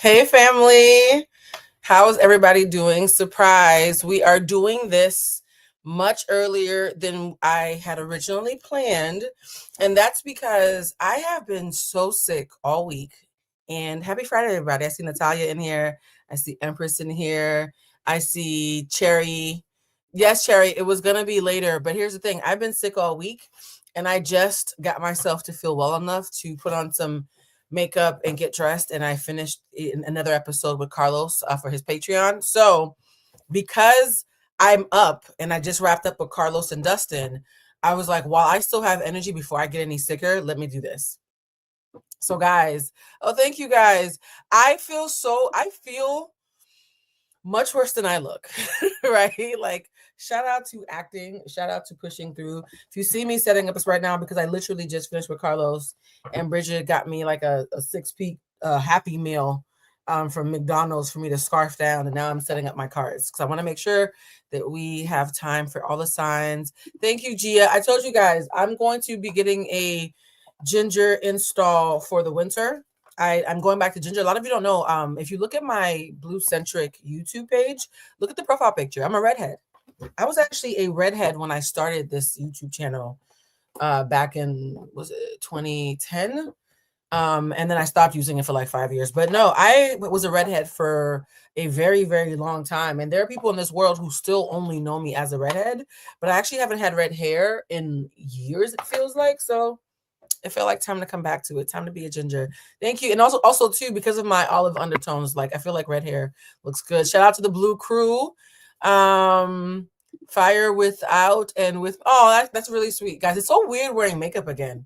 Hey, family. How's everybody doing? Surprise. We are doing this much earlier than I had originally planned. And that's because I have been so sick all week. And happy Friday, everybody. I see Natalia in here. I see Empress in here. I see Cherry. Yes, Cherry, it was going to be later. But here's the thing, I've been sick all week. And I just got myself to feel well enough to put on some makeup and get dressed, and I finished another episode with Carlos for his Patreon. So because I'm up and I just wrapped up with Carlos and Dustin, I was like, while I still have energy before I get any sicker, let me do this. So guys, thank you guys. I feel much worse than I look, right? Like, shout out to acting, shout out to pushing through. If you see me setting up this right now, because I literally just finished with Carlos, and Bridget got me like a 6-piece Happy Meal from McDonald's for me to scarf down, and now I'm setting up my cards because I want to make sure that we have time for all the signs. Thank you, Gia. I told you guys I'm going to be getting a ginger install for the winter. I'm going back to ginger. A lot of you don't know. If you look at my Bluecentric YouTube page, look at the profile picture. I'm a redhead. I was actually a redhead when I started this YouTube channel back in, was it 2010? And then I stopped using it for like 5 years. But no, I was a redhead for a very, very long time. And there are people in this world who still only know me as a redhead, but I actually haven't had red hair in years, it feels like. So it felt like time to come back to it. Time to be a ginger. Thank you. And also too, because of my olive undertones, like I feel like red hair looks good. Shout out to the Blue Crew. Fire without and with. Oh, that's really sweet, guys. It's so weird wearing makeup again.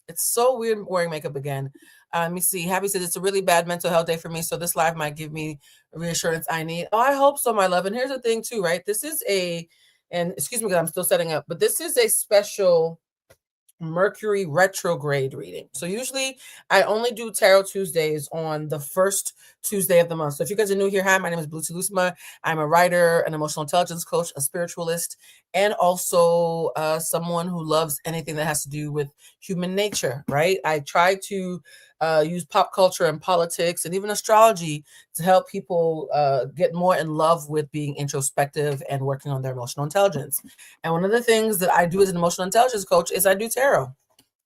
It's so weird wearing makeup again. Let me see. Happy says it's a really bad mental health day for me, so this live might give me reassurance I need. Oh, I hope so, my love. And here's the thing too, right? This is and excuse me because I'm still setting up, but this is a special Mercury retrograde reading. So usually I only do Tarot Tuesdays on the first Tuesday of the month. So if you guys are new here, hi, my name is Bluecentric. I'm a writer, an emotional intelligence coach, a spiritualist, and also someone who loves anything that has to do with human nature, right? I try to use pop culture and politics and even astrology to help people get more in love with being introspective and working on their emotional intelligence. And one of the things that I do as an emotional intelligence coach is I do tarot.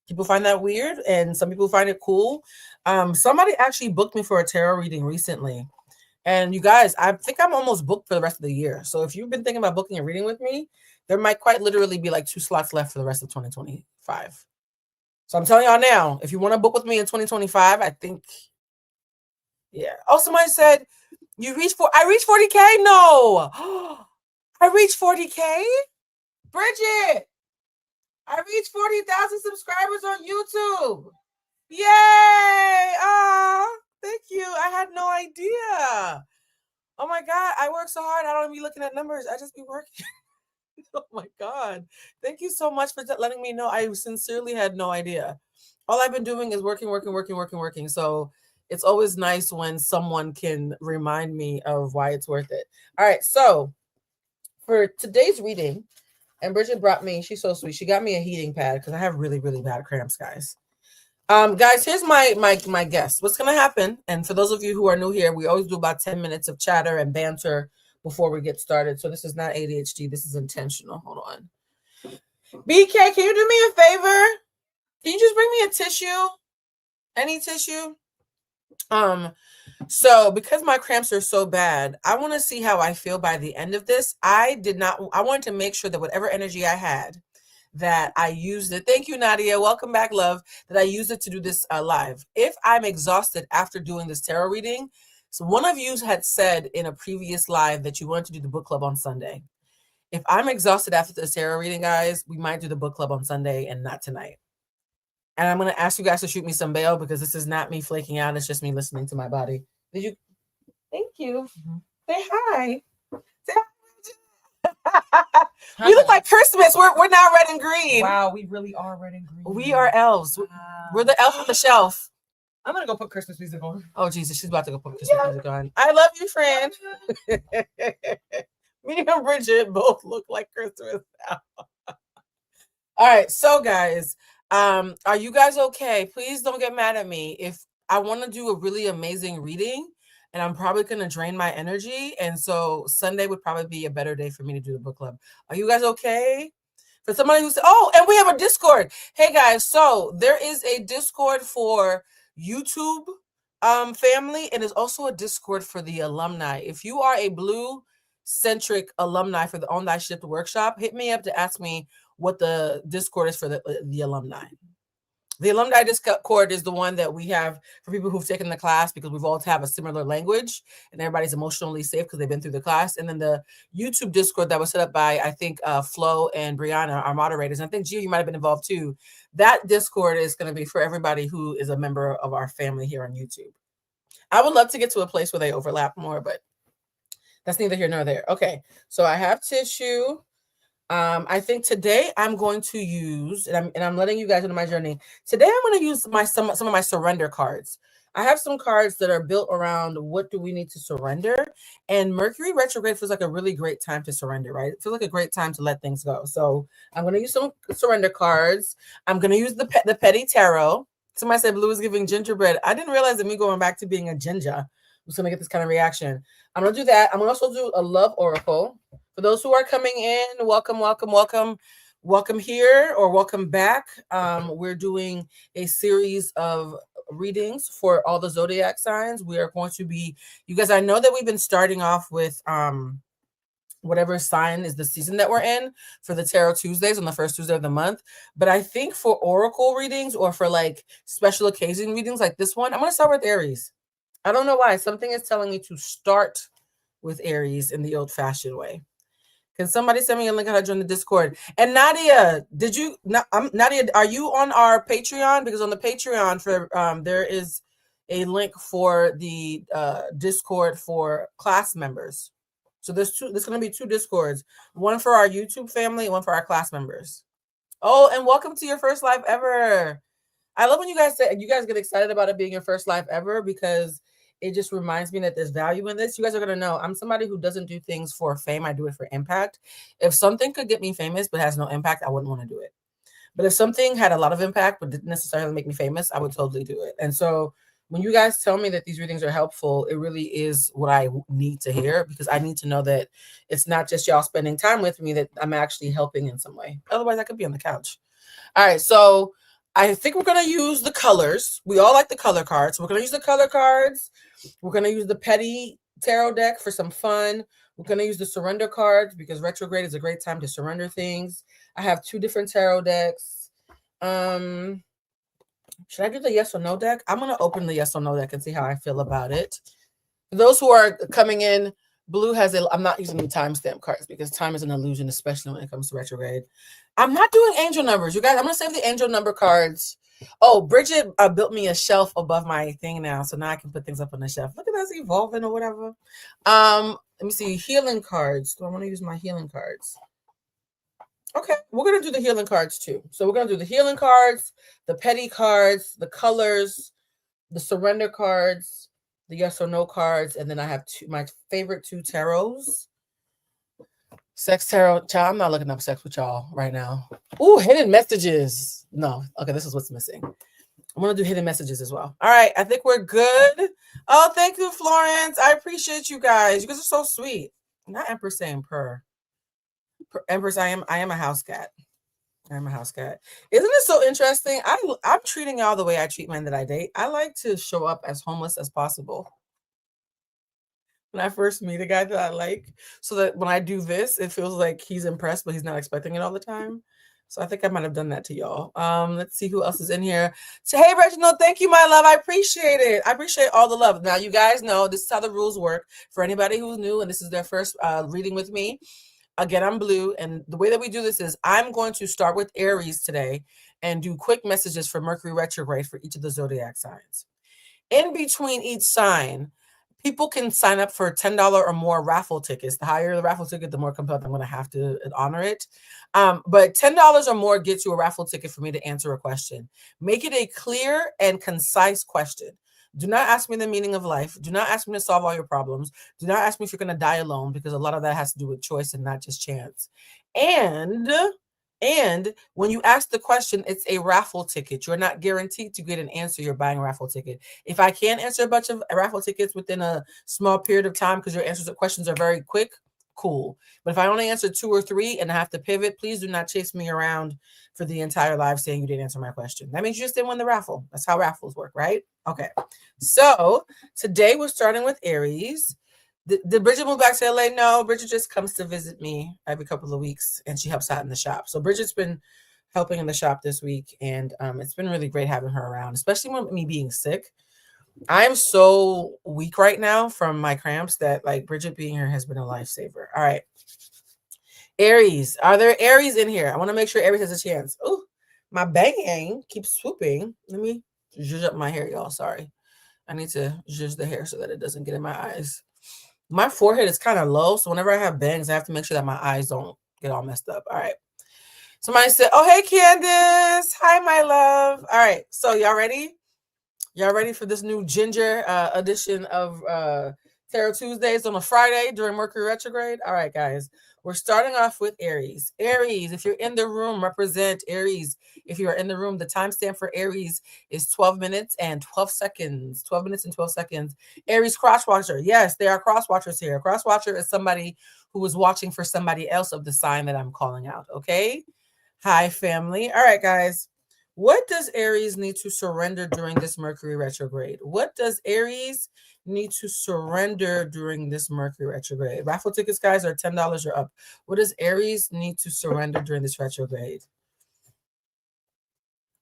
People find that weird, and some people find it cool. Somebody actually booked me for a tarot reading recently. And you guys, I think I'm almost booked for the rest of the year. So if you've been thinking about booking a reading with me, there might quite literally be like 2 slots left for the rest of 2025. So I'm telling y'all now, if you want to book with me in 2025, I think, yeah. Oh, somebody said, I reached 40K? No. I reached 40K? Bridget, I reached 40,000 subscribers on YouTube. Yay! Thank you. I had no idea. Oh my God, I work so hard. I don't be looking at numbers. I just be working. Oh my God. Thank you so much for letting me know. I sincerely had no idea. All I've been doing is working. So it's always nice when someone can remind me of why it's worth it. All right. So for today's reading, and Bridget brought me, she's so sweet. She got me a heating pad because I have really, really bad cramps, guys. Guys, here's my guess. What's gonna happen? And for those of you who are new here, we always do about 10 minutes of chatter and banter before we get started. So this is not ADHD, this is intentional. Hold on. BK, can you do me a favor? Can you just bring me a tissue? Any tissue? So because my cramps are so bad, I want to see how I feel by the end of this. I wanted to make sure that whatever energy I had, that I used it. Thank you, Nadia. Welcome back, love. That I used it to do this live. If I'm exhausted after doing this tarot reading, so one of you had said in a previous live that you wanted to do the book club on Sunday. If I'm exhausted after this tarot reading, guys, we might do the book club on Sunday and not tonight. And I'm going to ask you guys to shoot me some bail because this is not me flaking out. It's just me listening to my body. Did you? Thank you. Mm-hmm. Say hi. Say hi. We look like Christmas. We're now red and green. Wow, we really are red and green. We are elves. Wow. We're the elf on the shelf. I'm going to go put Christmas music on. Oh, Jesus. She's about to go put Christmas music on. I love you, friend. Me and Bridget both look like Christmas now. All right. So, guys, are you guys okay? Please don't get mad at me. If I want to do a really amazing reading, and I'm probably going to drain my energy. And so Sunday would probably be a better day for me to do the book club. Are you guys okay? For somebody who said, oh, and we have a Discord. Hey guys, so there is a Discord for YouTube family, and there's also a Discord for the alumni. If you are a Bluecentric alumni for the On Thy Shift workshop, hit me up to ask me what the Discord is for the alumni. The alumni Discord is the one that we have for people who've taken the class because we've all have a similar language and everybody's emotionally safe because they've been through the class. And then the YouTube Discord that was set up by, I think, Flo and Brianna, our moderators. And I think, Gio, you might have been involved too. That Discord is going to be for everybody who is a member of our family here on YouTube. I would love to get to a place where they overlap more, but that's neither here nor there. Okay, so I have tissue. I think today I'm going to use, and I'm letting you guys into my journey. Today I'm going to use some of my surrender cards. I have some cards that are built around what do we need to surrender, and Mercury retrograde feels like a really great time to surrender, right? It feels like a great time to let things go. So I'm going to use some surrender cards. I'm going to use the Petty Tarot. Somebody said Blue is giving gingerbread. I didn't realize that me going back to being a ginger was going to get this kind of reaction. I'm going to do that. I'm going to also do a love oracle. For those who are coming in, welcome, welcome, welcome. Welcome here or welcome back. We're doing a series of readings for all the zodiac signs. We are going to be, you guys, I know that we've been starting off with whatever sign is the season that we're in for the Tarot Tuesdays on the first Tuesday of the month. But I think for oracle readings or for like special occasion readings like this one, I'm going to start with Aries. I don't know why. Something is telling me to start with Aries in the old-fashioned way. Can somebody send me a link how to join the Discord? And Nadia, Nadia, are you on our Patreon? Because on the Patreon for there is a link for the Discord for class members. So there's going to be two Discords, one for our YouTube family and one for our class members. Oh, and welcome to your first live ever. I love when you guys get excited about it being your first live ever because it just reminds me that there's value in this. You guys are going to know I'm somebody who doesn't do things for fame. I do it for impact. If something could get me famous but has no impact, I wouldn't want to do it. But if something had a lot of impact but didn't necessarily make me famous, I would totally do it. And so when you guys tell me that these readings are helpful, it really is what I need to hear because I need to know that it's not just y'all spending time with me, that I'm actually helping in some way. Otherwise, I could be on the couch. All right, so I think we're going to use the colors. We all like the color cards. So we're going to use the color cards. We're going to use the Petty Tarot deck for some fun. We're going to use the surrender cards because retrograde is a great time to surrender things. I have two different tarot decks. Should I do the yes or no deck? I'm going to open the yes or no deck and see how I feel about it. For those who are coming in, Blue has I'm not using the timestamp cards because time is an illusion, especially when it comes to retrograde. I'm not doing angel numbers. You guys, I'm going to save the angel number cards. Oh, Bridget built me a shelf above my thing now, so now I can put things up on the shelf. Look at that, evolving or whatever. Let me see, healing cards. Do I want to use my healing cards? Okay, we're going to do the healing cards too. So we're going to do the healing cards, the petty cards, the colors, the surrender cards, the yes or no cards, and then I have my favorite two tarots. Sex tarot. Child, I'm not looking up sex with y'all right now. Ooh, hidden messages. No. Okay, this is what's missing. I'm going to do hidden messages as well. All right, I think we're good. Oh, thank you, Florence. I appreciate you guys. You guys are so sweet. Not Empress saying purr. Empress, I am a house cat. I'm a house cat. Isn't it so interesting? I'm treating y'all the way I treat men that I date. I like to show up as homeless as possible when I first meet a guy that I like, so that when I do this, it feels like he's impressed, but he's not expecting it all the time. So I think I might have done that to y'all. Let's see who else is in here. So, hey, Reginald, thank you, my love. I appreciate it. I appreciate all the love. Now, you guys know this is how the rules work. For anybody who's new and this is their first reading with me, again, I'm Blue. And the way that we do this is I'm going to start with Aries today and do quick messages for Mercury retrograde for each of the zodiac signs. In between each sign, people can sign up for $10 or more raffle tickets. The higher the raffle ticket, the more compelled I'm going to have to honor it. But $10 or more gets you a raffle ticket for me to answer a question. Make it a clear and concise question. Do not ask me the meaning of life. Do not ask me to solve all your problems. Do not ask me if you're going to die alone, because a lot of that has to do with choice and not just chance. And And when you ask the question, it's a raffle ticket. You're not guaranteed to get an answer. You're buying a raffle ticket. If I can't answer a bunch of raffle tickets within a small period of time because your answers to questions are very quick, cool. But if I only answer 2 or 3 and I have to pivot, please do not chase me around for the entire live saying you didn't answer my question. That means you just didn't win the raffle. That's how raffles work, right? Okay. So today we're starting with Aries. Did Bridget move back to LA? No, Bridget just comes to visit me every couple of weeks and she helps out in the shop. So Bridget's been helping in the shop this week and it's been really great having her around, especially with me being sick. I'm so weak right now from my cramps that like Bridget being here has been a lifesaver. All right. Aries. Are there Aries in here? I want to make sure Aries has a chance. Oh, my bang keeps swooping. Let me zhuzh up my hair, y'all. Sorry. I need to zhuzh the hair so that it doesn't get in my eyes. My forehead is kind of low, so whenever I have bangs, I have to make sure that my eyes don't get all messed up. All right. Somebody said, oh, hey, Candace. Hi, my love. All right. So y'all ready? Y'all ready for this new ginger edition of Tarot Tuesdays on a Friday during Mercury retrograde? All right, guys. We're starting off with Aries. Aries, if you're in the room, represent Aries. If you are in the room, the timestamp for Aries is 12 minutes and 12 seconds. 12 minutes and 12 seconds. Aries crosswatcher. Yes, there are crosswatchers here. A crosswatcher is somebody who is watching for somebody else of the sign that I'm calling out. Okay? Hi, family. All right, guys. What does Aries need to surrender during this Mercury retrograde? What does Aries need to surrender during this Mercury retrograde? Raffle tickets, guys, are $10 or up. What does Aries need to surrender during this retrograde?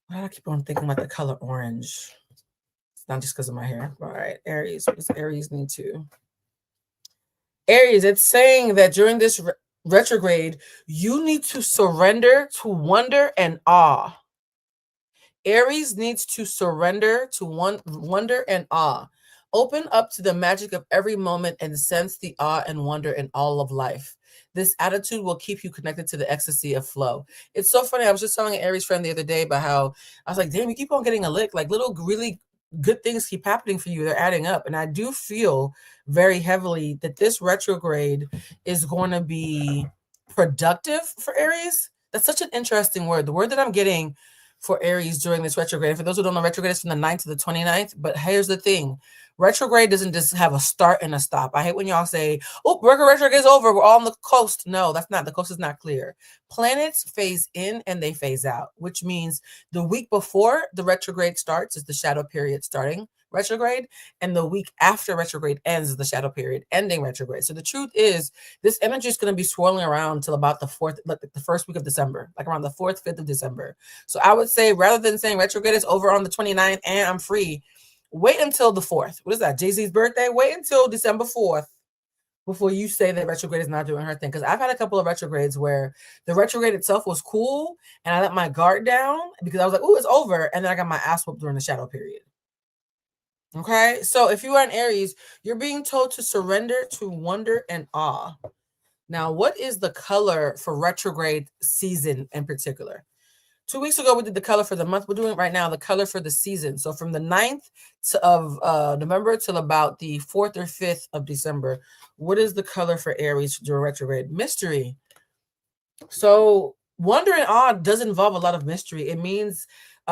Why do I keep on thinking about the color orange? It's not just because of my hair. All right, Aries. What does Aries need to? Aries, it's saying that during this retrograde, you need to surrender to wonder and awe. Aries needs to surrender to wonder and awe. Open up to the magic of every moment and sense the awe and wonder in all of life. This attitude will keep you connected to the ecstasy of flow. It's so funny. I was just telling an Aries friend the other day about how I was like, damn, you keep on getting a lick. Like little really good things keep happening for you. They're adding up. And I do feel very heavily that this retrograde is going to be productive for Aries. That's such an interesting word. The word that I'm getting for Aries during this retrograde. For those who don't know, retrograde is from the 9th to the 29th. But here's the thing. Retrograde doesn't just have a start and a stop. I hate when y'all say, oh, Mercury retrograde is over. We're all on the coast. No, that's not. The coast is not clear. Planets phase in and they phase out, which means the week before the retrograde starts is the shadow period starting retrograde, and the week after retrograde ends is the shadow period ending retrograde. So the truth is this energy is going to be swirling around till about the 4th, like the first week of December, like around the 4th, 5th of December. So I would say rather than saying retrograde is over on the 29th and I'm free, wait until the 4th. What is that? Jay-Z's birthday? Wait until December 4th before you say that retrograde is not doing her thing. Because I've had a couple of retrogrades where the retrograde itself was cool and I let my guard down because I was like, oh, it's over. And then I got my ass whooped during the shadow period. Okay, so if you are an Aries, you're being told to surrender to wonder and awe. Now, what is the color for retrograde season in particular? 2 weeks ago, we did the color for the month. We're doing right now the color for the season. So from the 9th of November till about the 4th or 5th of December, what is the color for Aries during retrograde? Mystery. So wonder and awe does involve a lot of mystery. It means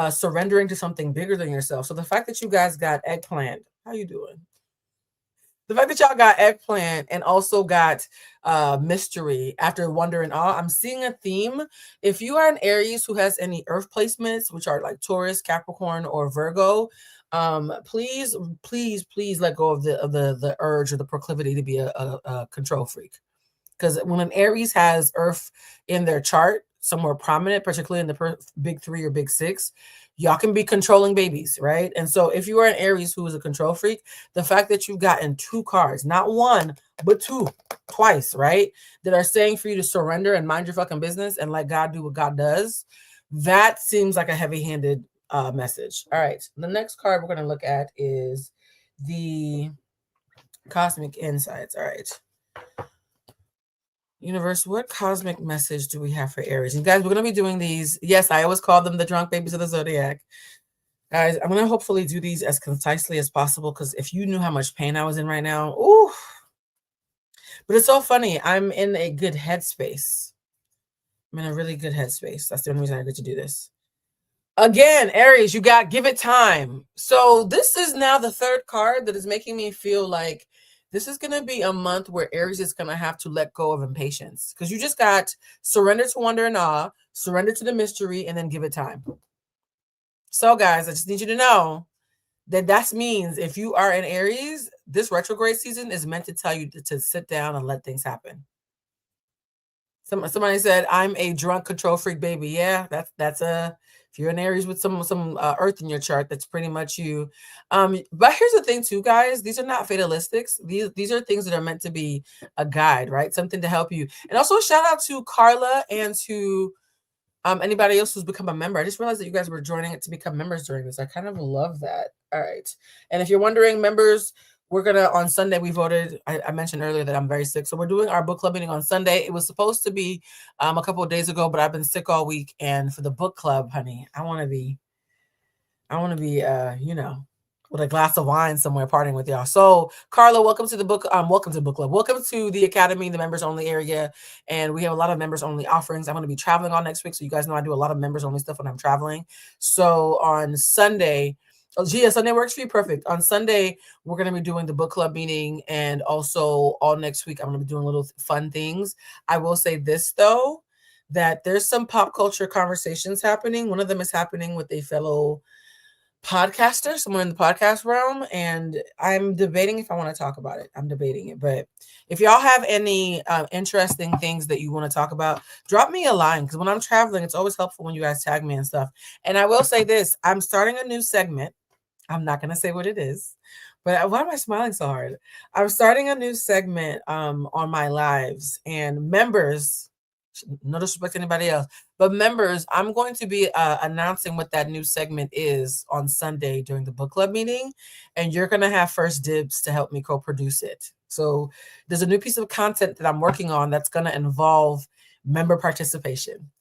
surrendering to something bigger than yourself. So the fact that you guys got eggplant, how you doing? The fact that y'all got eggplant and also got mystery after wonder and awe, I'm seeing a theme. If you are an Aries who has any earth placements, which are like Taurus, Capricorn, or Virgo, please let go of the urge or the proclivity to be a control freak. Because when an Aries has earth in their chart, somewhere prominent, particularly in the big 3 or big 6, y'all can be controlling babies, right? And so if you are an Aries who is a control freak, the fact that you've gotten 2 cards, not 1, but 2, twice, right? That are saying for you to surrender and mind your fucking business and let God do what God does, that seems like a heavy-handed message. All right, the next card we're going to look at is the Cosmic Insights. All right. Universe, what cosmic message do we have for Aries? And guys, we're going to be doing these. Yes, I always call them the drunk babies of the zodiac. Guys, I'm going to hopefully do these as concisely as possible because if you knew how much pain I was in right now, ooh. But it's so funny. I'm in a good headspace. I'm in a really good headspace. That's the only reason I get to do this. Again, Aries, you got give it time. So this is now the third card that is making me feel like this is going to be a month where Aries is going to have to let go of impatience, because you just got surrender to wonder and awe, surrender to the mystery, and then give it time. So guys, I just need you to know that means if you are in Aries, this retrograde season is meant to tell you to sit down and let things happen. Somebody said, I'm a drunk control freak baby. Yeah, that's a, if you're in Aries with some earth in your chart, that's pretty much you. But here's the thing too, guys, these are not fatalistics. These are things that are meant to be a guide, right? Something to help you. And also shout out to Carla and to anybody else who's become a member. I just realized that you guys were joining it to become members during this. I kind of love that. All right. And if you're wondering, members, we're going to, on Sunday, we voted. I mentioned earlier that I'm very sick. So we're doing our book club meeting on Sunday. It was supposed to be a couple of days ago, but I've been sick all week. And for the book club, honey, I want to be, you know, with a glass of wine somewhere partying with y'all. So Carla, welcome to the book. Welcome to book club. Welcome to the Academy, the members only area. And we have a lot of members only offerings. I'm going to be traveling all next week. So you guys know I do a lot of members only stuff when I'm traveling. So on Sunday, Sunday works for you. Perfect. On Sunday, we're going to be doing the book club meeting. And also all next week, I'm going to be doing little fun things. I will say this though, that there's some pop culture conversations happening. One of them is happening with a fellow podcaster, someone in the podcast realm, and I'm debating if I want to talk about it. I'm debating it, but if y'all have any interesting things that you want to talk about, drop me a line, because when I'm traveling, it's always helpful when you guys tag me and stuff. And I will say this, I'm starting a new segment. I'm not going to say what it is, but why am I smiling so hard? I'm starting a new segment on my lives, and members, no disrespect to anybody else, but members, I'm going to be announcing what that new segment is on Sunday during the book club meeting, and you're going to have first dibs to help me co-produce it. So there's a new piece of content that I'm working on that's going to involve member participation.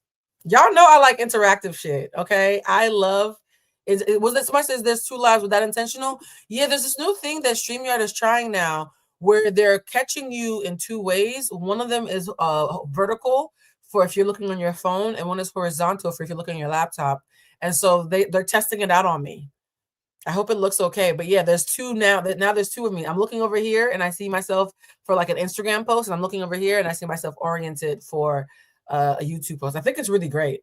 Y'all know I like interactive shit, okay? I love it. Was that somebody says there's 2 lives with that intentional? Yeah, there's this new thing that StreamYard is trying now where they're catching you in 2 ways. One of them is vertical for if you're looking on your phone, and one is horizontal for if you're looking on your laptop. And so they're testing it out on me. I hope it looks okay. But yeah, there's 2 now. Now there's 2 of me. I'm looking over here and I see myself for like an Instagram post, and I'm looking over here and I see myself oriented for a YouTube post. I think it's really great.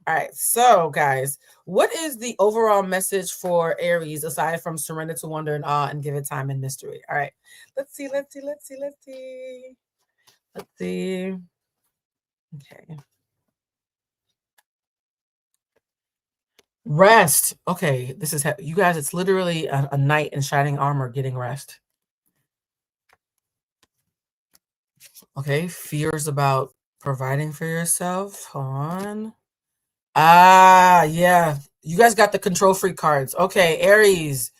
All right, so guys, what is the overall message for Aries aside from surrender to wonder and awe and give it time and mystery? All right, let's see. Okay. Rest. Okay, this is you guys. It's literally a knight in shining armor getting rest. Okay, fears about providing for yourself. Hold on. Ah, yeah. You guys got the control freak cards. Okay, Aries.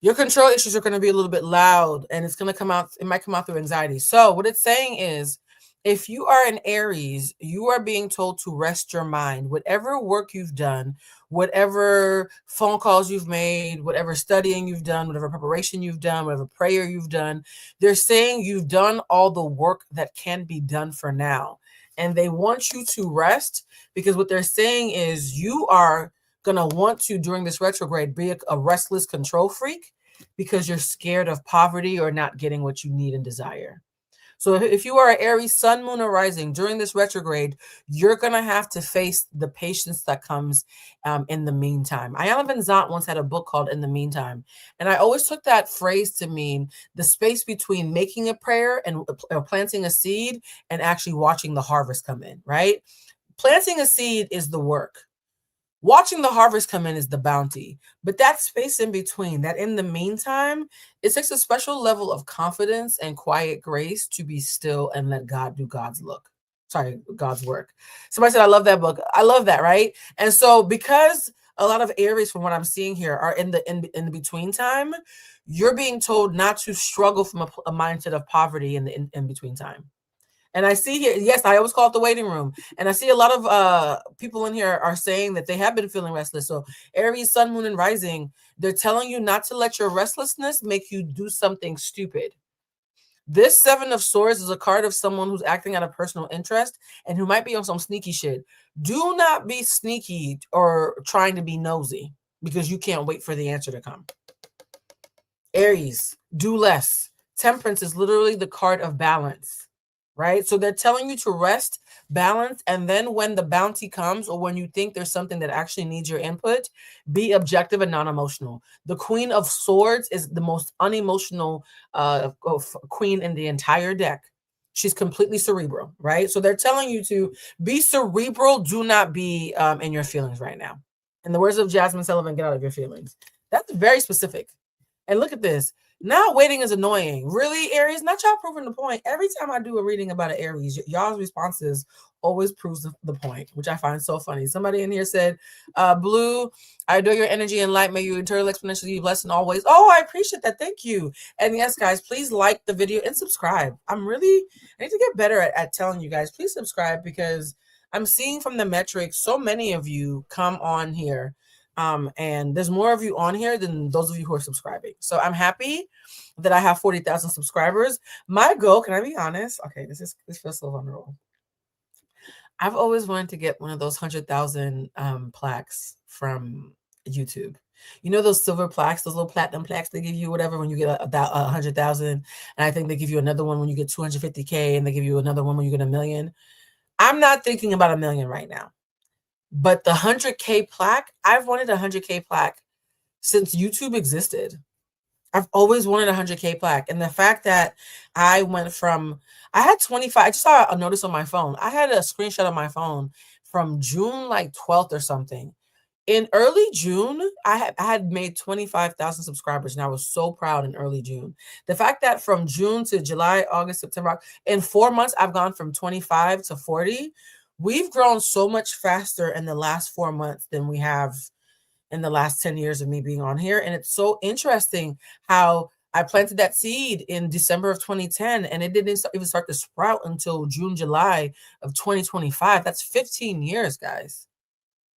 Your control issues are going to be a little bit loud, and it's going to come out. It might come out through anxiety. So what it's saying is, if you are an Aries, you are being told to rest your mind. Whatever work you've done, whatever phone calls you've made, whatever studying you've done, whatever preparation you've done, whatever prayer you've done, they're saying you've done all the work that can be done for now. And they want you to rest, because what they're saying is you are going to want to, during this retrograde, be a restless control freak because you're scared of poverty or not getting what you need and desire. So if you are an Aries sun, moon, or rising during this retrograde, you're going to have to face the patience that comes in the meantime. Ayala Van Zant once had a book called In the Meantime. And I always took that phrase to mean the space between making a prayer and planting a seed and actually watching the harvest come in, right? Planting a seed is the work. Watching the harvest come in is the bounty. But that space in between, that in the meantime, it takes a special level of confidence and quiet grace to be still and let God do God's work. Somebody said, I love that book. I love that, right? And so because a lot of Aries, from what I'm seeing here, are in the between time, you're being told not to struggle from a mindset of poverty in the in between time. And I see here, yes, I always call it the waiting room. And I see a lot of people in here are saying that they have been feeling restless. So Aries, sun, moon, and rising, they're telling you not to let your restlessness make you do something stupid. This Seven of Swords is a card of someone who's acting out of personal interest and who might be on some sneaky shit. Do not be sneaky or trying to be nosy because you can't wait for the answer to come. Aries, do less. Temperance is literally the card of balance, right? So they're telling you to rest, balance, and then when the bounty comes or when you think there's something that actually needs your input, be objective and non-emotional. The Queen of Swords is the most unemotional queen in the entire deck. She's completely cerebral, right? So they're telling you to be cerebral. Do not be in your feelings right now. In the words of Jasmine Sullivan, get out of your feelings. That's very specific. And look at this. Now waiting is annoying. Really, Aries? Not y'all proving the point. Every time I do a reading about an Aries, y'all's responses always proves the point, which I find so funny. Somebody in here said, Blue, I adore your energy and light. May you eternally exponentially blessed and always. Oh, I appreciate that. Thank you. And yes, guys, please like the video and subscribe. I need to get better at telling you guys, please subscribe because I'm seeing from the metrics, so many of you come on here. And there's more of you on here than those of you who are subscribing. So I'm happy that I have 40,000 subscribers. My goal, can I be honest? Okay, this feels so vulnerable. I've always wanted to get one of those 100,000 plaques from YouTube. You know those silver plaques, those little platinum plaques they give you, whatever, when you get 100,000. And I think they give you another one when you get 250K, and they give you another one when you get 1 million. I'm not thinking about 1 million right now. But the 100K plaque, I've wanted a 100K plaque since YouTube existed. I've always wanted a 100K plaque. And the fact that I went from, I had 25, I just saw a notice on my phone. I had a screenshot on my phone from June like 12th or something. In early June, I had made 25,000 subscribers, and I was so proud in early June. The fact that from June to July, August, September, in 4 months, I've gone from 25 to 40. We've grown so much faster in the last 4 months than we have in the last 10 years of me being on here. And it's so interesting how I planted that seed in December of 2010, and it didn't even start to sprout until June, July of 2025. That's 15 years, guys,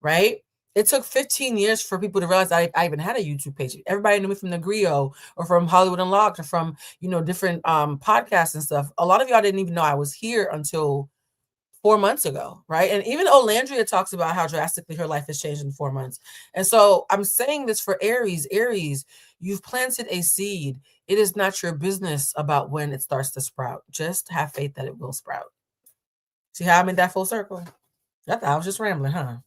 right? It took 15 years for people to realize I even had a YouTube page. Everybody knew me from the Griot or from Hollywood Unlocked or from, different podcasts and stuff. A lot of y'all didn't even know I was here until 4 months ago, right? And even Olandria talks about how drastically her life has changed in 4 months. And so I'm saying this for Aries. Aries, you've planted a seed. It is not your business about when it starts to sprout. Just have faith that it will sprout. See how I'm in that full circle? I thought I was just rambling, huh?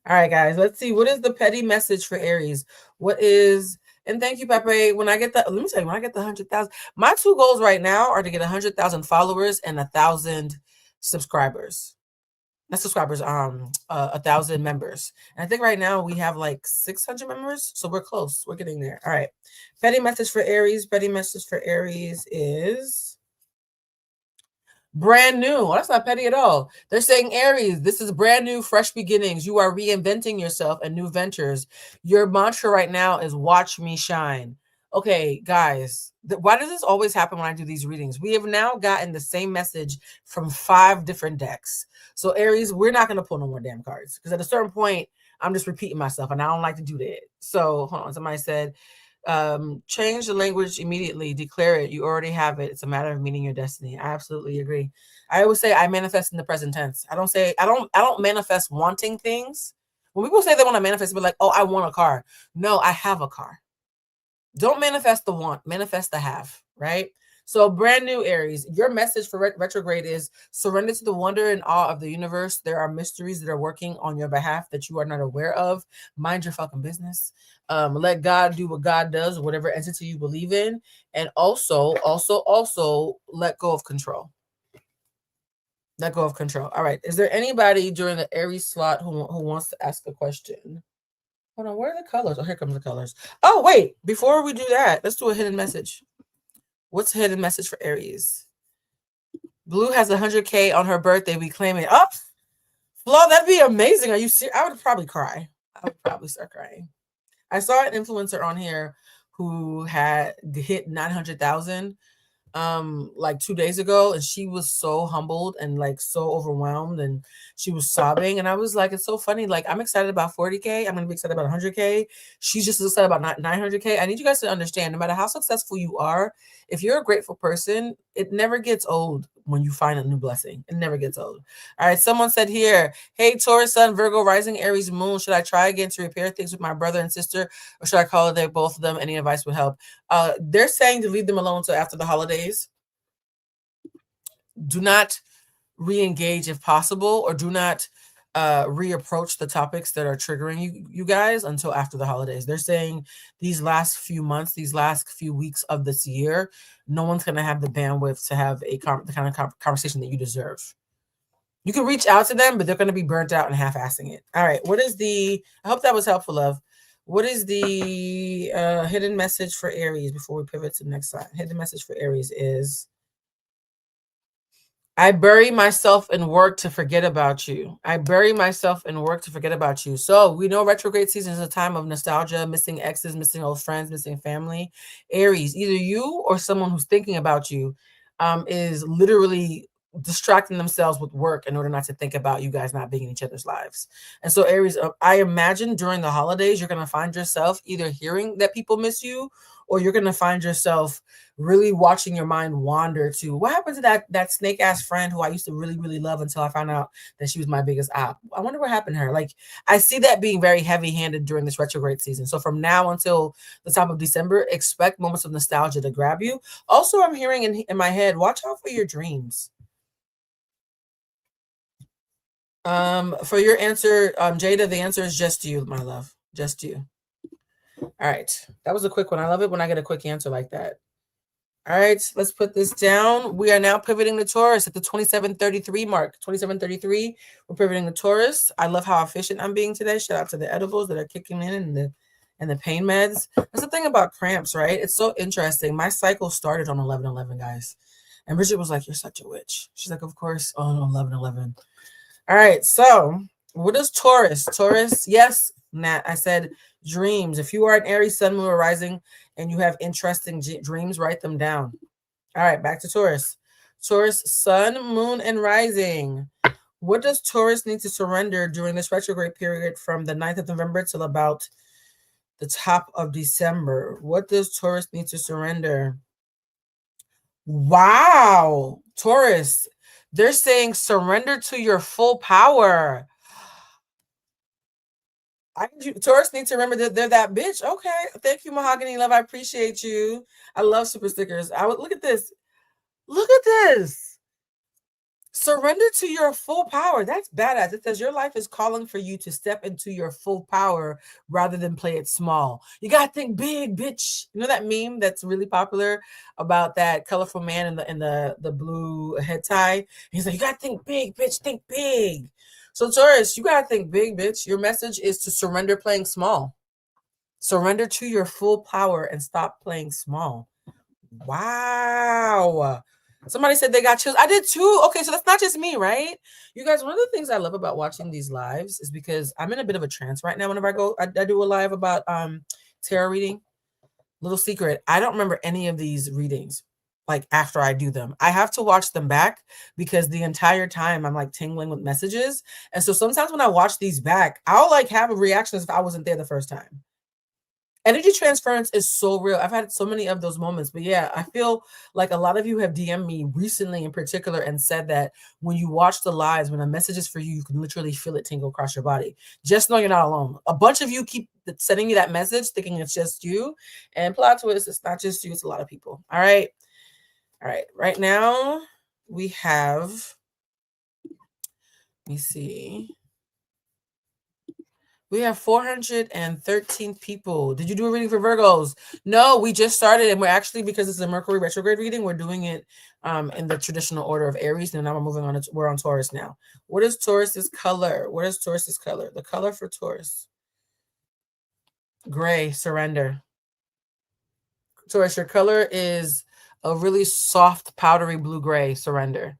All right, guys, let's see. What is the petty message for Aries? And thank you, Pepe. When I get the 100,000, my 2 goals right now are to get 100,000 followers and 1,000 subscribers. Not subscribers, 1,000 members. And I think right now we have like 600 members. So we're close. We're getting there. All right. Petty message for Aries. Petty message for Aries is brand new. Well, that's not petty at all. They're saying, Aries, this is brand new, fresh beginnings. You are reinventing yourself and new ventures. Your mantra right now is watch me shine. Okay, guys, why does this always happen when I do these readings? We have now gotten the same message from 5 different decks. So Aries, we're not going to pull no more damn cards because at a certain point, I'm just repeating myself and I don't like to do that. So hold on. Somebody said, change the language immediately, declare it. You already have it. It's a matter of meeting your destiny. I absolutely agree. I always say I manifest in the present tense. I don't manifest wanting things. When people say they want to manifest, be like, oh, I want a car. No, I have a car. Don't manifest the want, manifest the have, right? So brand new Aries, your message for retrograde is surrender to the wonder and awe of the universe. There are mysteries that are working on your behalf that you are not aware of. Mind your fucking business. Let God do what God does, whatever entity you believe in. And also let go of control. Let go of control. All right. Is there anybody during the Aries slot who wants to ask a question? Hold on, where are the colors? Oh, here comes the colors. Oh, wait, before we do that, let's do a hidden message. What's a hidden message for Aries? Blue has 100K on her birthday. We claim it. Oh, Flo, that'd be amazing. Are you serious? I would probably cry. I would probably start crying. I saw an influencer on here who had hit 900,000 like 2 days ago, and she was so humbled and like so overwhelmed, and she was sobbing, and I was like, it's so funny. Like, I'm excited about 40K. I'm gonna be excited about 100K. She's just excited about 900K. I need you guys to understand, no matter how successful you are, if you're a grateful person, it never gets old when you find a new blessing. It never gets old. All right. Someone said here, hey, Taurus, Sun, Virgo, Rising, Aries, Moon. Should I try again to repair things with my brother and sister, or should I call it they both of them? Any advice would help. They're saying to leave them alone until after the holidays. Do not re-engage if possible, or do not reapproach the topics that are triggering you guys until after the holidays. They're saying these last few months, these last few weeks of this year, no one's going to have the bandwidth to have the kind of conversation that you deserve. You can reach out to them, but they're going to be burnt out and half-assing it. All right. I hope that was helpful, love. What is the hidden message for Aries before we pivot to the next slide? Hidden message for Aries is, I bury myself in work to forget about you. I bury myself in work to forget about you. So we know retrograde season is a time of nostalgia, missing exes, missing old friends, missing family. Aries, either you or someone who's thinking about you is literally distracting themselves with work in order not to think about you guys not being in each other's lives. And so Aries, I imagine during the holidays, you're going to find yourself either hearing that people miss you, or you're going to find yourself really watching your mind wander to what happened to that snake ass friend who I used to really, really love until I found out that she was my biggest op. I wonder what happened to her. Like, I see that being very heavy handed during this retrograde season. So from now until the top of December, expect moments of nostalgia to grab you. Also, I'm hearing in my head, watch out for your dreams. For your answer, Jada, the answer is just you, my love. Just you. All right. That was a quick one. I love it when I get a quick answer like that. All right, let's put this down. We are now pivoting to Taurus at the 2733 mark. 2733, we're pivoting to Taurus. I love how efficient I'm being today. Shout out to the edibles that are kicking in and the pain meds. That's the thing about cramps, right? It's so interesting. My cycle started on 11/11, guys. And Bridget was like, you're such a witch. She's like, of course, on 11/11. All right, so what is Taurus? Taurus, yes, Nat, I said dreams. If you are an Aries, Sun, Moon, or Rising, and you have interesting dreams, write them down. All right, back to Taurus. Taurus, Sun, Moon, and Rising. What does Taurus need to surrender during this retrograde period from the 9th of November till about the top of December? What does Taurus need to surrender? Wow, Taurus, they're saying surrender to your full power. Taurus need to remember that they're that bitch. Okay. Thank you, Mahogany Love. I appreciate you. I love super stickers. Look at this. Look at this. Surrender to your full power. That's badass. It says your life is calling for you to step into your full power rather than play it small. You gotta think big, bitch. You know that meme that's really popular about that colorful man in the blue head tie? He's like, you gotta think big, bitch. Think big. So Taurus, you gotta think big, bitch. Your message is to surrender playing small. Surrender to your full power and stop playing small. Wow. Somebody said they got chills. I did too. Okay, so that's not just me, right? You guys, one of the things I love about watching these lives is because I'm in a bit of a trance right now whenever I do a live about tarot reading. Little secret, I don't remember any of these readings like after I do them. I have to watch them back because the entire time I'm like tingling with messages. And so sometimes when I watch these back, I'll like have a reaction as if I wasn't there the first time. Energy transference is so real. I've had so many of those moments, but yeah, I feel like a lot of you have DM'd me recently in particular and said that when you watch the lives, when a message is for you, you can literally feel it tingle across your body. Just know you're not alone. A bunch of you keep sending me that message thinking it's just you, and plot twist, it's not just you, it's a lot of people. All right. Right now we have, let me see. We have 413 people. Did you do a reading for Virgos? No, we just started, and we're actually, because it's a Mercury retrograde reading, we're doing it in the traditional order of Aries, and now we're moving on. We're on Taurus now. What is Taurus's color? What is Taurus's color? The color for Taurus. Gray, surrender. Taurus, your color is a really soft, powdery blue-gray, surrender.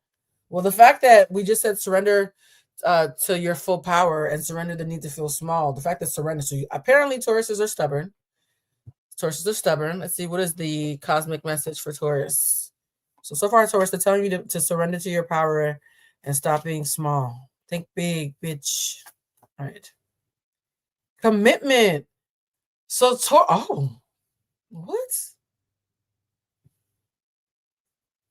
Well, the fact that we just said surrender to your full power and surrender the need to feel small. The fact that surrender. So apparently Tauruses are stubborn. Tauruses are stubborn. Let's see. What is the cosmic message for Taurus? So far, Taurus, they're telling you to surrender to your power and stop being small. Think big, bitch. All right. Commitment. So, what?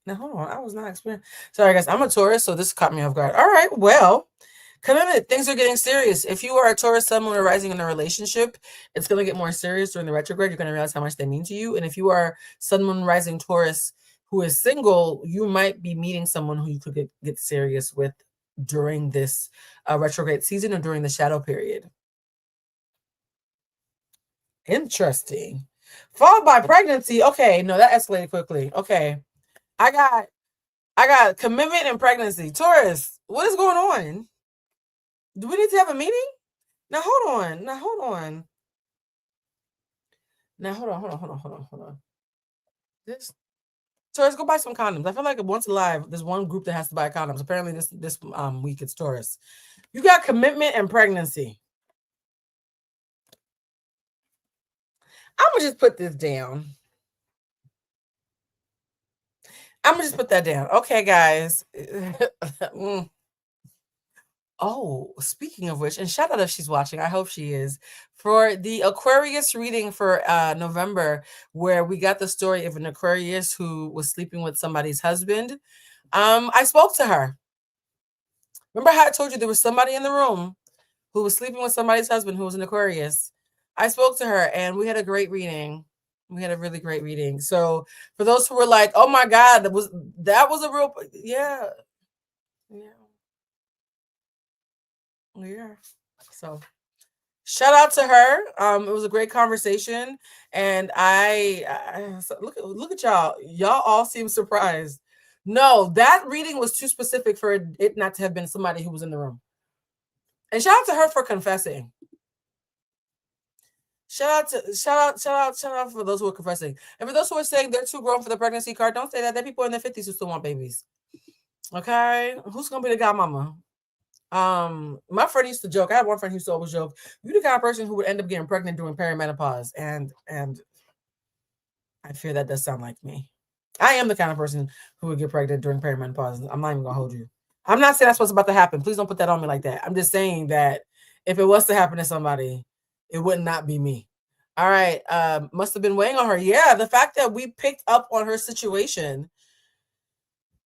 Now, hold on. I was not experiencing. Sorry, guys. I'm a Taurus, so this caught me off guard. All right. Well, commitment. Things are getting serious. If you are a Taurus, Sun, Moon, or rising in a relationship, it's going to get more serious during the retrograde. You're going to realize how much they mean to you. And if you are Sun, Moon, rising Taurus who is single, you might be meeting someone who you could get serious with during this retrograde season or during the shadow period. Interesting. Followed by pregnancy. Okay, no, that escalated quickly. Okay. I got commitment and pregnancy. Taurus, what is going on? Do we need to have a meeting? Now hold on. Now hold on. Hold on. This Taurus, go buy some condoms. I feel like once alive, there's one group that has to buy condoms. Apparently this week it's Taurus. You got commitment and pregnancy. I'm gonna just put this down. I'm gonna just put that down. Okay, guys. Oh, speaking of which, and shout out if she's watching, I hope she is, for the Aquarius reading for November, where we got the story of an Aquarius who was sleeping with somebody's husband. I spoke to her. Remember how I told you there was somebody in the room who was sleeping with somebody's husband who was an Aquarius? I spoke to her and we had a great reading. We had a really great reading. So for those who were like, oh my God, that was a real, yeah. So shout out to her. It was a great conversation. And I look at y'all. Y'all all seem surprised. No, that reading was too specific for it not to have been somebody who was in the room. And shout out to her for confessing. Shout out for those who are confessing. And for those who are saying they're too grown for the pregnancy card, don't say that. There are people in their 50s who still want babies. Okay? Who's gonna be the godmama? My friend used to joke. I had one friend who used to always joke, you're the kind of person who would end up getting pregnant during perimenopause. And I fear that does sound like me. I am the kind of person who would get pregnant during perimenopause. I'm not even gonna hold you. I'm not saying that's what's about to happen. Please don't put that on me like that. I'm just saying that if it was to happen to somebody, it would not be me. All right. Must have been weighing on her. Yeah, the fact that we picked up on her situation.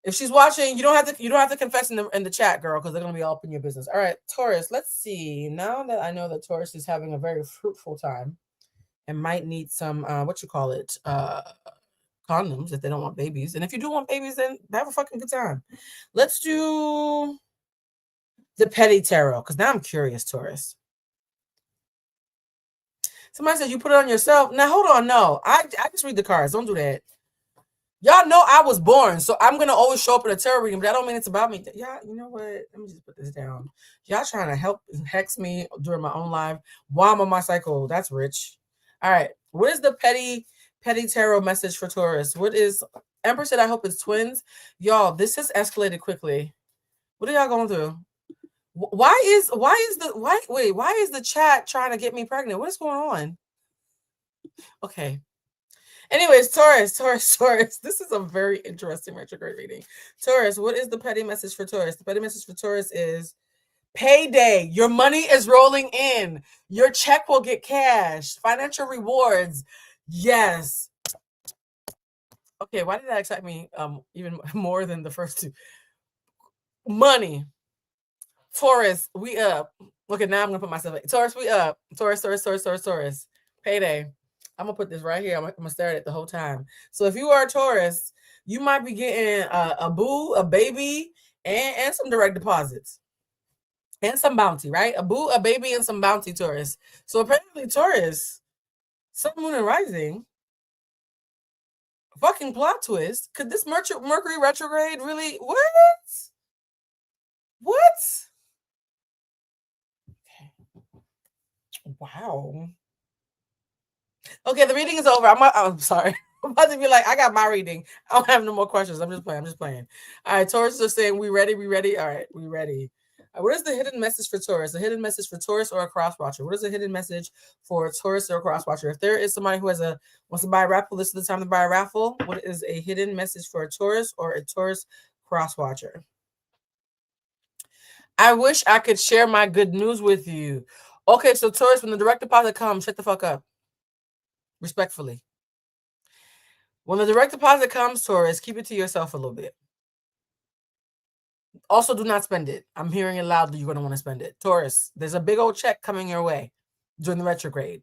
If she's watching, you don't have to confess in the chat, girl, because they're gonna be all up in your business. All right, Taurus. Let's see. Now that I know that Taurus is having a very fruitful time and might need some condoms if they don't want babies. And if you do want babies, then have a fucking good time. Let's do the petty tarot, because now I'm curious, Taurus. Somebody said you put it on yourself. Now hold on, no. I just read the cards. Don't do that. Y'all know I was born, so I'm gonna always show up in a tarot reading, but that don't mean it's about me. Yeah, you know what? Let me just put this down. Y'all trying to help hex me during my own life while I'm on my cycle. That's rich. All right. What is the petty tarot message for Taurus? What is Empress said? I hope it's twins. Y'all, this has escalated quickly. What are y'all going through? Why is the chat trying to get me pregnant? What is going on? Okay. Anyways, Taurus. This is a very interesting retrograde reading. Taurus, what is the petty message for Taurus? The petty message for Taurus is payday. Your money is rolling in. Your check will get cashed. Financial rewards. Yes. Okay, why did that excite me even more than the first two? Money. Taurus, we up. Okay, now I'm gonna put myself in. Taurus, we up. Taurus. Payday. I'm gonna put this right here. I'm gonna stare at it the whole time. So if you are a Taurus, you might be getting a boo, a baby, and some direct deposits. And some bounty, right? A boo, a baby, and some bounty, Taurus. So apparently, Taurus, Sun, Moon, and Rising, fucking plot twist. Could this Mercury retrograde really? What? Okay. Wow. Okay, the reading is over. I'm sorry. I'm about to be like, I got my reading. I don't have no more questions. I'm just playing. All right, Taurus is saying, we ready? All right, we ready. What is the hidden message for Taurus? A hidden message for Taurus or a cross watcher? What is the hidden message for Taurus or a cross watcher? If there is somebody who wants to buy a raffle, this is the time to buy a raffle. What is a hidden message for a Taurus or a Taurus cross watcher? I wish I could share my good news with you. Okay, so Taurus, when the direct deposit comes, shut the fuck up. Respectfully. When the direct deposit comes, Taurus, keep it to yourself a little bit. Also, do not spend it. I'm hearing it loudly. You're going to want to spend it. Taurus, there's a big old check coming your way during the retrograde.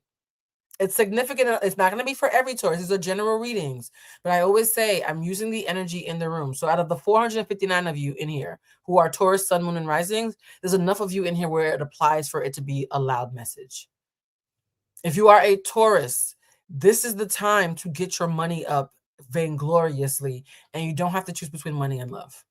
It's significant. It's not going to be for every Taurus. These are general readings. But I always say I'm using the energy in the room. So out of the 459 of you in here who are Taurus, Sun, Moon, and Risings, there's enough of you in here where it applies for it to be a loud message. If you are a Taurus, this is the time to get your money up vaingloriously, and you don't have to choose between money and love.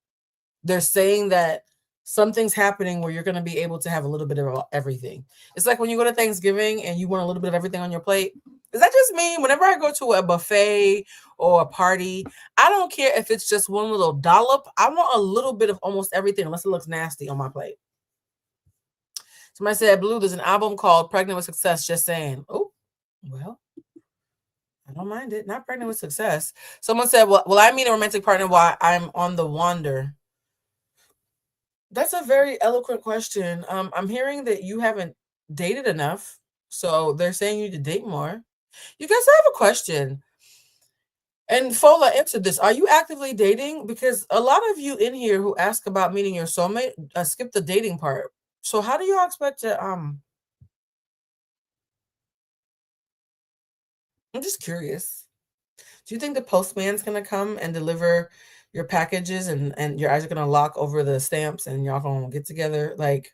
They're saying that something's happening where you're going to be able to have a little bit of everything. It's like when you go to Thanksgiving and you want a little bit of everything on your plate. Is that just me? Whenever I go to a buffet or a party, I don't care if it's just one little dollop. I want a little bit of almost everything unless it looks nasty on my plate. Somebody said, Blue, there's an album called Pregnant with Success. Just saying. Oh, well, I don't mind it. Not Pregnant with Success. Someone said, well, will I meet a romantic partner while I'm on the wander? That's a very eloquent question. I'm hearing that you haven't dated enough. So they're saying you need to date more. You guys, I have a question. And Fola answered this. Are you actively dating? Because a lot of you in here who ask about meeting your soulmate skip the dating part. So how do y'all expect to I'm just curious. Do you think the postman's gonna come and deliver your packages and your eyes are gonna lock over the stamps and y'all gonna get together? Like,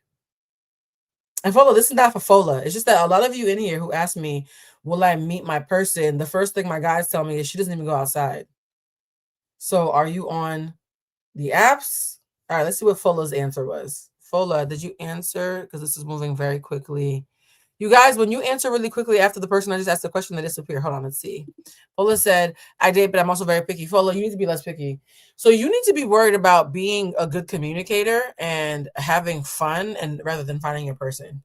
and Fola, this is not for Fola. It's just that a lot of you in here who ask me, will I meet my person? The first thing my guys tell me is she doesn't even go outside. So are you on the apps? All right, let's see what Fola's answer was. Fola, did you answer? Because this is moving very quickly. You guys, when you answer really quickly after the person I just asked the question, they disappear. Hold on, let's see. Fola said, I date, but I'm also very picky. Fola, you need to be less picky. So you need to be worried about being a good communicator and having fun, and rather than finding your person.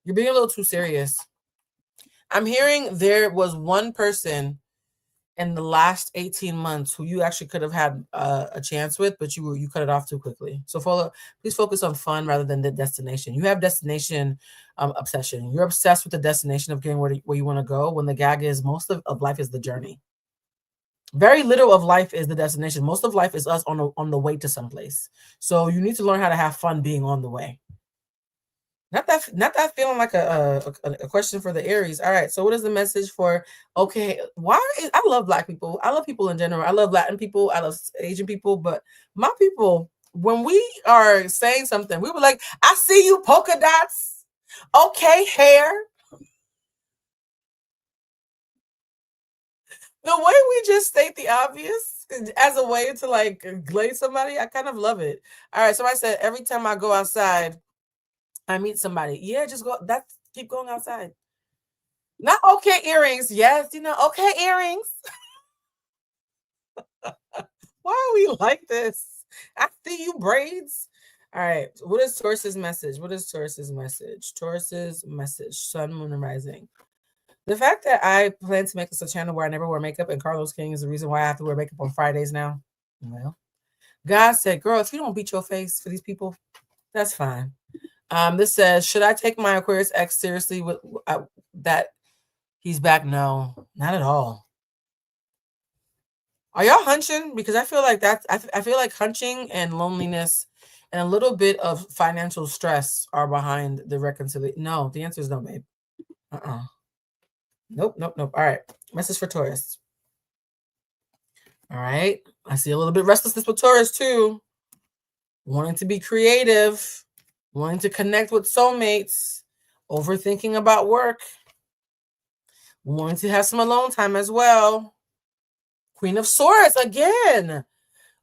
You're being a little too serious. I'm hearing there was one person in the last 18 months who you actually could have had a chance with, but you cut it off too quickly. So Fola, please focus on fun rather than the destination. You have destination obsession. You're obsessed with the destination of getting where you want to go, when the gag is most of life is the journey. Very little of life is the destination. Most of life is us on the way to someplace. So you need to learn how to have fun being on the way. Not that feeling like a question for the Aries. All right. So what is the message for? Okay. I love Black people. I love people in general. I love Latin people. I love Asian people. But my people, when we are saying something, we were like, I see you, polka dots. Okay, hair. The way we just state the obvious as a way to like glaze somebody, I kind of love it. All right. So I said, every time I go outside, I meet somebody. Yeah, just go. Keep going outside. Not okay earrings. Yes, okay earrings. Why are we like this? I see you braids. All right. What is Taurus's message? Taurus's message. Sun, Moon, and Rising. The fact that I plan to make this a channel where I never wear makeup, and Carlos King is the reason why I have to wear makeup on Fridays now. Well, God said, girl, if you don't beat your face for these people, that's fine. This says, should I take my Aquarius ex seriously with that he's back? No, not at all. Are y'all hunching? Because I feel like I feel like hunching and loneliness and a little bit of financial stress are behind the reconciliation. No, the answer is no, babe. Nope. All right. Message for Taurus. All right. I see a little bit of restlessness with Taurus too. Wanting to be creative. Wanting to connect with soulmates, overthinking about work, wanting to have some alone time as well. Queen of Swords again.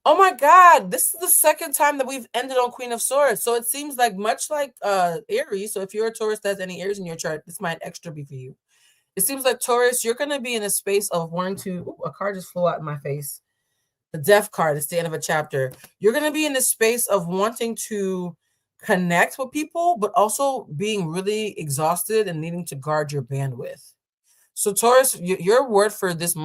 Oh my God, this is the second time that we've ended on Queen of Swords. So it seems like much like Aries. So if you're a Taurus that has any Aries in your chart, this might extra be for you. It seems like Taurus, you're going to be in a space of wanting to, a card just flew out in my face. The Death card, it's the end of a chapter. You're going to be in a space of wanting to connect with people, but also being really exhausted and needing to guard your bandwidth. So Taurus, your word for this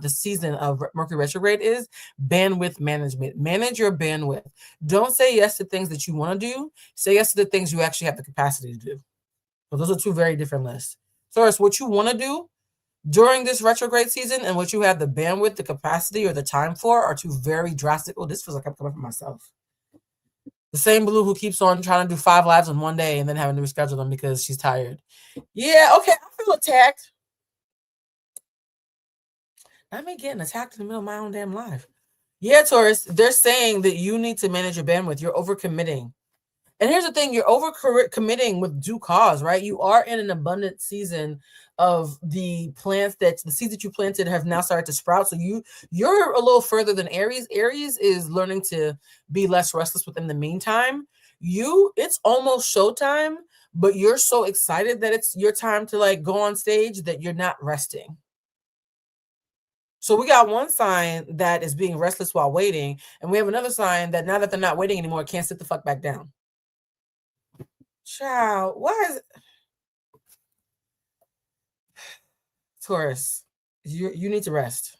season of Mercury retrograde is bandwidth management. Manage your bandwidth. Don't say yes to things that you want to do. Say yes to the things you actually have the capacity to do. So those are two very different lists. Taurus, what you want to do, during this retrograde season and what you have the bandwidth, the capacity, or the time for are two very drastic. Oh, this feels like I'm coming for myself. The same Blue who keeps on trying to do 5 lives in one day and then having to reschedule them because she's tired. Yeah, okay, I feel attacked. Not me getting attacked in the middle of my own damn life. Yeah, Taurus, they're saying that you need to manage your bandwidth. You're overcommitting. And here's the thing, you're over-committing with due cause, right? You are in an abundant season of the plants the seeds that you planted have now started to sprout. So you're a little further than Aries. Aries is learning to be less restless within the meantime. It's almost showtime, but you're so excited that it's your time to like go on stage that you're not resting. So we got one sign that is being restless while waiting, and we have another sign that now that they're not waiting anymore, can't sit the fuck back down. Child, why is Taurus? You need to rest.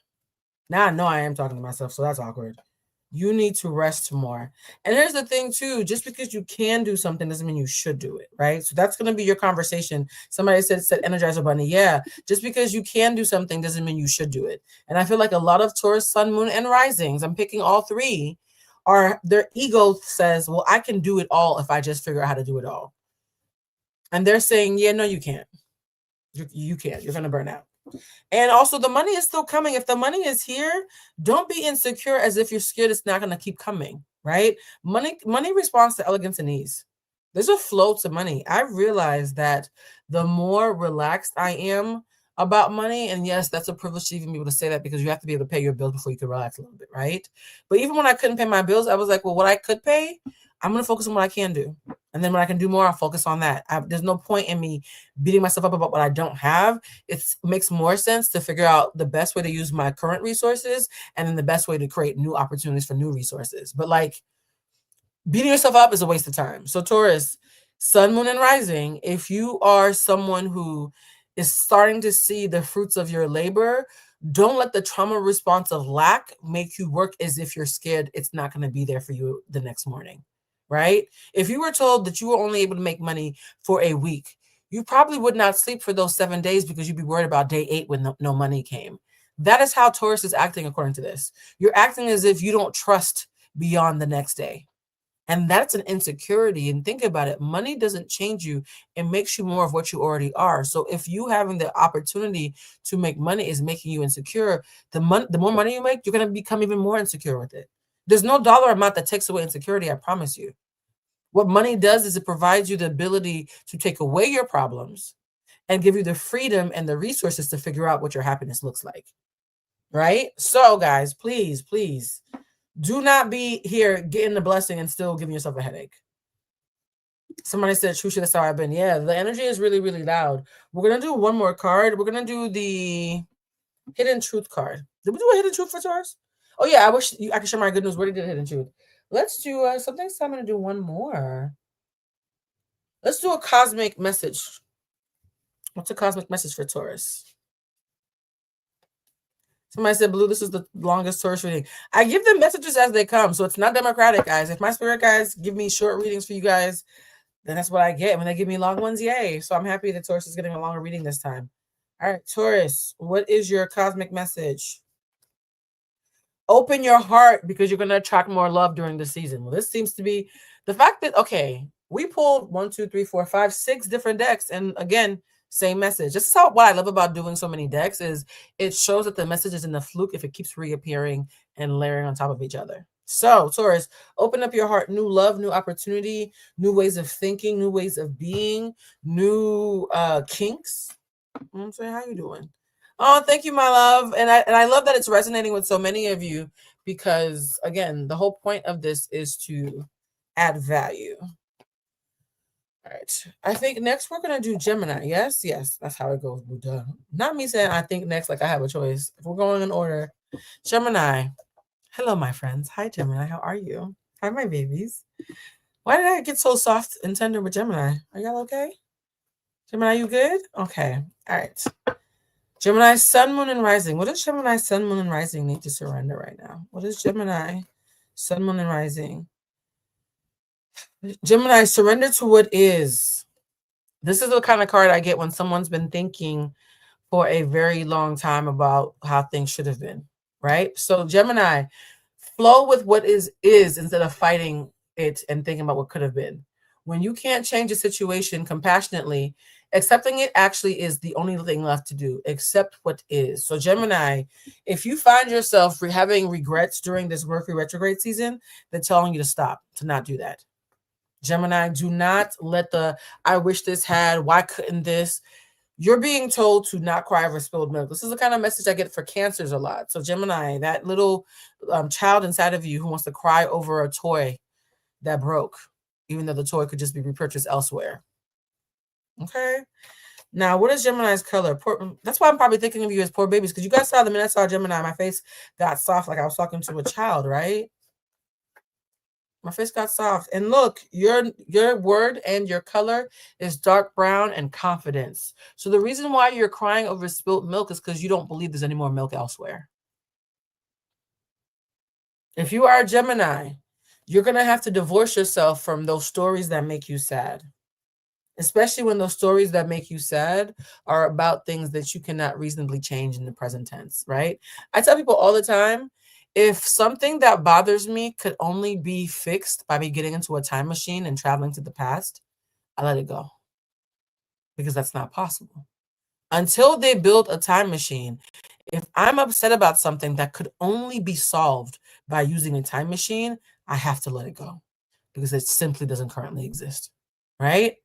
Now I know I am talking to myself, so that's awkward. You need to rest more. And here's the thing too, just because you can do something doesn't mean you should do it, right? So that's going to be your conversation. Somebody said Energizer Bunny. Yeah, just because you can do something doesn't mean you should do it. And I feel like a lot of Taurus, Sun, Moon, and Risings, I'm picking all three, their ego says, well, I can do it all if I just figure out how to do it all. And they're saying, yeah, no, you can't. You can't. You're going to burn out. And also the money is still coming. If the money is here, don't be insecure as if you're scared it's not going to keep coming, right? Money responds to elegance and ease. There's a flow to money. I realized that the more relaxed I am about money, and yes, that's a privilege to even be able to say that because you have to be able to pay your bills before you can relax a little bit, right? But even when I couldn't pay my bills, I was like, well, what I could pay, I'm going to focus on what I can do. And then when I can do more, I'll focus on that. There's no point in me beating myself up about what I don't have. It makes more sense to figure out the best way to use my current resources and then the best way to create new opportunities for new resources. But like beating yourself up is a waste of time. So Taurus, Sun, Moon, and Rising, if you are someone who is starting to see the fruits of your labor, don't let the trauma response of lack make you work as if you're scared it's not going to be there for you the next morning. Right? If you were told that you were only able to make money for a week, you probably would not sleep for those 7 days because you'd be worried about day 8 when no money came. That is how Taurus is acting according to this. You're acting as if you don't trust beyond the next day. And that's an insecurity. And think about it. Money doesn't change you. It makes you more of what you already are. So if you having the opportunity to make money is making you insecure, the more money you make, you're going to become even more insecure with it. There's no dollar amount that takes away insecurity, I promise you. What money does is it provides you the ability to take away your problems and give you the freedom and the resources to figure out what your happiness looks like. Right? So, guys, please, please do not be here getting the blessing and still giving yourself a headache. Somebody said, Trusha, that's how I've been. Yeah, the energy is really, really loud. We're going to do one more card. We're going to do the Hidden Truth card. Did we do a Hidden Truth for Taurus? Oh, yeah, I wish I could share my good news. Where did the Hidden Truth? Let's do something. So I'm going to do one more. Let's do a cosmic message. What's a cosmic message for Taurus? Somebody said, Blue, this is the longest Taurus reading. I give them messages as they come, so it's not democratic, guys. If my spirit guys give me short readings for you guys, then that's what I get. When they give me long ones, yay. So I'm happy that Taurus is getting a longer reading this time. All right, Taurus, what is your cosmic message? Open your heart because you're going to attract more love during the season. Well, this seems to be the fact that, okay, we pulled 1, 2, 3, 4, 5, 6 different decks. And again, same message. This is what I love about doing so many decks is it shows that the message is in the fluke if it keeps reappearing and layering on top of each other. So, Taurus, open up your heart. New love, new opportunity, new ways of thinking, new ways of being, new kinks. I'm saying, how you doing? Oh, thank you, my love. And I love that it's resonating with so many of you because, again, the whole point of this is to add value. All right. I think next we're going to do Gemini. Yes, that's how it goes. Duh. Not me saying I think next like I have a choice. If we're going in order, Gemini. Hello, my friends. Hi, Gemini. How are you? Hi, my babies. Why did I get so soft and tender with Gemini? Are y'all okay? Gemini, you good? Okay. All right. Gemini, Sun, Moon, and Rising. What does Gemini, Sun, Moon, and Rising need to surrender right now? What is Gemini, Sun, Moon, and Rising? Gemini, surrender to what is. This is the kind of card I get when someone's been thinking for a very long time about how things should have been, right? So Gemini, flow with what is instead of fighting it and thinking about what could have been. When you can't change a situation compassionately, accepting it actually is the only thing left to do. Accept what is. So Gemini, if you find yourself having regrets during this Mercury retrograde season, they're telling you to stop, to not do that. Gemini, do not let the I wish this had, why couldn't this? You're being told to not cry over spilled milk. This is the kind of message I get for Cancers a lot. So Gemini, that little child inside of you who wants to cry over a toy that broke, even though the toy could just be repurchased elsewhere. Okay. Now, what is Gemini's color? That's why I'm probably thinking of you as poor babies, because you guys saw the minute I saw Gemini, my face got soft like I was talking to a child, right? My face got soft. And look, your word and your color is dark brown and confidence. So the reason why you're crying over spilled milk is because you don't believe there's any more milk elsewhere. If you are a Gemini, you're going to have to divorce yourself from those stories that make you sad. Especially when those stories that make you sad are about things that you cannot reasonably change in the present tense, right? I tell people all the time, if something that bothers me could only be fixed by me getting into a time machine and traveling to the past, I let it go. Because that's not possible. Until they build a time machine, if I'm upset about something that could only be solved by using a time machine, I have to let it go. Because it simply doesn't currently exist, right?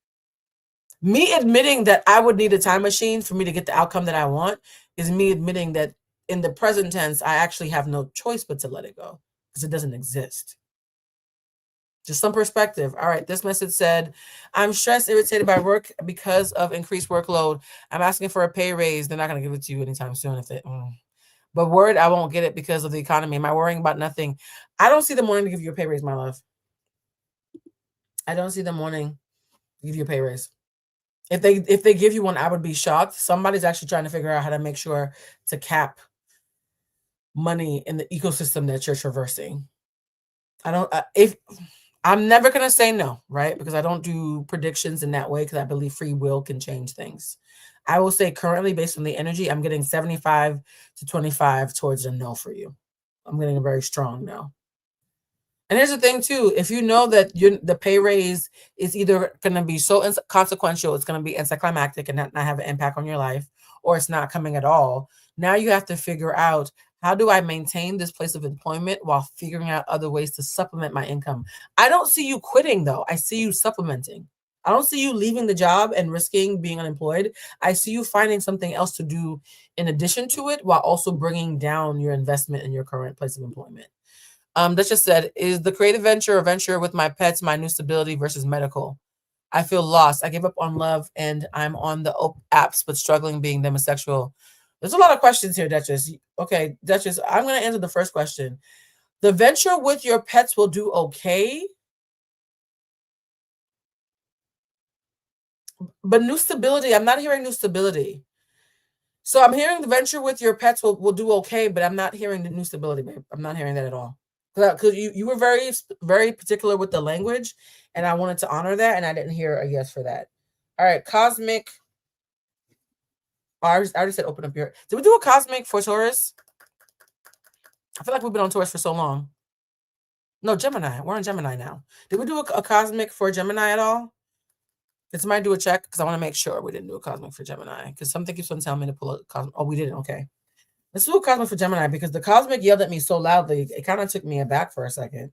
Me admitting that I would need a time machine for me to get the outcome that I want is me admitting that in the present tense, I actually have no choice but to let it go because it doesn't exist. Just some perspective. All right, this message said, I'm stressed, irritated by work because of increased workload. I'm asking for a pay raise. They're not going to give it to you anytime soon. But worried I won't get it because of the economy. Am I worrying about nothing? I don't see them wanting to give you a pay raise, my love. I don't see them wanting to give you a pay raise. If they give you one, I would be shocked. Somebody's actually trying to figure out how to make sure to cap money in the ecosystem that you're traversing. I'm never going to say no, right? Because I don't do predictions in that way because I believe free will can change things. I will say currently, based on the energy, I'm getting 75 to 25 towards a no for you. I'm getting a very strong no. And here's the thing too, if you know that the pay raise is either going to be so consequential, it's going to be anticlimactic and not have an impact on your life, or it's not coming at all. Now you have to figure out, how do I maintain this place of employment while figuring out other ways to supplement my income? I don't see you quitting though. I see you supplementing. I don't see you leaving the job and risking being unemployed. I see you finding something else to do in addition to it while also bringing down your investment in your current place of employment. That just said, is the creative venture or venture with my pets my new stability versus medical? I feel lost. I gave up on love and I'm on the apps, but struggling being demisexual. There's a lot of questions here, Duchess. Okay, Duchess, I'm going to answer the first question. The venture with your pets will do okay. But new stability, I'm not hearing new stability. So I'm hearing the venture with your pets will do okay, but I'm not hearing the new stability, babe. I'm not hearing that at all. Because you were very, very particular with the language, and I wanted to honor that, and I didn't hear a yes for that. All right, cosmic. Oh, I already said open up your. Did we do a cosmic for Taurus? I feel like we've been on Taurus for so long. No, Gemini. We're on Gemini now. Did we do a cosmic for Gemini at all? Did somebody do a check? Because I want to make sure we didn't do a cosmic for Gemini. Because something keeps on telling me to pull a cosmic. Oh, we didn't. Okay. Let's do a cosmic for Gemini because the cosmic yelled at me so loudly, it kind of took me aback for a second.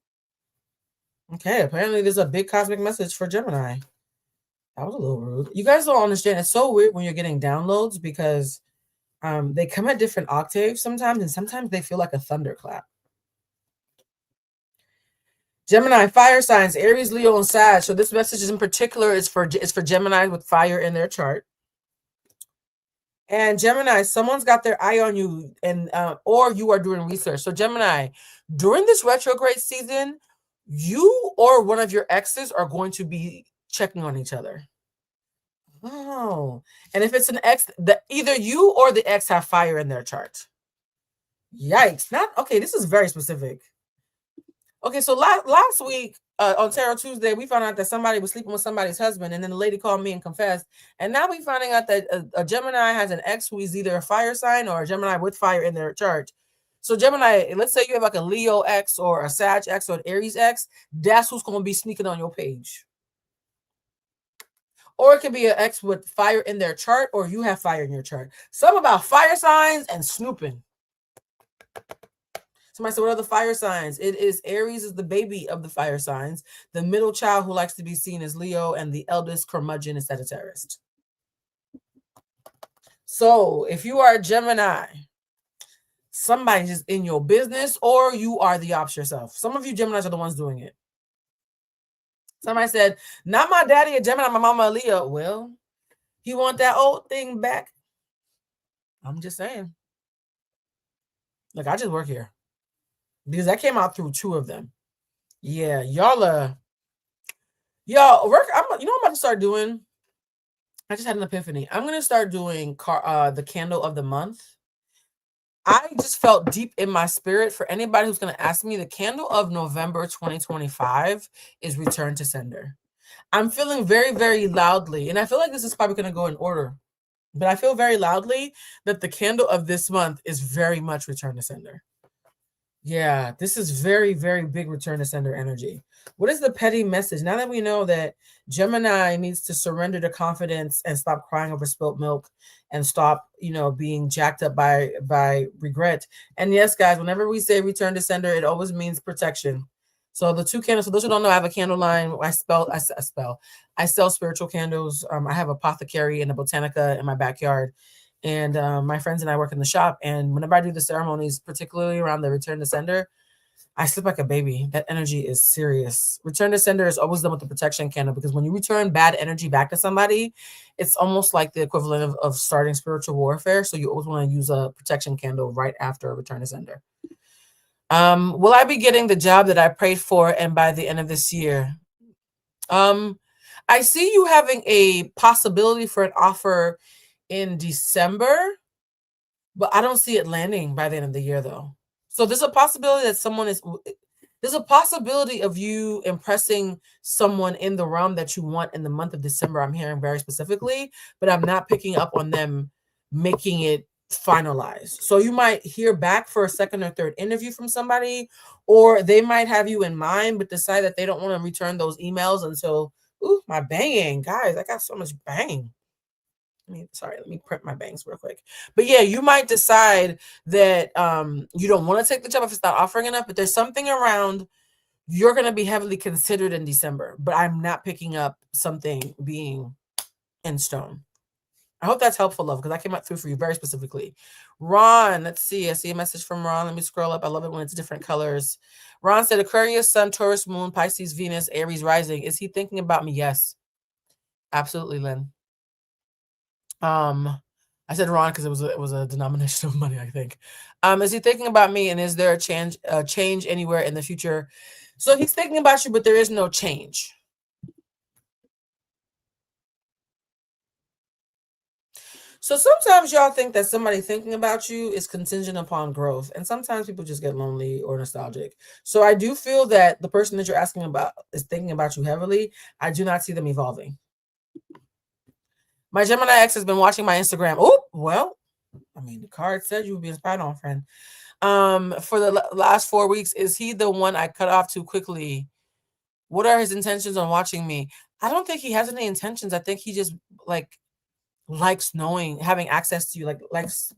Okay, apparently there's a big cosmic message for Gemini. That was a little rude. You guys don't understand. It's so weird when you're getting downloads because they come at different octaves sometimes, and sometimes they feel like a thunderclap. Gemini, fire signs, Aries, Leo, and Sag. So this message in particular is for Gemini with fire in their chart. And Gemini, someone's got their eye on you, and or you are doing research. So Gemini, during this retrograde season, you or one of your exes are going to be checking on each other. Oh, and if it's an ex, either you or the ex have fire in their chart. Yikes! Okay. This is very specific. Okay, so last week on Tarot Tuesday, we found out that somebody was sleeping with somebody's husband, and then the lady called me and confessed. And now we're finding out that a Gemini has an ex who is either a fire sign or a Gemini with fire in their chart. So Gemini, let's say you have like a Leo X or a Sag X or an Aries X, that's who's going to be sneaking on your page. Or it could be an X with fire in their chart, or you have fire in your chart. Something about fire signs and snooping. Somebody said, what are the fire signs? It is Aries is the baby of the fire signs, the middle child who likes to be seen as Leo, and the eldest curmudgeon is Sagittarius. So if you are a Gemini, somebody's just in your business, or you are the ops yourself. Some of you Geminis are the ones doing it. Somebody said, not my daddy a Gemini, my mama a Leo. Well, you want that old thing back? I'm just saying. Look, I just work here. Because that came out through two of them. Yeah, y'all work. You know what I'm about to start doing? I just had an epiphany. I'm going to start doing the candle of the month. I just felt deep in my spirit for anybody who's going to ask me, the candle of November 2025 is return to sender. I'm feeling very, very loudly, and I feel like this is probably going to go in order, but I feel very loudly that the candle of this month is very much return to sender. Yeah, this is very, very big return to sender energy. What is the petty message? Now that we know that Gemini needs to surrender to confidence and stop crying over spilt milk and stop, being jacked up by regret. And yes, guys, whenever we say return to sender, it always means protection. So the two candles, for those who don't know, I have a candle line. I sell spiritual candles. I have Apothecary and a Botanica in my backyard. And my friends and I work in the shop. And whenever I do the ceremonies, particularly around the return to sender, I sleep like a baby. That energy is serious. Return to sender is always done with the protection candle, because when you return bad energy back to somebody, it's almost like the equivalent of starting spiritual warfare. So you always want to use a protection candle right after a return to sender. Will I be getting the job that I prayed for and by the end of this year? I see you having a possibility for an offer in December, but I don't see it landing by the end of the year, though. So there's a possibility that there's a possibility of you impressing someone in the realm that you want in the month of December. I'm hearing very specifically, but I'm not picking up on them making it finalized. So you might hear back for a second or third interview from somebody, or they might have you in mind, but decide that they don't want to return those emails until, my banging, guys, I got so much bang. Let me print my bangs real quick. But yeah, you might decide that you don't want to take the job if it's not offering enough, but there's something around you're going to be heavily considered in December, but I'm not picking up something being in stone. I hope that's helpful, love, because I came up through for you very specifically. Ron, let's see. I see a message from Ron. Let me scroll up. I love it when it's different colors. Ron said, Aquarius, Sun, Taurus, Moon, Pisces, Venus, Aries rising. Is he thinking about me? Yes. Absolutely, Lynn. I said Ron because it was a denomination of money, I think. Is he thinking about me, and is there a change anywhere in the future? So he's thinking about you, but there is no change. So sometimes y'all think that somebody thinking about you is contingent upon growth, and sometimes people just get lonely or nostalgic. So I do feel that the person that you're asking about is thinking about you heavily. I do not see them evolving. My Gemini ex has been watching my Instagram. Oh, well, I mean, the card said you would be a spied on friend. For the last 4 weeks, is he the one I cut off too quickly? What are his intentions on watching me? I don't think he has any intentions. I think he just likes having access to you, likes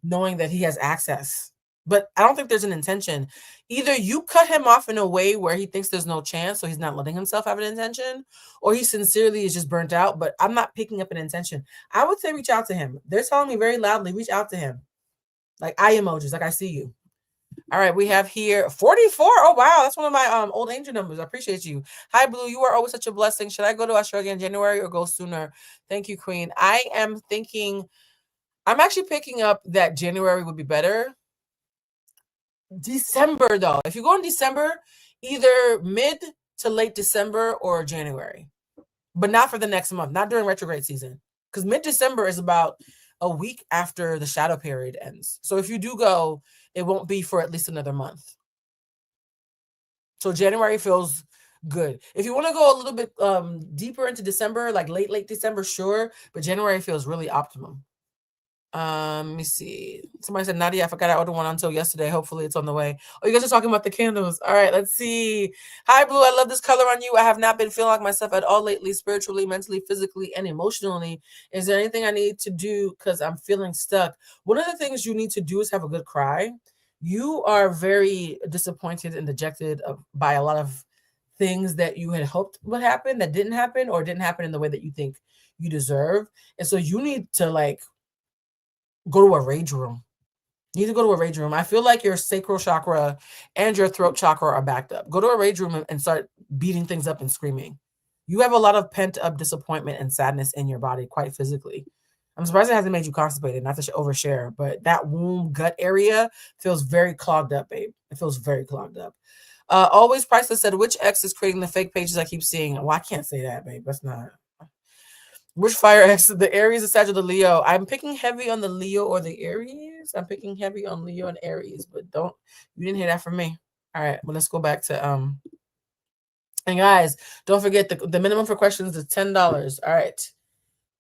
knowing that he has access. But I don't think there's an intention. Either you cut him off in a way where he thinks there's no chance, so he's not letting himself have an intention, or he sincerely is just burnt out, but I'm not picking up an intention. I would say reach out to him. They're telling me very loudly, reach out to him. Like eye emojis, like I see you. All right, we have here 44. Oh, wow. That's one of my old angel numbers. I appreciate you. Hi, Blue. You are always such a blessing. Should I go to Australia in January or go sooner? Thank you, Queen. I'm actually picking up that January would be better. December, though. If you go in December, either mid to late December or January. But not for the next month. Not during retrograde season. Because mid-December is about a week after the shadow period ends. So if you do go, it won't be for at least another month. So January feels good. If you want to go a little bit deeper into December, like late December, sure. But January feels really optimum. Let me see. Somebody said, Nadia, I forgot I ordered one until yesterday. Hopefully it's on the way. Oh, you guys are talking about the candles. All right, let's see. Hi, Blue. I love this color on you. I have not been feeling like myself at all lately, spiritually, mentally, physically, and emotionally. Is there anything I need to do? Because I'm feeling stuck. One of the things you need to do is have a good cry. You are very disappointed and dejected by a lot of things that you had hoped would happen that didn't happen, or didn't happen in the way that you think you deserve. And so you need to like go to a rage room. You need to go to a rage room. I feel like your sacral chakra and your throat chakra are backed up. Go to a rage room and start beating things up and screaming. You have a lot of pent up disappointment and sadness in your body, quite physically. I'm surprised it hasn't made you constipated, not to overshare, but that womb gut area feels very clogged up, babe. It feels very clogged up. Always Priceless said, which X is creating the fake pages I keep seeing? Well, I can't say that, babe. That's not. Which fire X? The Aries, the Sag, or the Leo? I'm picking heavy on the Leo or the Aries. I'm picking heavy on Leo and Aries, but you didn't hear that from me. All right, well, let's go back to and guys, don't forget the minimum for questions is $10. All right.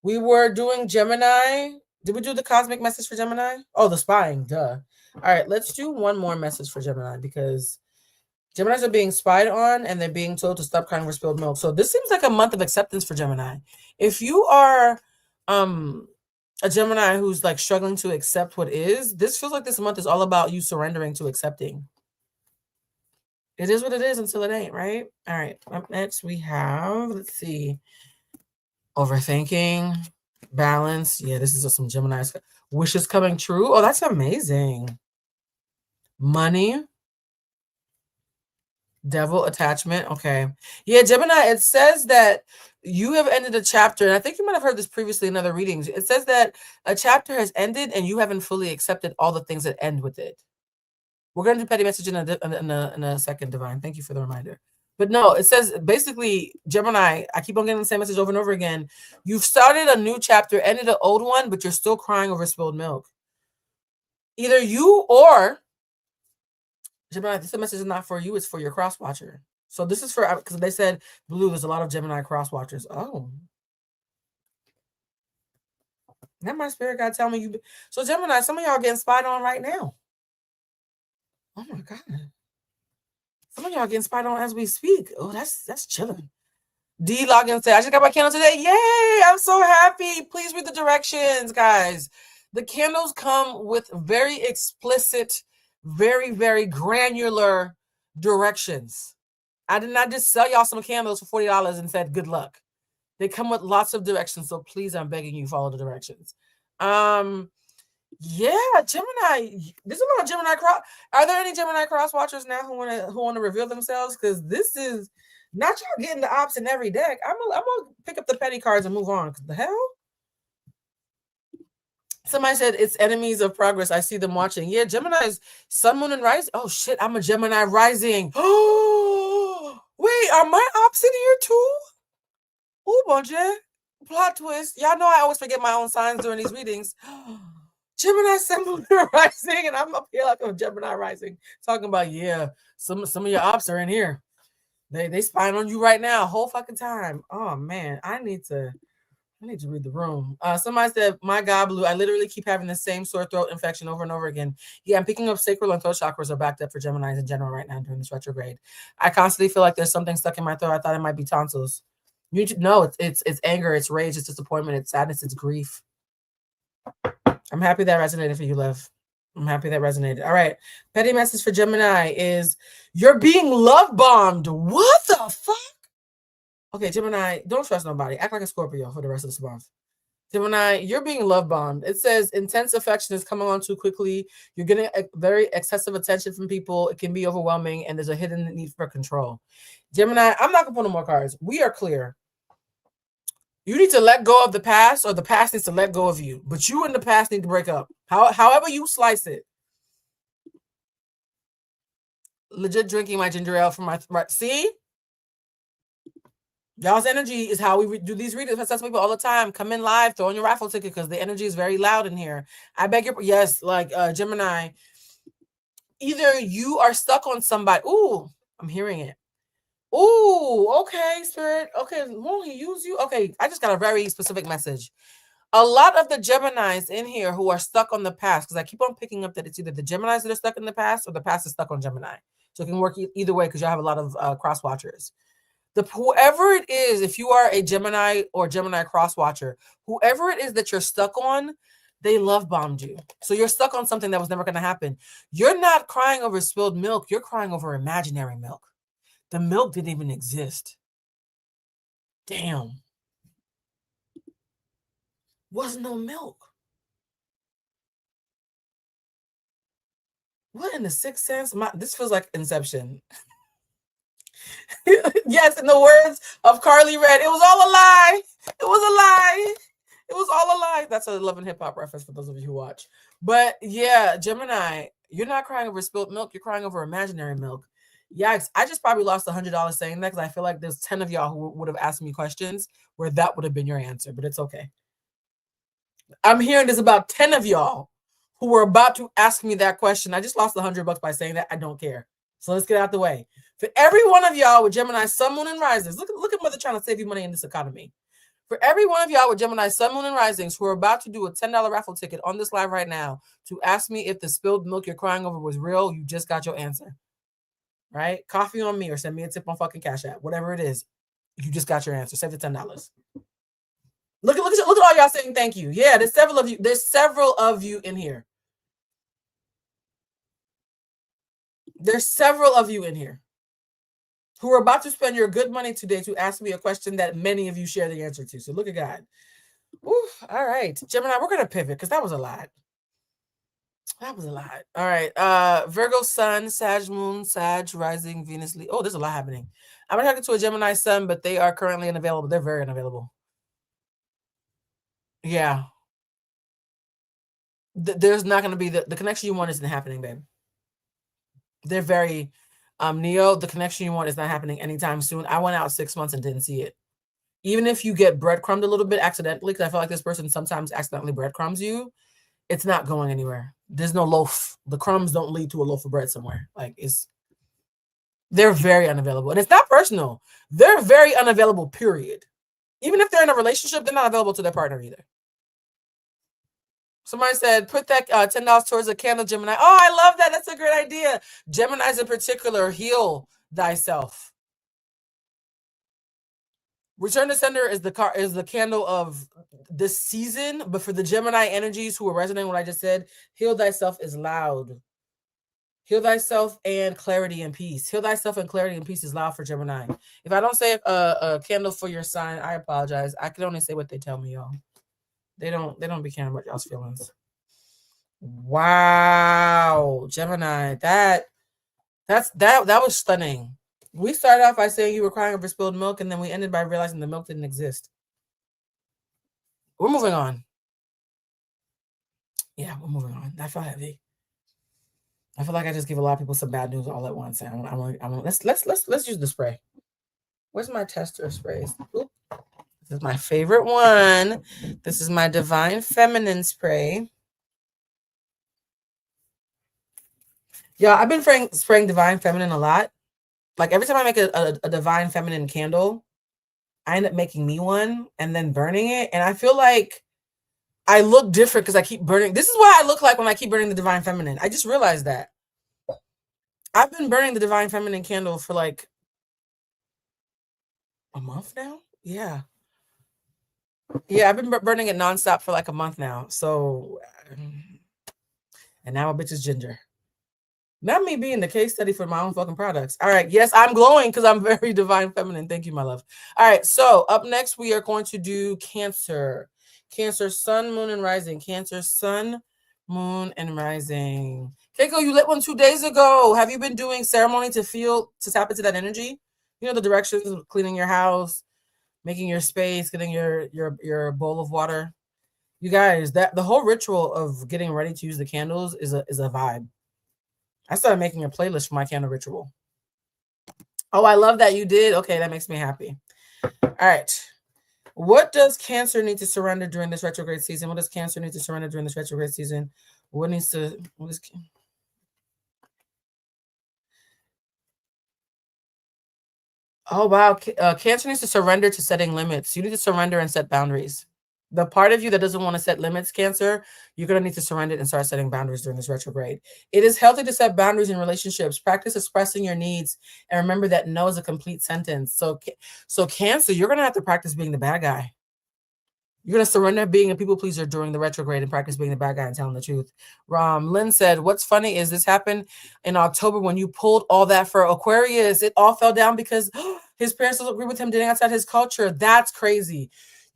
We were doing Gemini. Did we do the cosmic message for Gemini? Oh, the spying, duh. All right, let's do one more message for Gemini, because Geminis are being spied on and they're being told to stop crying for spilled milk. So this seems like a month of acceptance for Gemini. If you are a Gemini who's like struggling to accept what is, this feels like this month is all about you surrendering to accepting. It is what it is until it ain't, right? All right. Up next we have, let's see, overthinking, balance. Yeah, this is just some Gemini's wishes coming true. Oh, that's amazing. Money. Devil, attachment. Okay. Yeah, Gemini, it says that you have ended a chapter, and I think you might have heard this previously in other readings. It says that a chapter has ended and you haven't fully accepted all the things that end with it. We're going to do petty message in a second, Divine. Thank you for the reminder. But no, it says basically, Gemini, I keep on getting the same message over and over again. You've started a new chapter, ended an old one, but you're still crying over spilled milk. Either you or Gemini, this message is not for you, it's for your cross watcher. So this is for, because they said, Blue, there's a lot of Gemini cross watchers. Oh. That my spirit guide tell me you. So Gemini, some of y'all getting spied on right now. Oh my God. Some of y'all getting spied on as we speak. Oh, that's chilling. D login said, I just got my candle today. Yay! I'm so happy. Please read the directions, guys. The candles come with very explicit, very, very granular directions. I did not just sell y'all some candles for $40 and said good luck. They come with lots of directions, so please, I'm begging you, follow the directions. Yeah, Gemini. There's a lot of Gemini cross. Are there any Gemini cross watchers now who want to reveal themselves? Because this is not y'all getting the ops in every deck. I'm gonna pick up the petty cards and move on. Because the hell. Somebody said it's enemies of progress. I see them watching. Yeah, Gemini's sun, moon, and rising. Oh shit, I'm a Gemini rising. Oh wait, are my ops in here too? Oh, bonjour. Plot twist. Y'all know I always forget my own signs during these readings. Gemini, sun, moon, and rising, and I'm up here like a Gemini rising, talking about some of your ops are in here. They spying on you right now, whole fucking time. Oh man, I need to read the room. Somebody said, my God, Blue, I literally keep having the same sore throat infection over and over again. Yeah, I'm picking up sacral and throat chakras are backed up for Geminis in general right now during this retrograde. I constantly feel like there's something stuck in my throat. I thought it might be tonsils. You know, it's anger, it's rage, it's disappointment, it's sadness, it's grief. I'm happy that resonated for you, love. I'm happy that resonated. All right. Petty message for Gemini is, you're being love bombed. What the fuck? Okay, Gemini, don't trust nobody. Act like a Scorpio for the rest of this month. Gemini, you're being love bombed. It says intense affection is coming on too quickly. You're getting very excessive attention from people. It can be overwhelming, and there's a hidden need for control. Gemini, I'm not going to pull no more cards. We are clear. You need to let go of the past, or the past needs to let go of you. But you and the past need to break up. However you slice it. Legit drinking my ginger ale from my... See? Y'all's energy is how we do these readings. That's people all the time. Come in live, throw in your raffle ticket because the energy is very loud in here. I beg your... Yes, like Gemini. Either you are stuck on somebody... Ooh, I'm hearing it. Ooh, okay, Spirit. Okay, won't he use you? Okay, I just got a very specific message. A lot of the Geminis in here who are stuck on the past, because I keep on picking up that it's either the Geminis that are stuck in the past or the past is stuck on Gemini. So it can work either way because you have a lot of cross watchers. Whoever it is, if you are a Gemini or Gemini cross watcher, whoever it is that you're stuck on, they love bombed you. So you're stuck on something that was never going to happen. You're not crying over spilled milk. You're crying over imaginary milk. The milk didn't even exist. Damn. Was no milk. What in the sixth sense? This feels like Inception. Yes, in the words of Carly Red, it was all a lie. It was a lie. It was all a lie. That's a Love and Hip Hop reference for those of you who watch. But yeah, Gemini, you're not crying over spilled milk. You're crying over imaginary milk. Yikes. I just probably lost $100 saying that because I feel like there's 10 of y'all who would have asked me questions where that would have been your answer, but it's okay. I'm hearing there's about 10 of y'all who were about to ask me that question. I just lost $100 by saying that. I don't care. So let's get out the way. For every one of y'all with Gemini, Sun, Moon, and Risings, look at Mother trying to save you money in this economy. For every one of y'all with Gemini, Sun, Moon, and Risings who are about to do a $10 raffle ticket on this live right now to ask me if the spilled milk you're crying over was real, you just got your answer. Right? Coffee on me or send me a tip on fucking Cash App. Whatever it is, you just got your answer. Save the $10. Look at all y'all saying thank you. Yeah, there's several of you. There's several of you in here. There's several of you in here who are about to spend your good money today to ask me a question that many of you share the answer to. So look at God. Ooh, all right. Gemini, we're going to pivot because that was a lot. That was a lot. All right. Virgo Sun, Sag Moon, Sag Rising, Venus, Leo. Oh, there's a lot happening. I'm talking to a Gemini Sun, but they are currently unavailable. They're very unavailable. Yeah. There's not going to be the connection you want isn't happening, babe. They're very Neo, the connection you want is not happening anytime soon. I went out 6 months and didn't see it. Even if you get breadcrumbed a little bit accidentally, because I feel like this person sometimes accidentally breadcrumbs you, it's not going anywhere. There's no loaf. The crumbs don't lead to a loaf of bread somewhere. Like they're very unavailable. And it's not personal. They're very unavailable, period. Even if they're in a relationship, they're not available to their partner either. Somebody said, put that $10 towards a candle, Gemini. Oh, I love that. That's a great idea. Geminis in particular, heal thyself. Return to Sender is the candle of this season, but for the Gemini energies who are resonating what I just said, heal thyself is loud. Heal thyself and clarity and peace. Heal thyself and clarity and peace is loud for Gemini. If I don't say a candle for your sign, I apologize. I can only say what they tell me, y'all. They don't be caring about y'all's feelings. Wow, Gemini, that was stunning. We started off by saying you were crying over spilled milk, and then we ended by realizing the milk didn't exist. We're moving on. Yeah, we're moving on. I feel heavy. I feel like I just give a lot of people some bad news all at once. Let's use the spray. Where's my tester sprays? Oop. This is my favorite one. This is my Divine Feminine spray. Yeah, I've been spraying Divine Feminine a lot. Like every time I make a Divine Feminine candle, I end up making me one and then burning it. And I feel like I look different because I keep burning. This is what I look like when I keep burning the Divine Feminine. I just realized that. I've been burning the Divine Feminine candle for like a month now. Yeah. Yeah, I've been burning it nonstop for like a month now. So, and now my bitch is ginger. Not me being the case study for my own fucking products. All right. Yes, I'm glowing because I'm very Divine Feminine. Thank you, my love. All right. So up next, we are going to do Cancer. Cancer, Sun, Moon, and Rising. Cancer, Sun, Moon, and Rising. Keiko, you lit one 2 days ago. Have you been doing ceremony to tap into that energy? You know, the directions of cleaning your house, making your space, getting your bowl of water. You guys, the whole ritual of getting ready to use the candles is a vibe. I started making a playlist for my candle ritual. Oh, I love that you did. Okay, that makes me happy. All right. What does Cancer need to surrender during this retrograde season? What does Cancer need to surrender during this retrograde season? What is Oh, wow. Cancer needs to surrender to setting limits. You need to surrender and set boundaries. The part of you that doesn't want to set limits, Cancer, you're going to need to surrender and start setting boundaries during this retrograde. It is healthy to set boundaries in relationships. Practice expressing your needs. And remember that no is a complete sentence. So Cancer, you're going to have to practice being the bad guy. You're going to surrender being a people pleaser during the retrograde and practice being the bad guy and telling the truth. Lynn said, what's funny is this happened in October when you pulled all that for Aquarius. It all fell down because his parents don't agree with him dating outside his culture. That's crazy.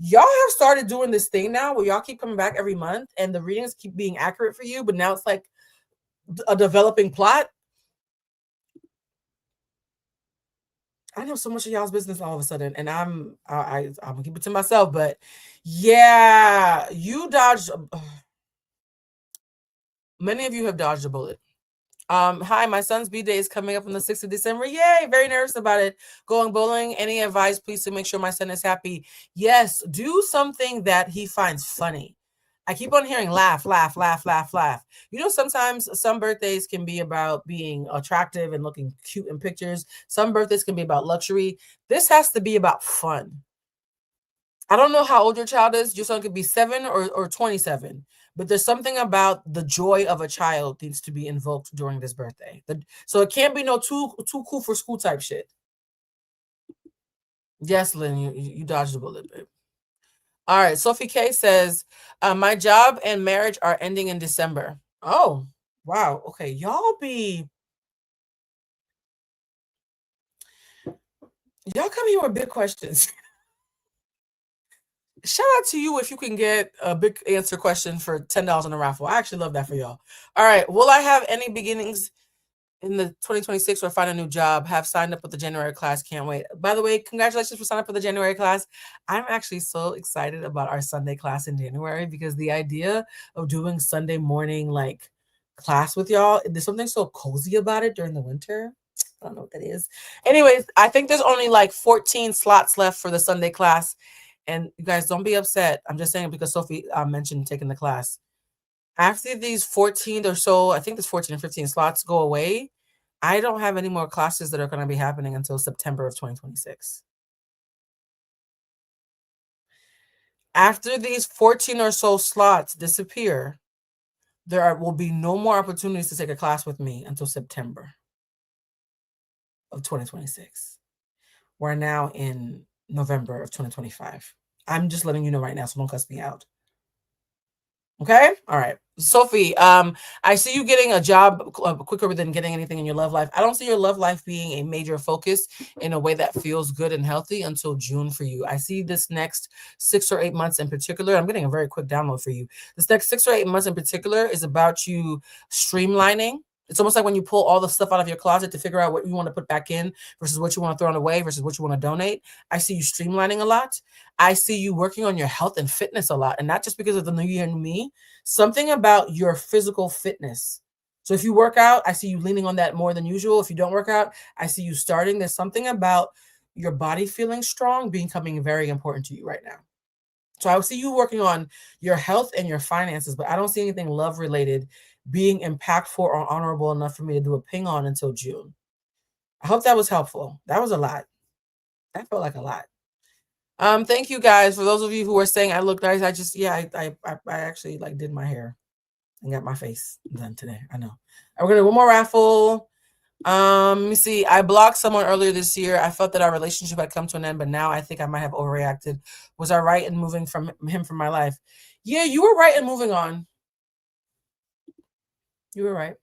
Y'all have started doing this thing now where y'all keep coming back every month and the readings keep being accurate for you, but now it's like a developing plot. I know so much of y'all's business all of a sudden, and I'm gonna keep it to myself. But yeah, you dodged. Many of you have dodged a bullet. Hi, my son's B-day is coming up on the 6th of December. Yay, very nervous about it. Going bowling. Any advice, please, to make sure my son is happy? Yes, do something that he finds funny. I keep on hearing laugh, laugh, laugh, laugh, laugh. You know, sometimes some birthdays can be about being attractive and looking cute in pictures. Some birthdays can be about luxury. This has to be about fun. I don't know how old your child is. Your son could be 7 or 27. But there's something about the joy of a child needs to be invoked during this birthday. So it can't be no too cool for school type shit. Yes, Lynn, you dodged the bullet, babe. All right, Sophie K says, my job and marriage are ending in December. Oh, wow. Okay, y'all come here with big questions. Shout out to you if you can get a big answer question for $10 on a raffle. I actually love that for y'all. All right, will I have any beginnings in the 2026 or find a new job? Have signed up with the January class. Can't wait. By the way, congratulations for signing up for the January class. I'm actually so excited about our Sunday class in January because the idea of doing Sunday morning like class with y'all, there's something so cozy about it during the winter. I don't know what that is. Anyways, I think there's only like 14 slots left for the Sunday class. And you guys don't be upset. I'm just saying because Sophie mentioned taking the class. After these 14 or so, I think there's 14 or 15 slots go away, I don't have any more classes that are going to be happening until September of 2026. After these 14 or so slots disappear, there will be no more opportunities to take a class with me until September of 2026. We're now in November of 2025. I'm just letting you know right now, so don't cuss me out. Okay. All right. Sophie, I see you getting a job quicker than getting anything in your love life. I don't see your love life being a major focus in a way that feels good and healthy until June for you. I see this next 6 or 8 months in particular. I'm getting a very quick download for you. This next 6 or 8 months in particular is about you streamlining. It's almost like when you pull all the stuff out of your closet to figure out what you want to put back in versus what you want to throw away versus what you want to donate. I see you streamlining a lot. I see you working on your health and fitness a lot. And not just because of the new year and me, something about your physical fitness. So if you work out, I see you leaning on that more than usual. If you don't work out, I see you starting. There's something about your body feeling strong becoming very important to you right now. So I see you working on your health and your finances, but I don't see anything love related being impactful or honorable enough for me to do a ping on until June. I hope that was helpful. That was a lot. That felt like a lot. Thank you guys. For those of you who are saying I look nice, I actually like did my hair and got my face done today. I know. We're gonna do one more raffle. Let me see. I blocked someone earlier this year. I felt that our relationship had come to an end, but now I think I might have overreacted. Was I right in moving from him from my life? Yeah, you were right in moving on. You were right.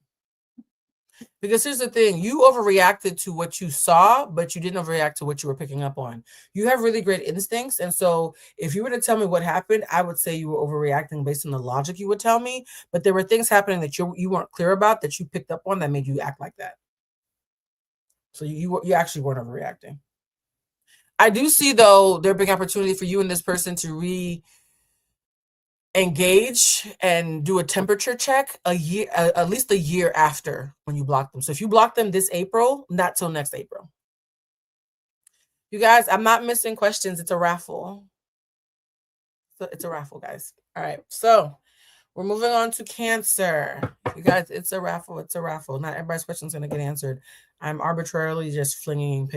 Because here's the thing, you overreacted to what you saw, but you didn't overreact to what you were picking up on. You have really great instincts. And so if you were to tell me what happened, I would say you were overreacting based on the logic you would tell me. But there were things happening that you weren't clear about that you picked up on that made you act like that. So you actually weren't overreacting. I do see, though, there being opportunity for you and this person to engage and do a temperature check at least a year after when you block them. So if you block them this April, not till next April. You guys, I'm not missing questions. It's a raffle. So it's a raffle, guys. All right. So We're moving on to Cancer. You guys, it's a raffle. It's a raffle. Not everybody's question's going to get answered. I'm arbitrarily just picking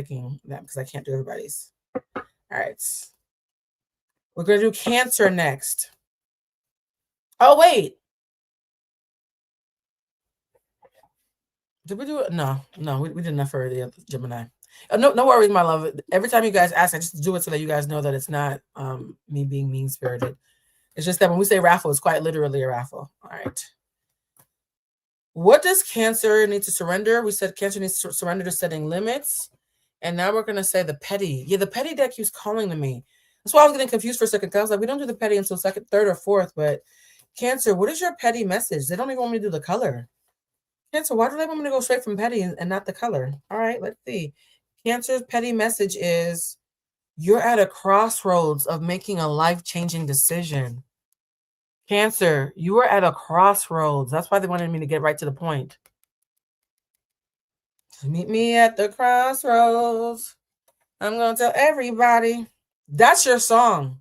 them because I can't do everybody's. All right. We're going to do Cancer next. Oh, wait. Did we do it? No, we did enough for the Gemini. No worries, my love. Every time you guys ask, I just do it so that you guys know that it's not me being mean-spirited. It's just that when we say raffle, it's quite literally a raffle. All right. What does Cancer need to surrender? We said Cancer needs to surrender to setting limits. And now we're going to say the petty. Yeah, the petty deck keeps calling to me. That's why I was getting confused for a second. I was like, we don't do the petty until second, third, or fourth. But Cancer, what is your petty message? They don't even want me to do the color. Cancer, why do they want me to go straight from petty and not the color? All right, let's see. Cancer's petty message is you're at a crossroads of making a life-changing decision. Cancer, you are at a crossroads. That's why they wanted me to get right to the point. Meet me at the crossroads. I'm going to tell everybody. That's your song.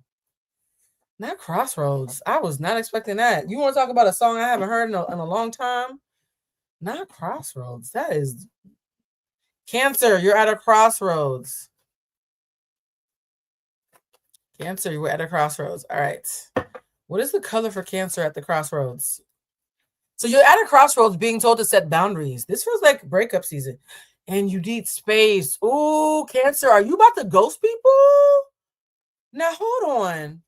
Not Crossroads. I was not expecting that. You want to talk about a song I haven't heard in a long time? Not Crossroads. That is Cancer. You're at a crossroads. Cancer, you were at a crossroads. All right. What is the color for Cancer at the crossroads? So you're at a crossroads being told to set boundaries. This feels like breakup season. And you need space. Ooh, Cancer, are you about to ghost people? Now, hold on.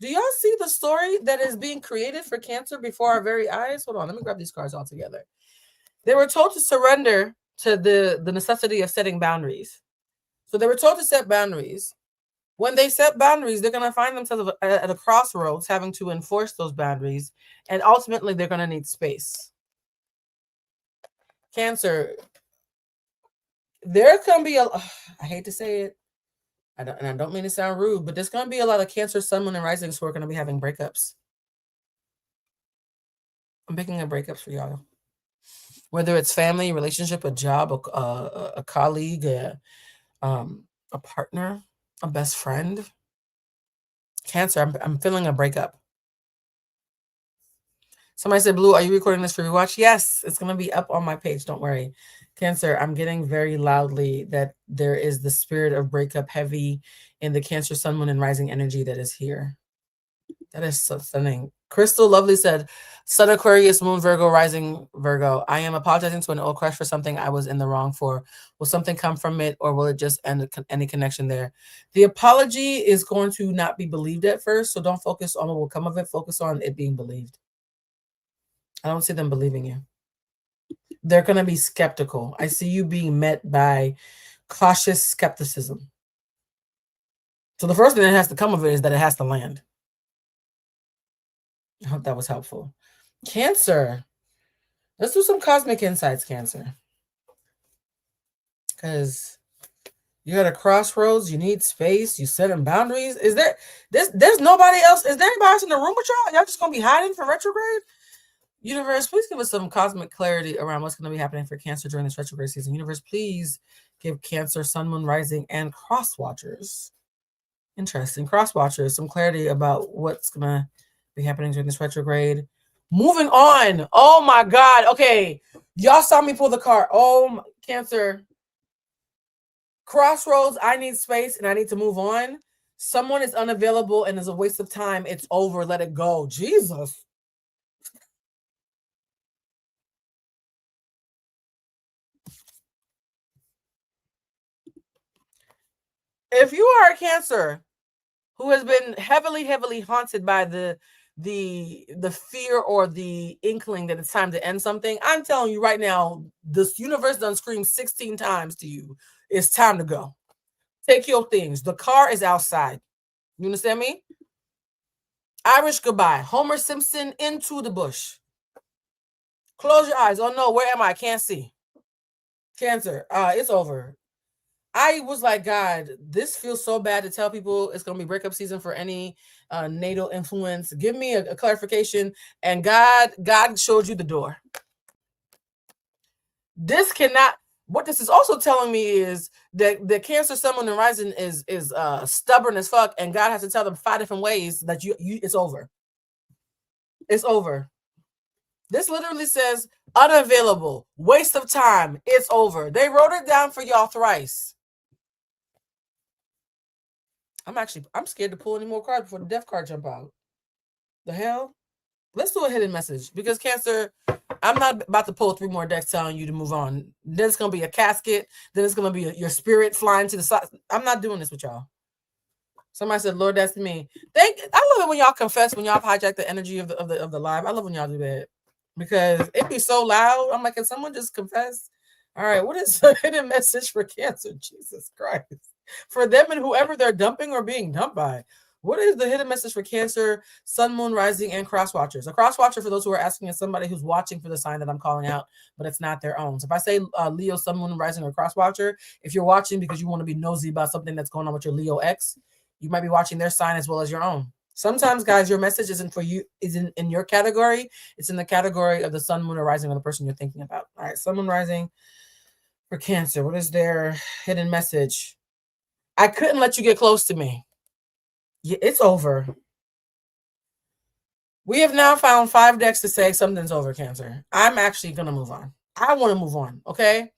Do y'all see the story that is being created for Cancer before our very eyes? Hold on. Let me grab these cards all together. They were told to surrender to the necessity of setting boundaries. So they were told to set boundaries. When they set boundaries, they're going to find themselves at a crossroads having to enforce those boundaries. And ultimately, they're going to need space. Cancer, there can be I hate to say it, and I don't mean to sound rude, but there's going to be a lot of Cancer, Sun, Moon, and Risings who are going to be having breakups. I'm picking up breakups for y'all. Whether it's family, relationship, a job, a colleague, a partner, a best friend. Cancer, I'm feeling a breakup. Somebody said, Blue, are you recording this for rewatch? Yes, it's going to be up on my page. Don't worry. Cancer, I'm getting very loudly that there is the spirit of breakup heavy in the Cancer, Sun, Moon, and Rising energy that is here. That is so stunning. Crystal Lovely said, Sun Aquarius, Moon Virgo, Rising Virgo. I am apologizing to an old crush for something I was in the wrong for. Will something come from it, or will it just end any connection there? The apology is going to not be believed at first, so don't focus on what will come of it. Focus on it being believed. I don't see them believing you. They're going to be skeptical. I see you being met by cautious skepticism. So the first thing that has to come of it is that it has to land. I hope that was helpful. Cancer. Let's do some cosmic insights, Cancer. Because you're at a crossroads. You need space. You setting boundaries. Is there, there's nobody else. Is there anybody else in the room with y'all? Y'all just going to be hiding for retrograde? Universe, please give us some cosmic clarity around what's going to be happening for Cancer during this retrograde season. Universe, please give Cancer, Sun, Moon, Rising, and Cross Watchers. Interesting. Cross Watchers, some clarity about what's going to be happening during this retrograde. Moving on. Oh, my God. Okay. Y'all saw me pull the card. Oh, Cancer. Crossroads, I need space and I need to move on. Someone is unavailable and is a waste of time. It's over. Let it go. Jesus. If you are a Cancer who has been heavily haunted by the fear or the inkling that it's time to end something, I'm telling you right now, this universe done screamed 16 times to you. It's time to go. Take your things. The car is outside. You understand me? Irish goodbye. Homer Simpson into the bush. Close your eyes. Oh no, where am I? I can't see. Cancer. It's over. I was like, God, this feels so bad to tell people it's going to be breakup season for any natal influence. Give me a clarification. And God showed you the door. This cannot, What this is also telling me is that the Cancer, Sun, Moon, and Rising is stubborn as fuck, and God has to tell them 5 different ways that you it's over. It's over. This literally says unavailable, waste of time. It's over. They wrote it down for y'all thrice. I'm scared to pull any more cards before the death card jump out. The hell? Let's do a hidden message, because Cancer, I'm not about to pull 3 more decks telling you to move on. Then it's going to be a casket. Then it's going to be your spirit flying to the side. I'm not doing this with y'all. Somebody said, Lord, that's me. I love it when y'all confess, when y'all hijack the energy of the live. I love when y'all do that, because it be so loud. I'm like, can someone just confess? All right, what is the hidden message for Cancer? Jesus Christ. For them and whoever they're dumping or being dumped by. What is the hidden message for Cancer, Sun, Moon, Rising, and cross watchers? A cross watcher, for those who are asking, is somebody who's watching for the sign that I'm calling out, but it's not their own. So if I say Leo, Sun, Moon, Rising, or cross watcher, if you're watching because you want to be nosy about something that's going on with your Leo X, you might be watching their sign as well as your own. Sometimes, guys, your message isn't for you, isn't in your category. It's in the category of the Sun, Moon, or Rising of the person you're thinking about. All right, Sun, Moon, Rising for Cancer. What is their hidden message? I couldn't let you get close to me. Yeah, it's over. We have now found 5 decks to say something's over, Cancer. I'm actually going to move on. I want to move on, okay?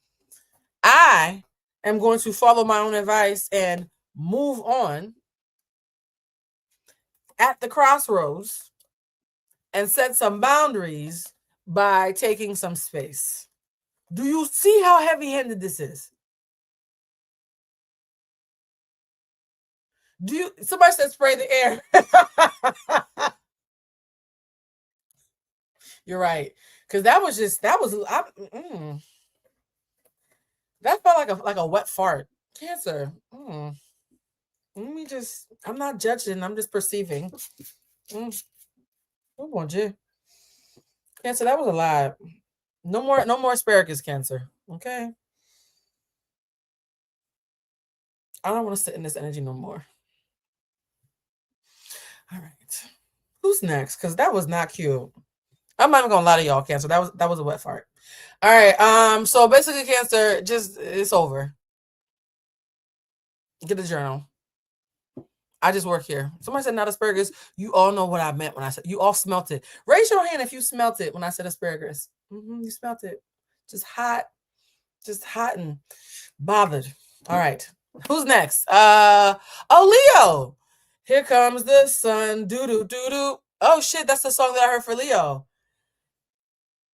I am going to follow my own advice and move on at the crossroads and set some boundaries by taking some space. Do you see how heavy-handed this is? Somebody said spray the air. You're right. Because that felt like a wet fart. Cancer. Let me just, I'm not judging. I'm just perceiving. Oh, mon Dieu. Cancer, that was a lie. No more asparagus, Cancer. Okay. I don't want to sit in this energy no more. All right. Who's next? Because that was not cute. I'm not even gonna lie to y'all, Cancer. That was a wet fart. All right. So basically, Cancer, it's over. Get a journal. I just work here. Somebody said not asparagus. You all know what I meant when I said, you all smelt it. Raise your hand if you smelt it when I said asparagus. You smelt it. Just hot and bothered. All right. Who's next? Leo. Here comes the sun. Doo-doo. Oh shit, that's the song that I heard for Leo.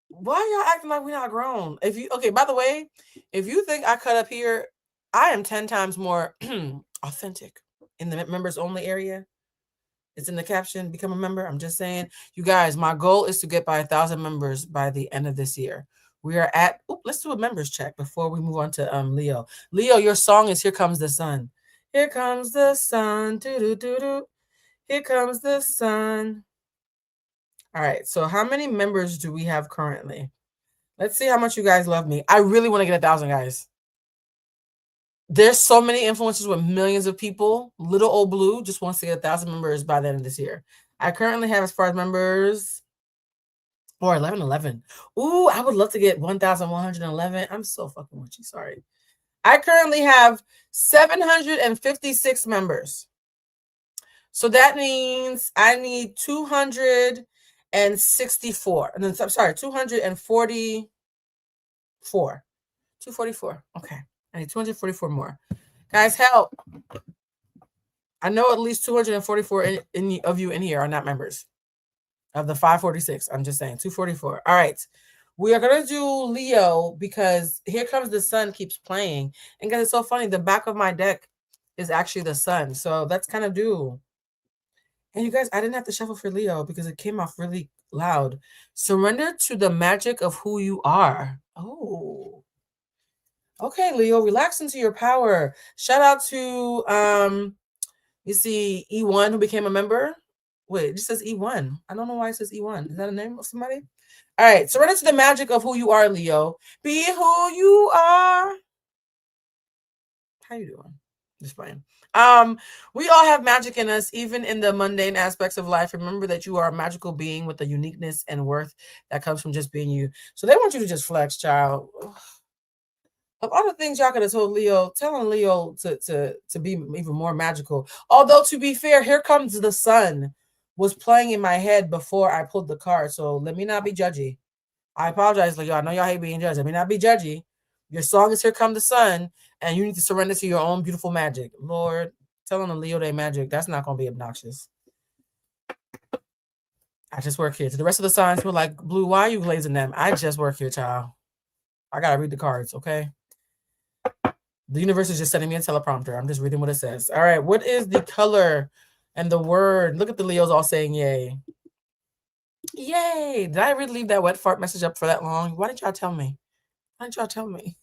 Why are y'all acting like we're not grown? By the way, if you think I cut up here, I am 10 times more authentic in the members only area. It's in the caption, become a member. I'm just saying, you guys, my goal is to get by 1,000 members by the end of this year. We are at, let's do a members check before we move on to Leo. Leo, your song is Here Comes the Sun. Here comes the sun. Doo-doo-doo-doo. Here comes the sun. All right, so how many members do we have currently? Let's see how much you guys love me. I really want to get 1,000, guys. There's so many influencers with millions of people. Little old Blue just wants to get 1,000 members by the end of this year. I currently have, as far as members, 1111. Ooh, I would love to get 1,111. I'm so fucking with you. Sorry. I currently have 756 members. So that means I need 264. And then, I'm sorry, 244. 244. Okay. I need 244 more. Guys, help. I know at least 244 of you in here are not members of the 546. I'm just saying, 244. All right. We are going to do Leo because Here Comes the Sun keeps playing. And guys, it's so funny. The back of my deck is actually the sun. So that's kind of due. And you guys, I didn't have to shuffle for Leo because it came off really loud. Surrender to the magic of who you are. Oh. Okay, Leo, relax into your power. Shout out to, you see E1 who became a member. Wait, it just says E1. I don't know why it says E1. Is that a name of somebody? All right, surrender to the magic of who you are, Leo. Be who you are. How you doing? Just playing. We all have magic in us, even in the mundane aspects of life. Remember that you are a magical being with a uniqueness and worth that comes from just being you. So they want you to just flex, child. Of all the things y'all could have told Leo, telling Leo to be even more magical. Although, to be fair, Here Comes the Sun was playing in my head before I pulled the card. So let me not be judgy. I apologize, Leo. I know y'all hate being judged. Let me not be judgy. Your song is Here Come the Sun, and you need to surrender to your own beautiful magic. Lord, telling the Leo they magic, that's not going to be obnoxious. I just work here. To the rest of the signs, we're like, Blue, why are you glazing them? I just work here, child. I got to read the cards, okay? The universe is just sending me a teleprompter. I'm just reading what it says. All right. What is the color and the word? Look at the Leos all saying yay. Yay. Did I really leave that wet fart message up for that long? Why didn't y'all tell me? Why didn't y'all tell me?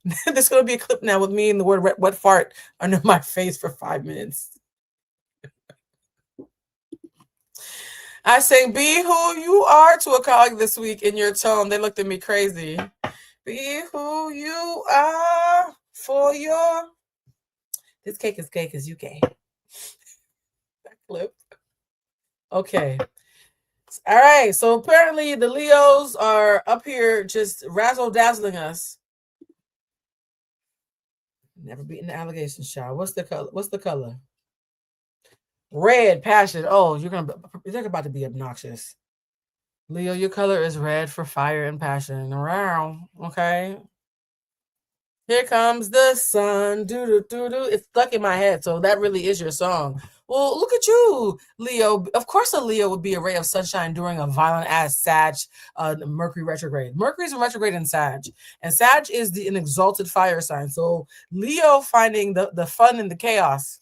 There's going to be a clip now with me and the word wet fart under my face for 5 minutes. I sang Be Who You Are to a colleague this week in your tone. They looked at me crazy. Be who you are for your... This cake is gay because you gay. That clip. Okay. All right. So apparently the Leos are up here just razzle-dazzling us. Never beaten the allegations, child. What's the color? What's the color? Red, passion. Oh, you're about to be obnoxious. Leo, your color is red for fire and passion. Around, okay. Here comes the sun. Do. It's stuck in my head, so that really is your song. Well, look at you, Leo. Of course, a Leo would be a ray of sunshine during a violent ass Sag, Mercury retrograde. Mercury's in retrograde in Sag, and Sag is an exalted fire sign. So Leo finding the fun in the chaos.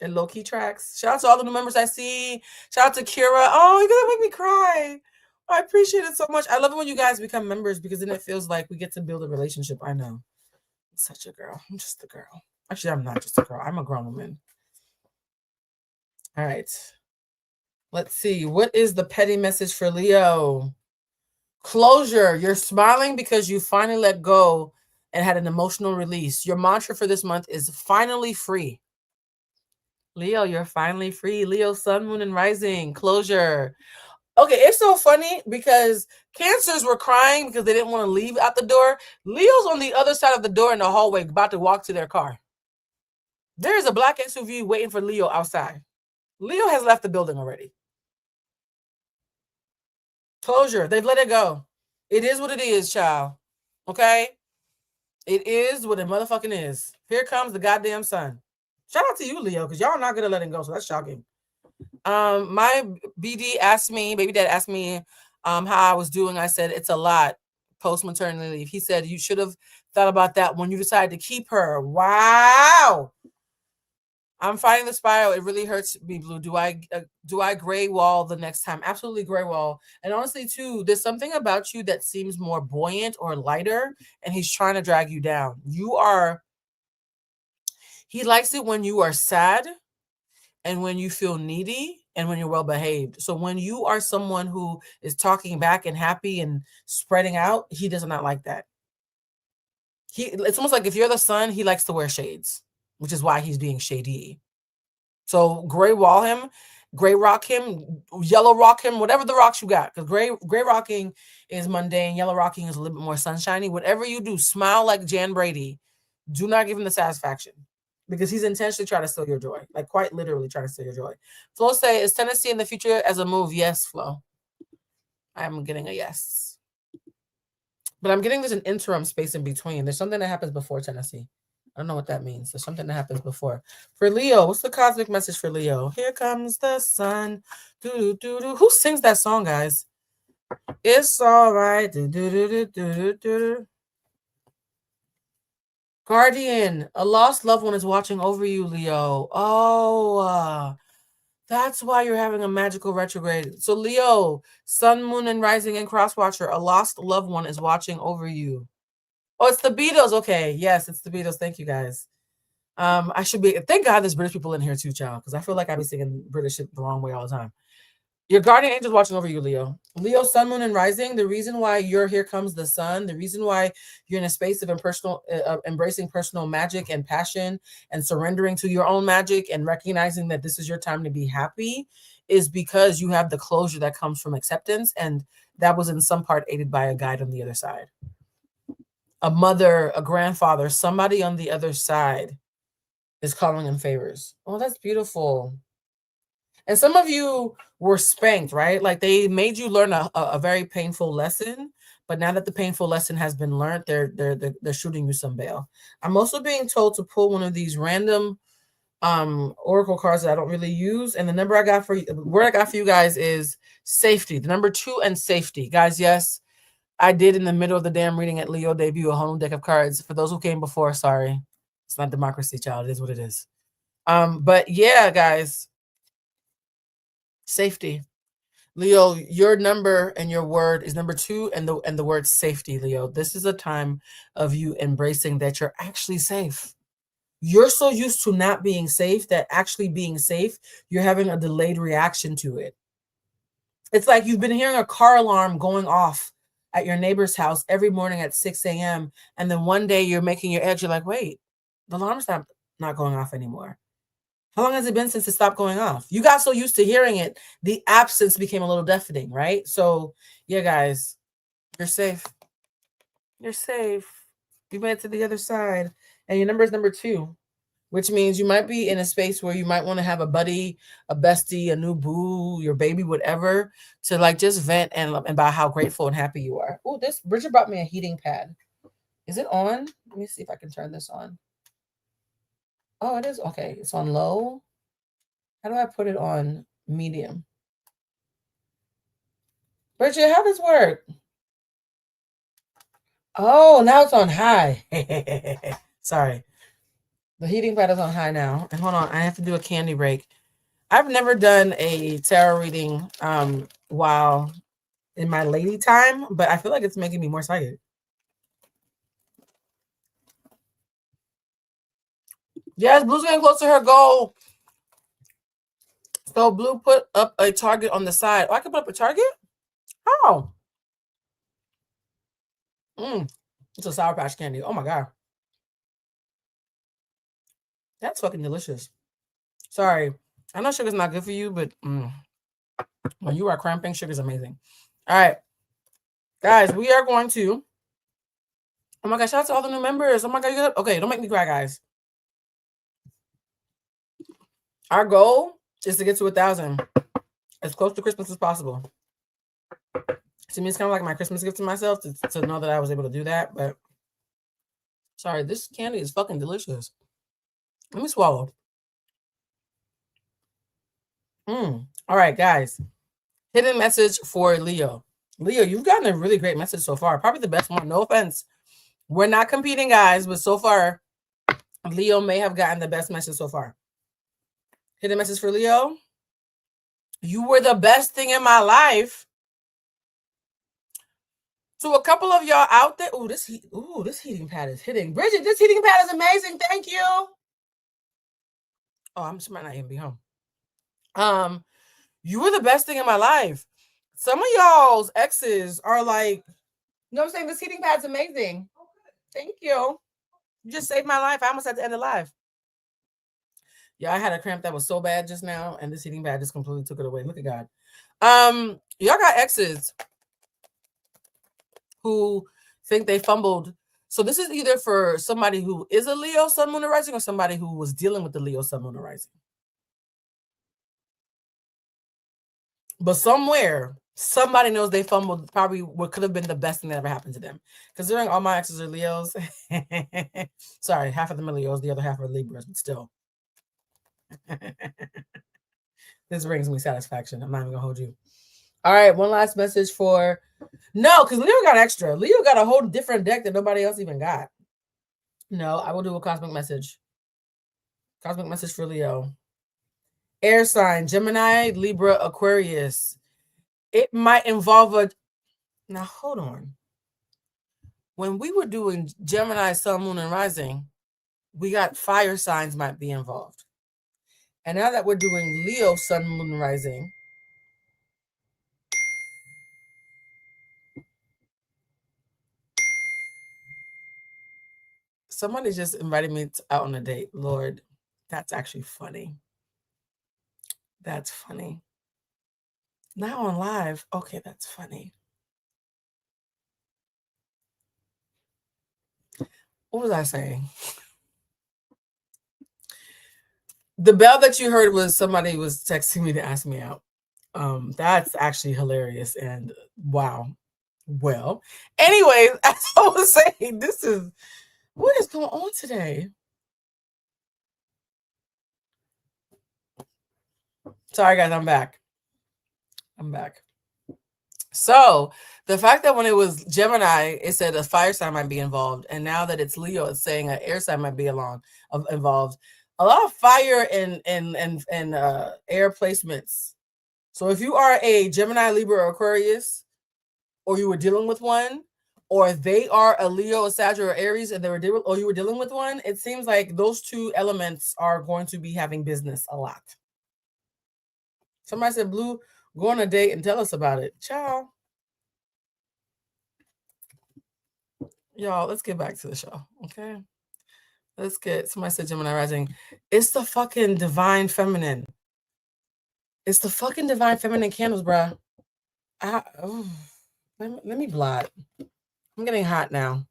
And low-key tracks. Shout out to all the new members I see. Shout out to Kira. Oh, you're gonna make me cry. I appreciate it so much. I love it when you guys become members because then it feels like we get to build a relationship. I know. I'm such a girl. I'm just a girl. Actually, I'm not just a girl. I'm a grown woman. All right. Let's see. What is the petty message for Leo? Closure. You're smiling because you finally let go and had an emotional release. Your mantra for this month is finally free. Leo, you're finally free. Leo, sun, moon, and rising. Closure. Okay, it's so funny because Cancers were crying because they didn't want to leave out the door. Leo's on the other side of the door in the hallway about to walk to their car. There is a black SUV waiting for Leo outside. Leo has left the building already. Closure. They've let it go. It is what it is, child. Okay? It is what it motherfucking is. Here comes the goddamn sun. Shout out to you, Leo, because y'all not gonna let him go, so that's shocking. My baby dad asked me how I was doing. I said it's a lot post maternity leave. He said you should have thought about that when you decided to keep her. Wow. I'm fighting the spiral. It really hurts me, Blue. Do I gray wall the next time? Absolutely gray wall. And honestly, too, there's something about you that seems more buoyant or lighter, and he's trying to drag you down. He likes it when you are sad and when you feel needy and when you're well behaved. So when you are someone who is talking back and happy and spreading out, he does not like that. It's almost like if you're the sun, he likes to wear shades, which is why he's being shady. So gray wall him, gray rock him, yellow rock him, whatever the rocks you got. Because gray rocking is mundane, yellow rocking is a little bit more sunshiny. Whatever you do, smile like Jan Brady. Do not give him the satisfaction. Because he's intentionally trying to steal your joy. Like quite literally trying to steal your joy. Flo say, is Tennessee in the future as a move? Yes, Flo. I'm getting a yes. But I'm getting there's an interim space in between. There's something that happens before Tennessee. I don't know what that means. There's something that happens before. For Leo, what's the cosmic message for Leo? Here comes the sun. Do. Who sings that song, guys? It's all right. Do. Guardian, a lost loved one is watching over you, Leo. Oh, that's why you're having a magical retrograde. So, Leo, sun, moon, and rising and cross watcher, a lost loved one is watching over you. Oh, it's the Beatles. Okay, yes, it's the Beatles. Thank you, guys. I should be. Thank God there's British people in here too, child, because I feel like I be singing British shit the wrong way all the time. Your guardian angel is watching over you, Leo. Leo, sun, moon, and rising. The reason why you're here comes the sun. The reason why you're in a space of embracing personal magic and passion and surrendering to your own magic and recognizing that this is your time to be happy is because you have the closure that comes from acceptance. And that was in some part aided by a guide on the other side. a mother, a grandfather, somebody on the other side is calling in favors. Oh, that's beautiful. And some of you were spanked, right? Like they made you learn a very painful lesson. But now that the painful lesson has been learned, they're shooting you some bail. I'm also being told to pull one of these random oracle cards that I don't really use. And the number I got for you, word I got for you guys is safety. The number 2 and safety. Guys, yes, I did in the middle of the damn reading at Leo debut a whole new deck of cards. For those who came before, sorry. It's not democracy, child. It is what it is. But yeah, guys, safety. Leo, your number and your word is number 2 and the word safety, Leo. This is a time of you embracing that you're actually safe. You're so used to not being safe that actually being safe, you're having a delayed reaction to it. It's like you've been hearing a car alarm going off at your neighbor's house every morning at 6 a.m. And then one day you're making your eggs. You're like, wait, the alarm's not going off anymore. How long has it been since it stopped going off? You got so used to hearing it, the absence became a little deafening, right? So yeah, guys, you're safe. You're safe. You made it to the other side. And your number is number 2. Which means you might be in a space where you might want to have a buddy, a bestie, a new boo, your baby, whatever, to like just vent and about how grateful and happy you are. Oh, this Bridget brought me a heating pad. Is it on? Let me see if I can turn this on. Oh, it is. Okay, it's on low. How do I put it on medium? Bridget, how does this work? Oh, now it's on high. Sorry. The heating pad is on high now. And hold on, I have to do a candy break. I've never done a tarot reading while in my lady time, but I feel like it's making me more excited. Yes, Blue's getting close to her goal. So Blue put up a target on the side. Oh, I can put up a target? How? It's a Sour Patch candy. Oh my God. That's fucking delicious. Sorry. I know sugar's not good for you, but when you are cramping, sugar's amazing. All right. Guys, we are going to. Oh my God, shout out to all the new members. Oh my God, okay, don't make me cry, guys. Our goal is to get to 1,000 as close to Christmas as possible. To me, it's kind of like my Christmas gift to myself to know that I was able to do that. But sorry, this candy is fucking delicious. Let me swallow. All right, guys. Hidden message for Leo. Leo, you've gotten a really great message so far. Probably the best one. No offense. We're not competing, guys, but so far, Leo may have gotten the best message so far. Hidden message for Leo. You were the best thing in my life. To a couple of y'all out there. This heating pad is hitting. Bridget, this heating pad is amazing. Thank you. Oh, I'm might not even be home. You were the best thing in my life. Some of y'all's exes are like, you know what I'm saying? This heating pad's amazing. Thank you. You just saved my life. I almost had to end the live. Yeah, I had a cramp that was so bad just now, and this heating pad just completely took it away. Look at God. Y'all got exes who think they fumbled. So this is either for somebody who is a Leo Sun, Moon, and Rising, or somebody who was dealing with the Leo Sun, Moon, and Rising. But somewhere, somebody knows they fumbled probably what could have been the best thing that ever happened to them. Considering all my exes are Leos. Sorry, half of them are Leos, the other half are Libras, but still. This brings me satisfaction. I'm not even gonna hold you. All right, one last message for no, because Leo got extra. Leo got a whole different deck that nobody else even got. No, I will do a cosmic message. Cosmic message for Leo. Air sign, Gemini, Libra, Aquarius. It might involve a. Now, hold on. When we were doing Gemini, Sun, Moon, and Rising, we got fire signs might be involved. And now that we're doing Leo, Sun, Moon, and Rising, somebody just invited me out on a date. Lord, that's actually funny. That's funny. Now on live. Okay, that's funny. What was I saying? The bell that you heard was somebody was texting me to ask me out. That's actually hilarious and wow. Well, anyways, as I was saying, what is going on today? Sorry, guys, I'm back. So the fact that when it was Gemini, it said a fire sign might be involved, and now that it's Leo, it's saying an air sign might be involved. A lot of fire and air placements. So if you are a Gemini, Libra, or Aquarius, or you were dealing with one, or they are a Leo, a Sag, or Aries, and you were dealing with one, it seems like those two elements are going to be having business a lot. Somebody said, Blue, go on a date and tell us about it. Ciao. Y'all, let's get back to the show, okay? Somebody said Gemini rising. It's the fucking divine feminine. It's the fucking divine feminine candles, bruh. Let me blot. I'm getting hot now.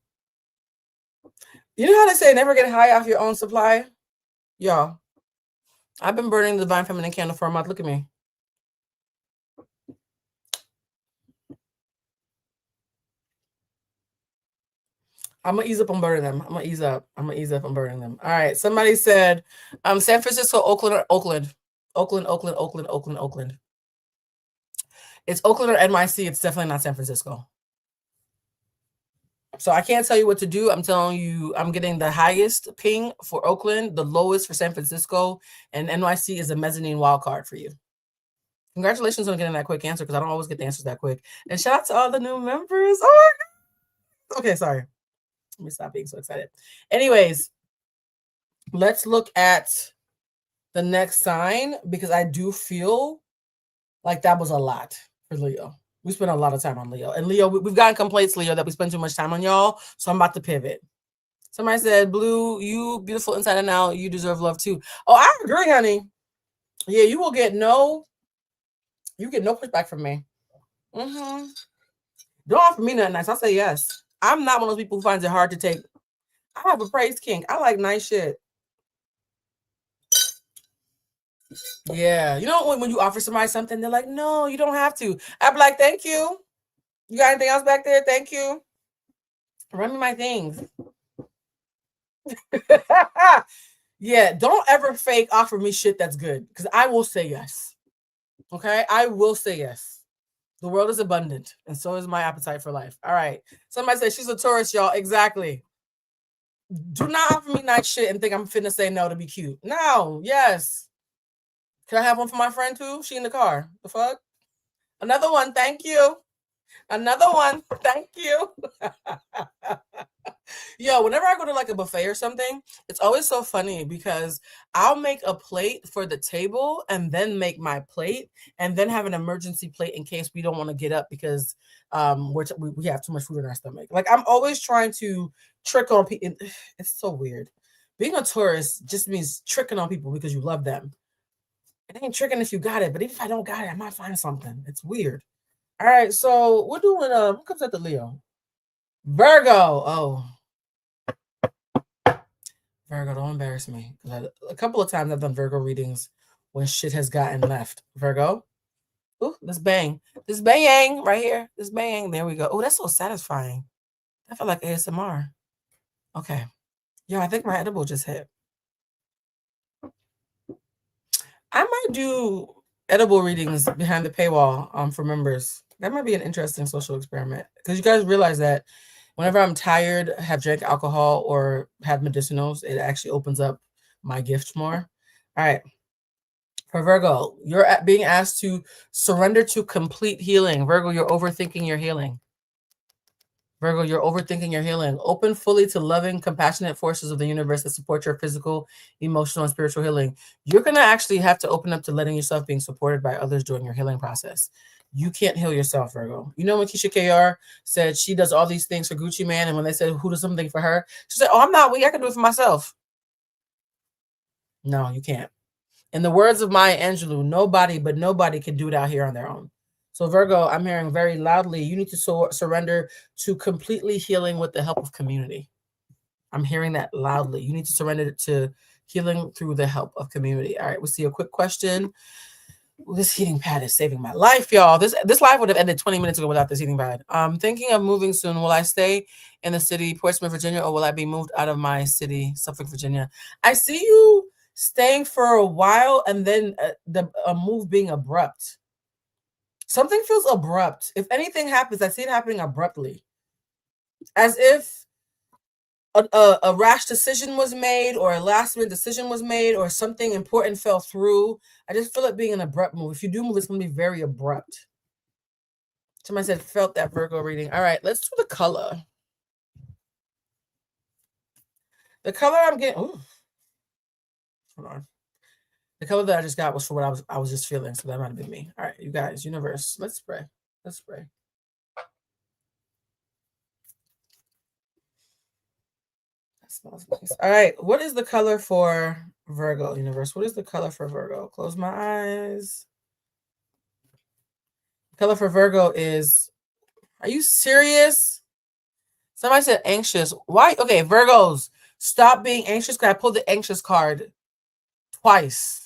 You know how they say never get high off your own supply? Y'all, I've been burning the divine feminine candle for a month. Look at me. I'm gonna ease up on burning them. I'm gonna ease up on burning them. All right. Somebody said, San Francisco, Oakland, or Oakland. Oakland. It's Oakland or NYC. It's definitely not San Francisco. So I can't tell you what to do. I'm telling you, I'm getting the highest ping for Oakland, the lowest for San Francisco, and NYC is a mezzanine wild card for you. Congratulations on getting that quick answer because I don't always get the answers that quick. And shout out to all the new members. Oh my God. Okay, sorry. Let me stop being so excited. Anyways, let's look at the next sign because I do feel like that was a lot for Leo. We spent a lot of time on Leo. And Leo, we've gotten complaints, Leo, that we spend too much time on y'all. So I'm about to pivot. Somebody said, Blue, you beautiful inside and out. You deserve love too. Oh, I agree, honey. Yeah, you will get no pushback from me. Don't offer me nothing nice. I'll say yes. I'm not one of those people who finds it hard to take. I have a praise king. I like nice shit. Yeah. You know when you offer somebody something, they're like, no, you don't have to. I'd be like, thank you. You got anything else back there? Thank you. Run me my things. Yeah, don't ever fake offer me shit that's good because I will say yes. Okay? I will say yes. The world is abundant, and so is my appetite for life. All right. Somebody said she's a Taurus, y'all. Exactly. Do not offer me nice shit and think I'm finna say no to be cute. No. Yes. Can I have one for my friend too? She in the car. The fuck? Another one. Thank you. Another one. Thank you. Yo, whenever I go to like a buffet or something, it's always so funny because I'll make a plate for the table and then make my plate and then have an emergency plate in case we don't want to get up because we have too much food in our stomach. Like I'm always trying to trick on people. It's so weird. Being a tourist just means tricking on people because you love them. It ain't tricking if you got it, but even if I don't got it, I might find something. It's weird. All right, so we're doing what comes at the Leo? Virgo. Oh. Virgo, don't embarrass me. A couple of times I've done Virgo readings when shit has gotten left. Virgo. Ooh, this bang. This bang right here. This bang. There we go. Oh, that's so satisfying. I feel like ASMR. Okay. Yeah, I think my edible just hit. I might do edible readings behind the paywall for members. That might be an interesting social experiment. Because you guys realize that whenever I'm tired, have drank alcohol, or have medicinals, it actually opens up my gift more. All right. For Virgo, you're being asked to surrender to complete healing. Virgo, you're overthinking your healing. Virgo, you're overthinking your healing. Open fully to loving, compassionate forces of the universe that support your physical, emotional, and spiritual healing. You're going to actually have to open up to letting yourself being supported by others during your healing process. You can't heal yourself, Virgo. You know when Keisha KR said she does all these things for Gucci Mane, and when they said who does something for her, she said, oh, I'm not weak. I can do it for myself. No, you can't. In the words of Maya Angelou, nobody can do it out here on their own. So Virgo, I'm hearing very loudly, you need to surrender to completely healing with the help of community. I'm hearing that loudly. You need to surrender to healing through the help of community. All right, we'll see a quick question. This heating pad is saving my life, y'all. This live would have ended 20 minutes ago without this heating pad. I'm thinking of moving soon. Will I stay in the city, Portsmouth, Virginia, or will I be moved out of my city, Suffolk, Virginia? I see you staying for a while and then the move being abrupt. Something feels abrupt. If anything happens, I see it happening abruptly. As if a rash decision was made or a last minute decision was made or something important fell through. I just feel it being an abrupt move. If you do move, it's going to be very abrupt. Somebody said felt that Virgo reading. All right, let's do the color. The color I'm getting, ooh, hold on. The color that I just got was for what I was just feeling, so that might have been me. All right, you guys, universe, let's spray. Let's spray. That smells nice. All right, what is the color for Virgo, universe? What is the color for Virgo? Close my eyes. The color for Virgo is, are you serious? Somebody said anxious. Why? Okay, Virgos, stop being anxious because I pulled the anxious card twice.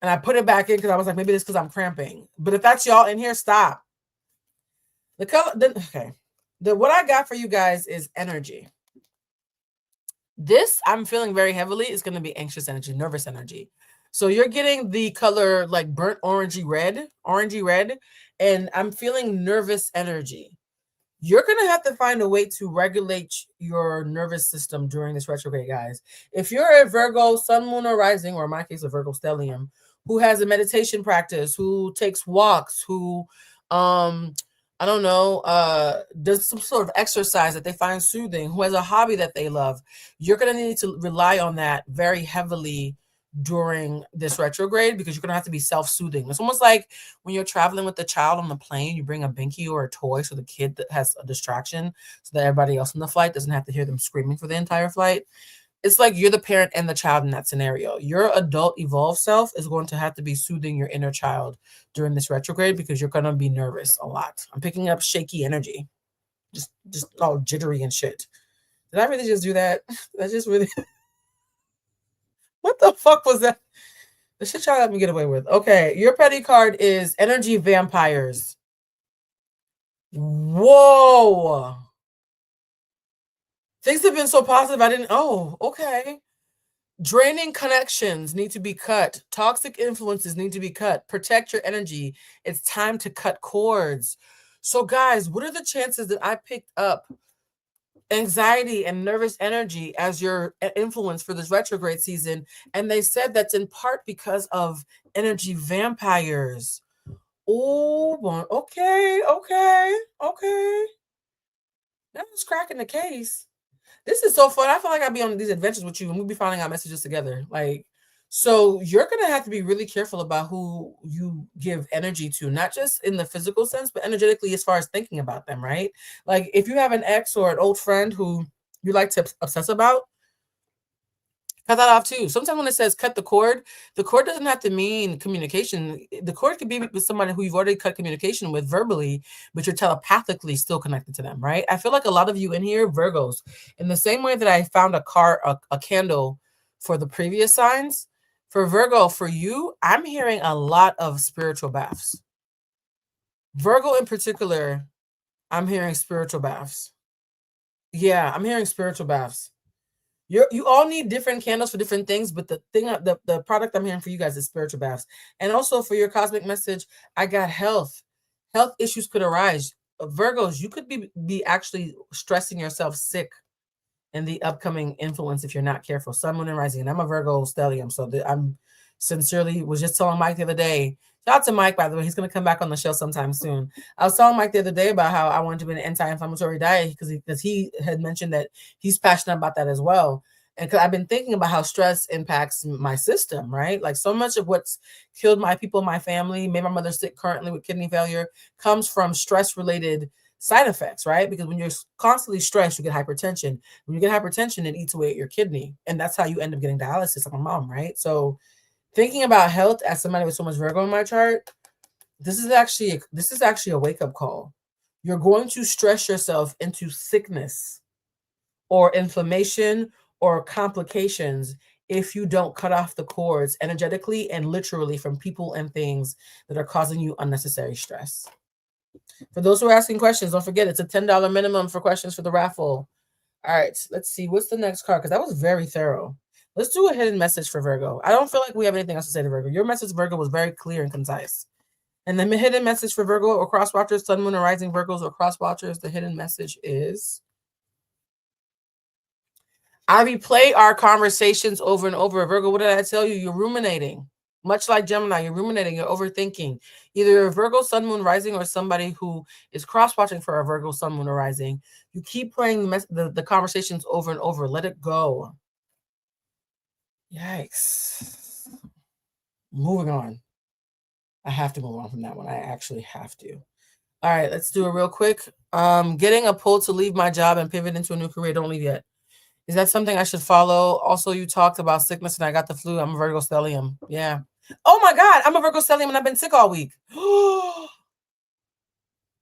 And I put it back in because I was like, maybe it's because I'm cramping. But if that's y'all in here, stop. The color, okay. What I got for you guys is energy. This I'm feeling very heavily is going to be anxious energy, nervous energy. So you're getting the color like burnt orangey red, and I'm feeling nervous energy. You're going to have to find a way to regulate your nervous system during this retrograde, guys. If you're a Virgo, sun, moon, or rising, or in my case, a Virgo stellium, who has a meditation practice, who takes walks, who, I don't know, does some sort of exercise that they find soothing, who has a hobby that they love, you're going to need to rely on that very heavily during this retrograde because you're going to have to be self-soothing. It's almost like when you're traveling with the child on the plane, you bring a binky or a toy so the kid that has a distraction so that everybody else on the flight doesn't have to hear them screaming for the entire flight. It's like you're the parent and the child in that scenario. Your adult evolved self is going to have to be soothing your inner child during this retrograde because you're going to be nervous a lot. I'm picking up shaky energy, just all jittery and shit. Did I really just do that? That just really... What the fuck was that? The shit y'all let me get away with. Okay, your petty card is energy vampires. Whoa. Things have been so positive. I didn't. Oh, okay. Draining connections need to be cut. Toxic influences need to be cut. Protect your energy. It's time to cut cords. So, guys, what are the chances that I picked up anxiety and nervous energy as your influence for this retrograde season? And they said that's in part because of energy vampires. Oh, okay. That's cracking the case. This is so fun. I feel like I'll be on these adventures with you and we'll be finding out messages together. Like, so you're going to have to be really careful about who you give energy to, not just in the physical sense, but energetically as far as thinking about them, right? Like if you have an ex or an old friend who you like to obsess about, cut that off too. Sometimes when it says cut the cord doesn't have to mean communication. The cord could be with somebody who you've already cut communication with verbally, but you're telepathically still connected to them, right? I feel like a lot of you in here, Virgos, in the same way that I found a candle for the previous signs, for Virgo, for you, I'm hearing a lot of spiritual baths. Virgo in particular, I'm hearing spiritual baths. Yeah, I'm hearing spiritual baths. You all need different candles for different things, but the product I'm hearing for you guys is spiritual baths. And also for your cosmic message, I got health. Health issues could arise. Virgos, you could be actually stressing yourself sick in the upcoming influence if you're not careful. Sun, moon, and rising. And I'm a Virgo stellium, so I'm sincerely was just telling Mike the other day. Shout out to Mike, by the way. He's going to come back on the show sometime soon. I was telling Mike the other day about how I wanted to be an anti-inflammatory diet because he had mentioned that he's passionate about that as well. And because I've been thinking about how stress impacts my system, right? Like so much of what's killed my people, my family, made my mother sick currently with kidney failure, comes from stress-related side effects, right? Because when you're constantly stressed, you get hypertension. When you get hypertension, it eats away at your kidney. And that's how you end up getting dialysis like my mom, right? So thinking about health as somebody with so much Virgo in my chart, this is actually a wake-up call. You're going to stress yourself into sickness or inflammation or complications if you don't cut off the cords energetically and literally from people and things that are causing you unnecessary stress. For those who are asking questions, don't forget it's a $10 minimum for questions for the raffle. All right, let's see. What's the next card? Because that was very thorough. Let's do a hidden message for Virgo. I don't feel like we have anything else to say to Virgo. Your message, Virgo, was very clear and concise. And the hidden message for Virgo or cross watchers, sun, moon, and rising Virgos or cross watchers, the hidden message is, I replay our conversations over and over. Virgo, what did I tell you? You're ruminating. Much like Gemini, you're ruminating, you're overthinking. Either a Virgo, sun, moon, rising, or somebody who is cross-watching for a Virgo, sun, moon, or rising. You keep playing the conversations over and over. Let it go. Yikes. Moving on. I have to move on from that one. I actually have to. All right, let's do it real quick. Getting a pull to leave my job and pivot into a new career. Don't leave yet. Is that something I should follow? Also, you talked about sickness and I got the flu. I'm a Virgo stellium. Yeah. Oh my God, I'm a Virgo stellium and I've been sick all week.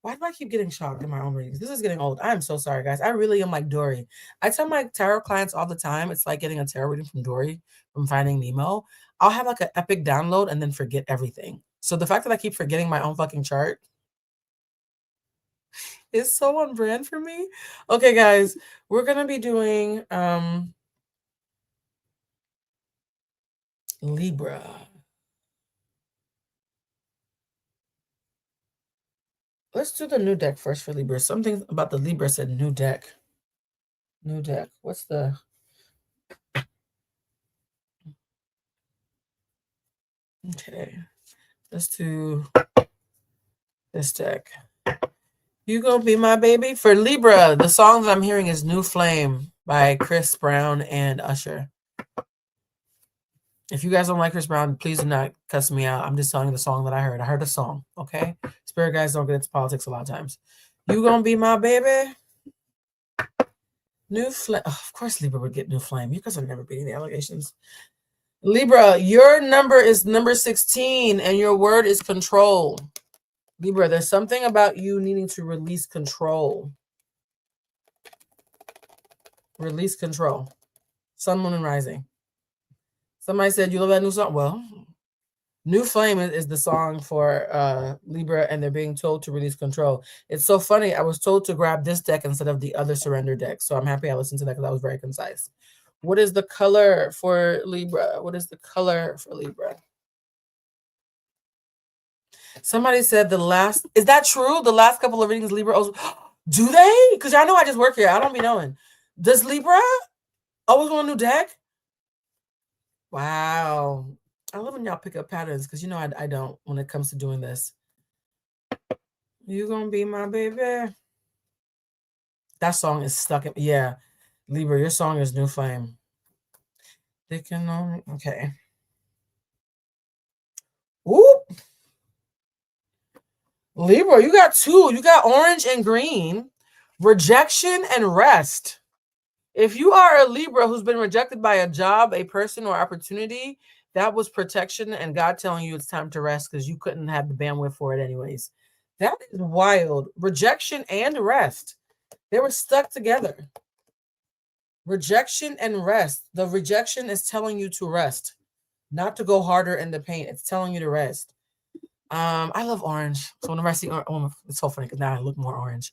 Why do I keep getting shocked in my own readings? This is getting old. I'm so sorry, guys. I really am like Dory. I tell my tarot clients all the time, it's like getting a tarot reading from Dory from Finding Nemo. I'll have like an epic download and then forget everything. So the fact that I keep forgetting my own fucking chart is so on brand for me. Okay, guys, we're going to be doing Libra. Let's do the new deck first for Libra. Something about the Libra said new deck. New deck. What's the... Okay. Let's do this deck. You Gonna Be My Baby? For Libra, the song that I'm hearing is New Flame by Chris Brown and Usher. If you guys don't like Chris Brown, please do not cuss me out. I'm just telling you the song that I heard. I heard a song, okay? Spirit guys don't get into politics a lot of times. You Gonna Be My Baby? New Flame. Oh, of course Libra would get New Flame. You guys are never beating the allegations. Libra, your number is number 16 and your word is control. Libra, there's something about you needing to release control. Release control. Sun, moon, and rising. Somebody said, you love that new song? Well, New Flame is the song for Libra, and they're being told to release control. It's so funny. I was told to grab this deck instead of the other surrender deck. So I'm happy I listened to that because that was very concise. What is the color for Libra? What is the color for Libra? Somebody said the last... Is that true? The last couple of readings, Libra... Do they? Because I know I just work here. I don't be knowing. Does Libra always want a new deck? Wow. I love when y'all pick up patterns because, you know, I don't when it comes to doing this. You Gonna Be My Baby? That song is stuck in... Yeah. Libra, your song is New Flame. They can... Okay. Oop. Libra, you got two. You got orange and green. Rejection and rest. If you are a Libra who's been rejected by a job, a person, or opportunity, that was protection and God telling you it's time to rest because you couldn't have the bandwidth for it anyways. That is wild. Rejection and rest. They were stuck together. Rejection and rest. The rejection is telling you to rest, not to go harder in the paint. It's telling you to rest. I love orange. So whenever I see orange, it's so funny because now I look more orange.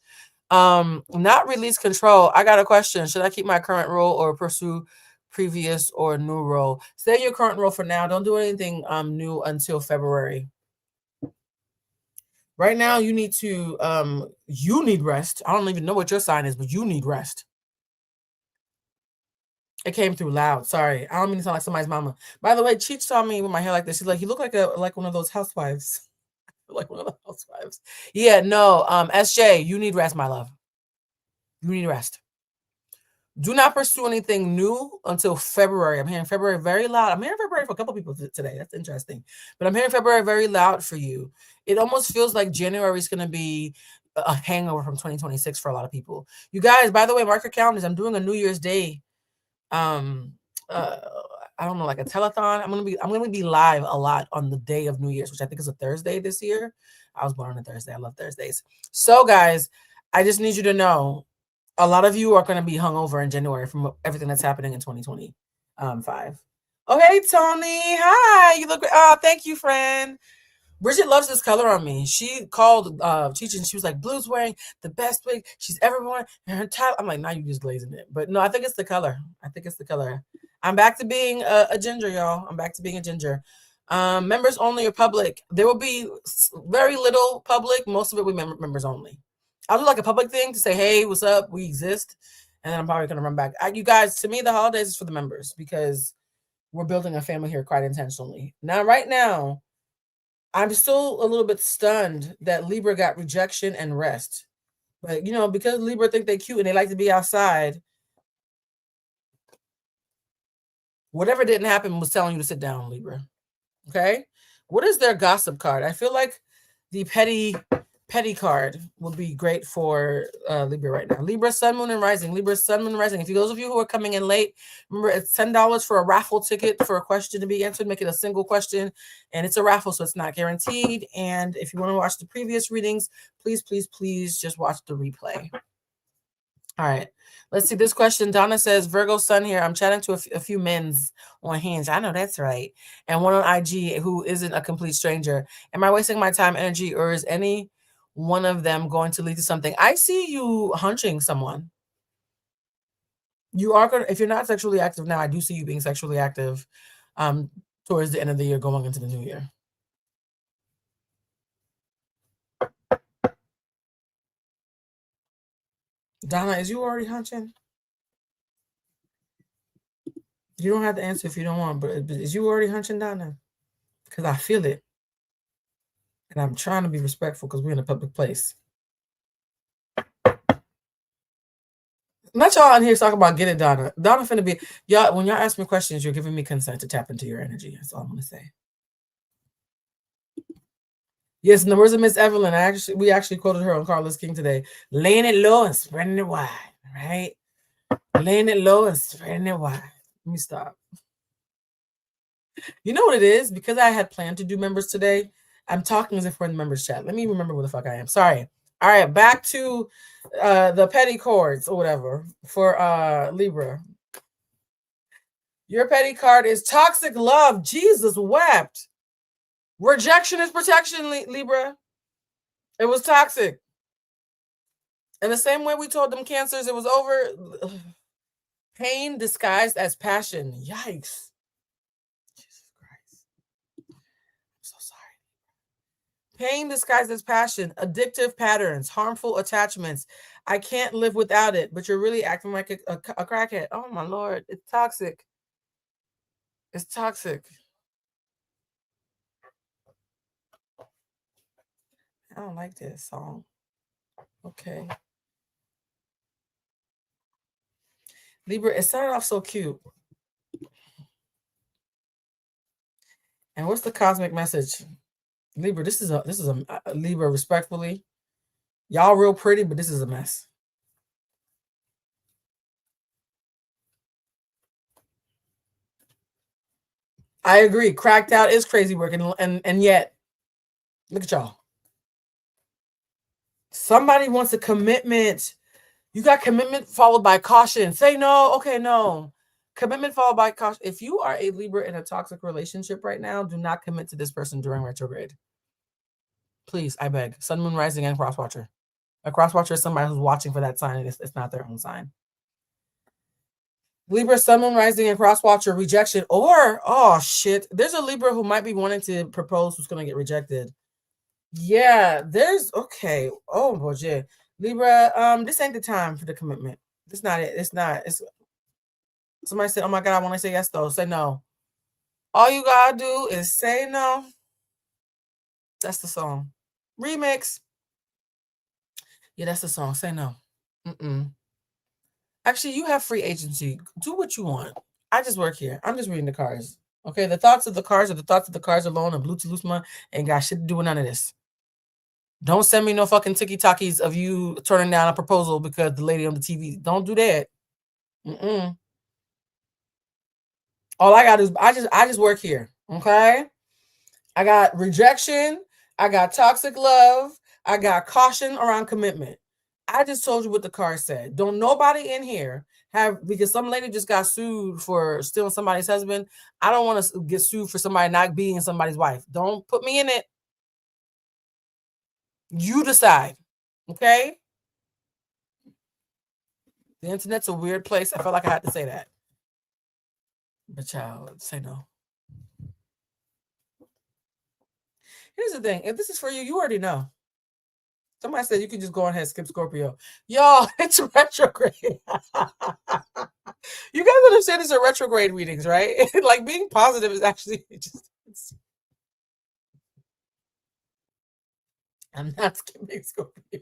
Not release control. I got a question. Should I keep my current role or pursue previous or new role? Stay in your current role for now. Don't do anything new until February. Right now, you need to you need rest. I don't even know what your sign is, but you need rest. It came through loud. Sorry. I don't mean to sound like somebody's mama. By the way, Cheech saw me with my hair like this. She's like, you look like one of those housewives. Like one of the housewives. Yeah, no. SJ, you need rest, my love. You need rest. Do not pursue anything new until February. I'm hearing February very loud. I'm hearing February for a couple people today. That's interesting. But I'm hearing February very loud for you. It almost feels like January is going to be a hangover from 2026 for a lot of people. You guys, by the way, mark your calendars. I'm doing a New Year's Day. I don't know, like a telethon. I'm gonna be live a lot on the day of New Year's, which I think is a Thursday this year. I was born on a Thursday. I love Thursdays. So guys, I just need you to know A lot of you are going to be hungover in January from everything that's happening in 2025. Oh, hey, Tony. Hi. You look great. Oh, thank you, friend. Bridget loves this color on me. She called teaching. She was like, Blue's wearing the best wig she's ever worn. And her tie. I'm like, now you just glazing it. But no, I think it's the color. I think it's the color. I'm back to being a ginger, y'all. I'm back to being a ginger. Members only or public. There will be very little public. Most of it will be members only. I'll do like a public thing to say, hey, what's up? We exist. And then I'm probably going to run back. You guys, to me, the holidays is for the members because we're building a family here quite intentionally. Now, right now, I'm still a little bit stunned that Libra got rejection and rest. But, because Libra think they're cute and they like to be outside, whatever didn't happen was telling you to sit down, Libra. Okay? What is their gossip card? I feel like the petty card would be great for Libra right now. Libra, Sun, Moon, and Rising. Libra, Sun, Moon, and Rising. If those of you who are coming in late, remember it's $10 for a raffle ticket for a question to be answered. Make it a single question, and it's a raffle, so it's not guaranteed. And if you want to watch the previous readings, please, please, please just watch the replay. All right. Let's see this question. Donna says, Virgo Sun here. I'm chatting to a few men's on Hinge. I know that's right. And one on IG who isn't a complete stranger. Am I wasting my time, energy, or is any one of them going to lead to something? I see you hunching someone. You are going to, if you're not sexually active now, I do see you being sexually active towards the end of the year going into the new year. Donna, is you already hunching? You don't have to answer if you don't want, but is you already hunching, Donna? Because I feel it. And I'm trying to be respectful because we're in a public place. Not y'all in here talking about get it, Donna. Donna finna be, y'all, when y'all ask me questions, you're giving me consent to tap into your energy. That's all I'm going to say. Yes, in the words of Miss Evelyn, we actually quoted her on Carlos King today. Laying it low and spreading it wide, right? Laying it low and spreading it wide. Let me stop. You know what it is? Because I had planned to do members today, I'm talking as if we're in the members chat. Let me remember where the fuck I am. Sorry. All right, back to the petty cards or whatever for Libra. Your petty card is toxic love. Jesus wept. Rejection is protection, Libra. It was toxic. And the same way we told them Cancers, it was over. Pain disguised as passion. Yikes. Jesus Christ. I'm so sorry. Pain disguised as passion. Addictive patterns. Harmful attachments. I can't live without it, but you're really acting like a crackhead. Oh, my Lord. It's toxic. It's toxic. I don't like this song. Okay. Libra, it started off so cute. And what's the cosmic message? Libra, this is a Libra, respectfully. Y'all real pretty, but this is a mess. I agree. Cracked out is crazy work, and yet, look at y'all. Somebody wants a commitment. You got commitment followed by caution. Say no. Okay, no. Commitment followed by caution. If you are a Libra in a toxic relationship right now, do not commit to this person during retrograde. Please, I beg. Sun, Moon, Rising, and Crosswatcher. A Crosswatcher is somebody who's watching for that sign, and it's not their own sign. Libra, Sun, Moon, Rising, and Crosswatcher, rejection. Or, oh, shit. There's a Libra who might be wanting to propose who's going to get rejected. Yeah, okay. Oh, boy. Libra, this ain't the time for the commitment. It's not it. It's not. Somebody said, oh, my God, I want to say yes, though. Say no. All you got to do is say no. That's the song. Remix. Yeah, that's the song. Say no. Actually, you have free agency. Do what you want. I just work here. I'm just reading the cards. Okay, the thoughts of the cards are the thoughts of the cards alone, and Bluetooth Lusma ain't got shit to do with none of this. Don't send me no fucking ticky-talkies of you turning down a proposal because the lady on the TV. Don't do that. All I got is I just work here. Okay? I got rejection. I got toxic love. I got caution around commitment. I just told you what the card said. Don't nobody in here have, because some lady just got sued for stealing somebody's husband. I don't want to get sued for somebody not being somebody's wife. Don't put me in it. You decide. Okay? The internet's a weird place. I felt like I had to say that. But child, say no. Here's the thing. If this is for you, you already know. Somebody said you can just go ahead and skip Scorpio. Y'all, it's retrograde. You guys understand these are retrograde readings, right? Like being positive is actually just... I'm not skipping Scorpio.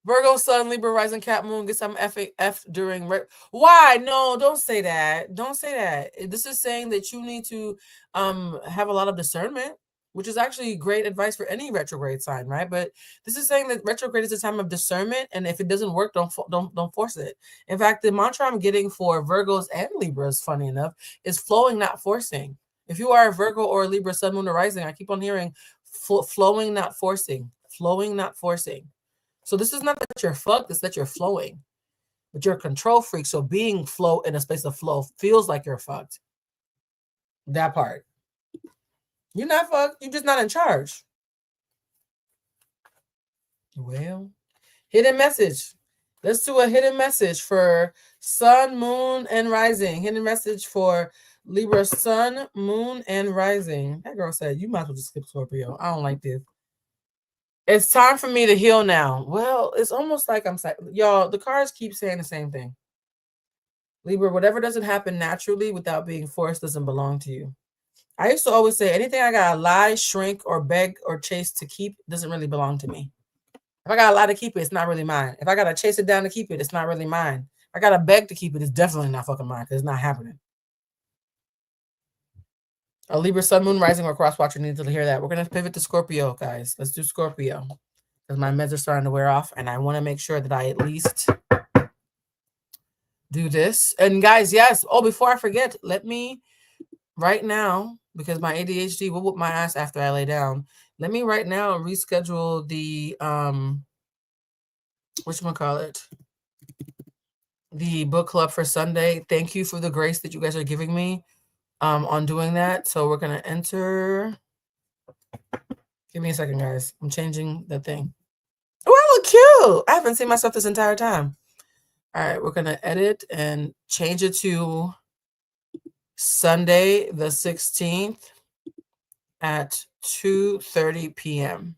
Virgo, Sun, Libra, Rising, Cap, Moon, get some F during... Why? No, don't say that. Don't say that. This is saying that you need to have a lot of discernment, which is actually great advice for any retrograde sign, right? But this is saying that retrograde is a time of discernment, and if it doesn't work, don't force it. In fact, the mantra I'm getting for Virgos and Libras, funny enough, is flowing, not forcing. If you are a Virgo or a Libra, Sun, Moon, or Rising, I keep on hearing flowing, not forcing. Flowing, not forcing. So this is not that you're fucked, it's that you're flowing. But you're a control freak, so being flow in a space of flow feels like you're fucked. That part. You're not fucked, you're just not in charge. Well, hidden message. Let's do a hidden message for Sun, Moon, and Rising. Hidden message for Libra, Sun, Moon, and Rising. That girl said, you might as well just skip Scorpio. I don't like this. It's time for me to heal now. Well, it's almost like I'm saying, y'all, the cards keep saying the same thing. Libra, whatever doesn't happen naturally without being forced doesn't belong to you. I used to always say anything I gotta lie, shrink, or beg or chase to keep doesn't really belong to me. If I gotta lie to keep it, it's not really mine. If I gotta chase it down to keep it, it's not really mine. If I gotta beg to keep it, it's definitely not fucking mine because it's not happening. A Libra, Sun, Moon, Rising, or cross watcher needs to hear that. We're gonna pivot to Scorpio, guys. Let's do Scorpio because my meds are starting to wear off, and I want to make sure that I at least do this. And guys, yes. Oh, before I forget, let me right now, because my ADHD will whoop my ass after I lay down. Let me right now reschedule the whatchamacallit, the book club for Sunday. Thank you for the grace that you guys are giving me on doing that. So we're gonna enter. Give me a second, guys. I'm changing the thing. Oh, I look cute. I haven't seen myself this entire time. All right, we're gonna edit and change it to Sunday the 16th at 2:30 p.m.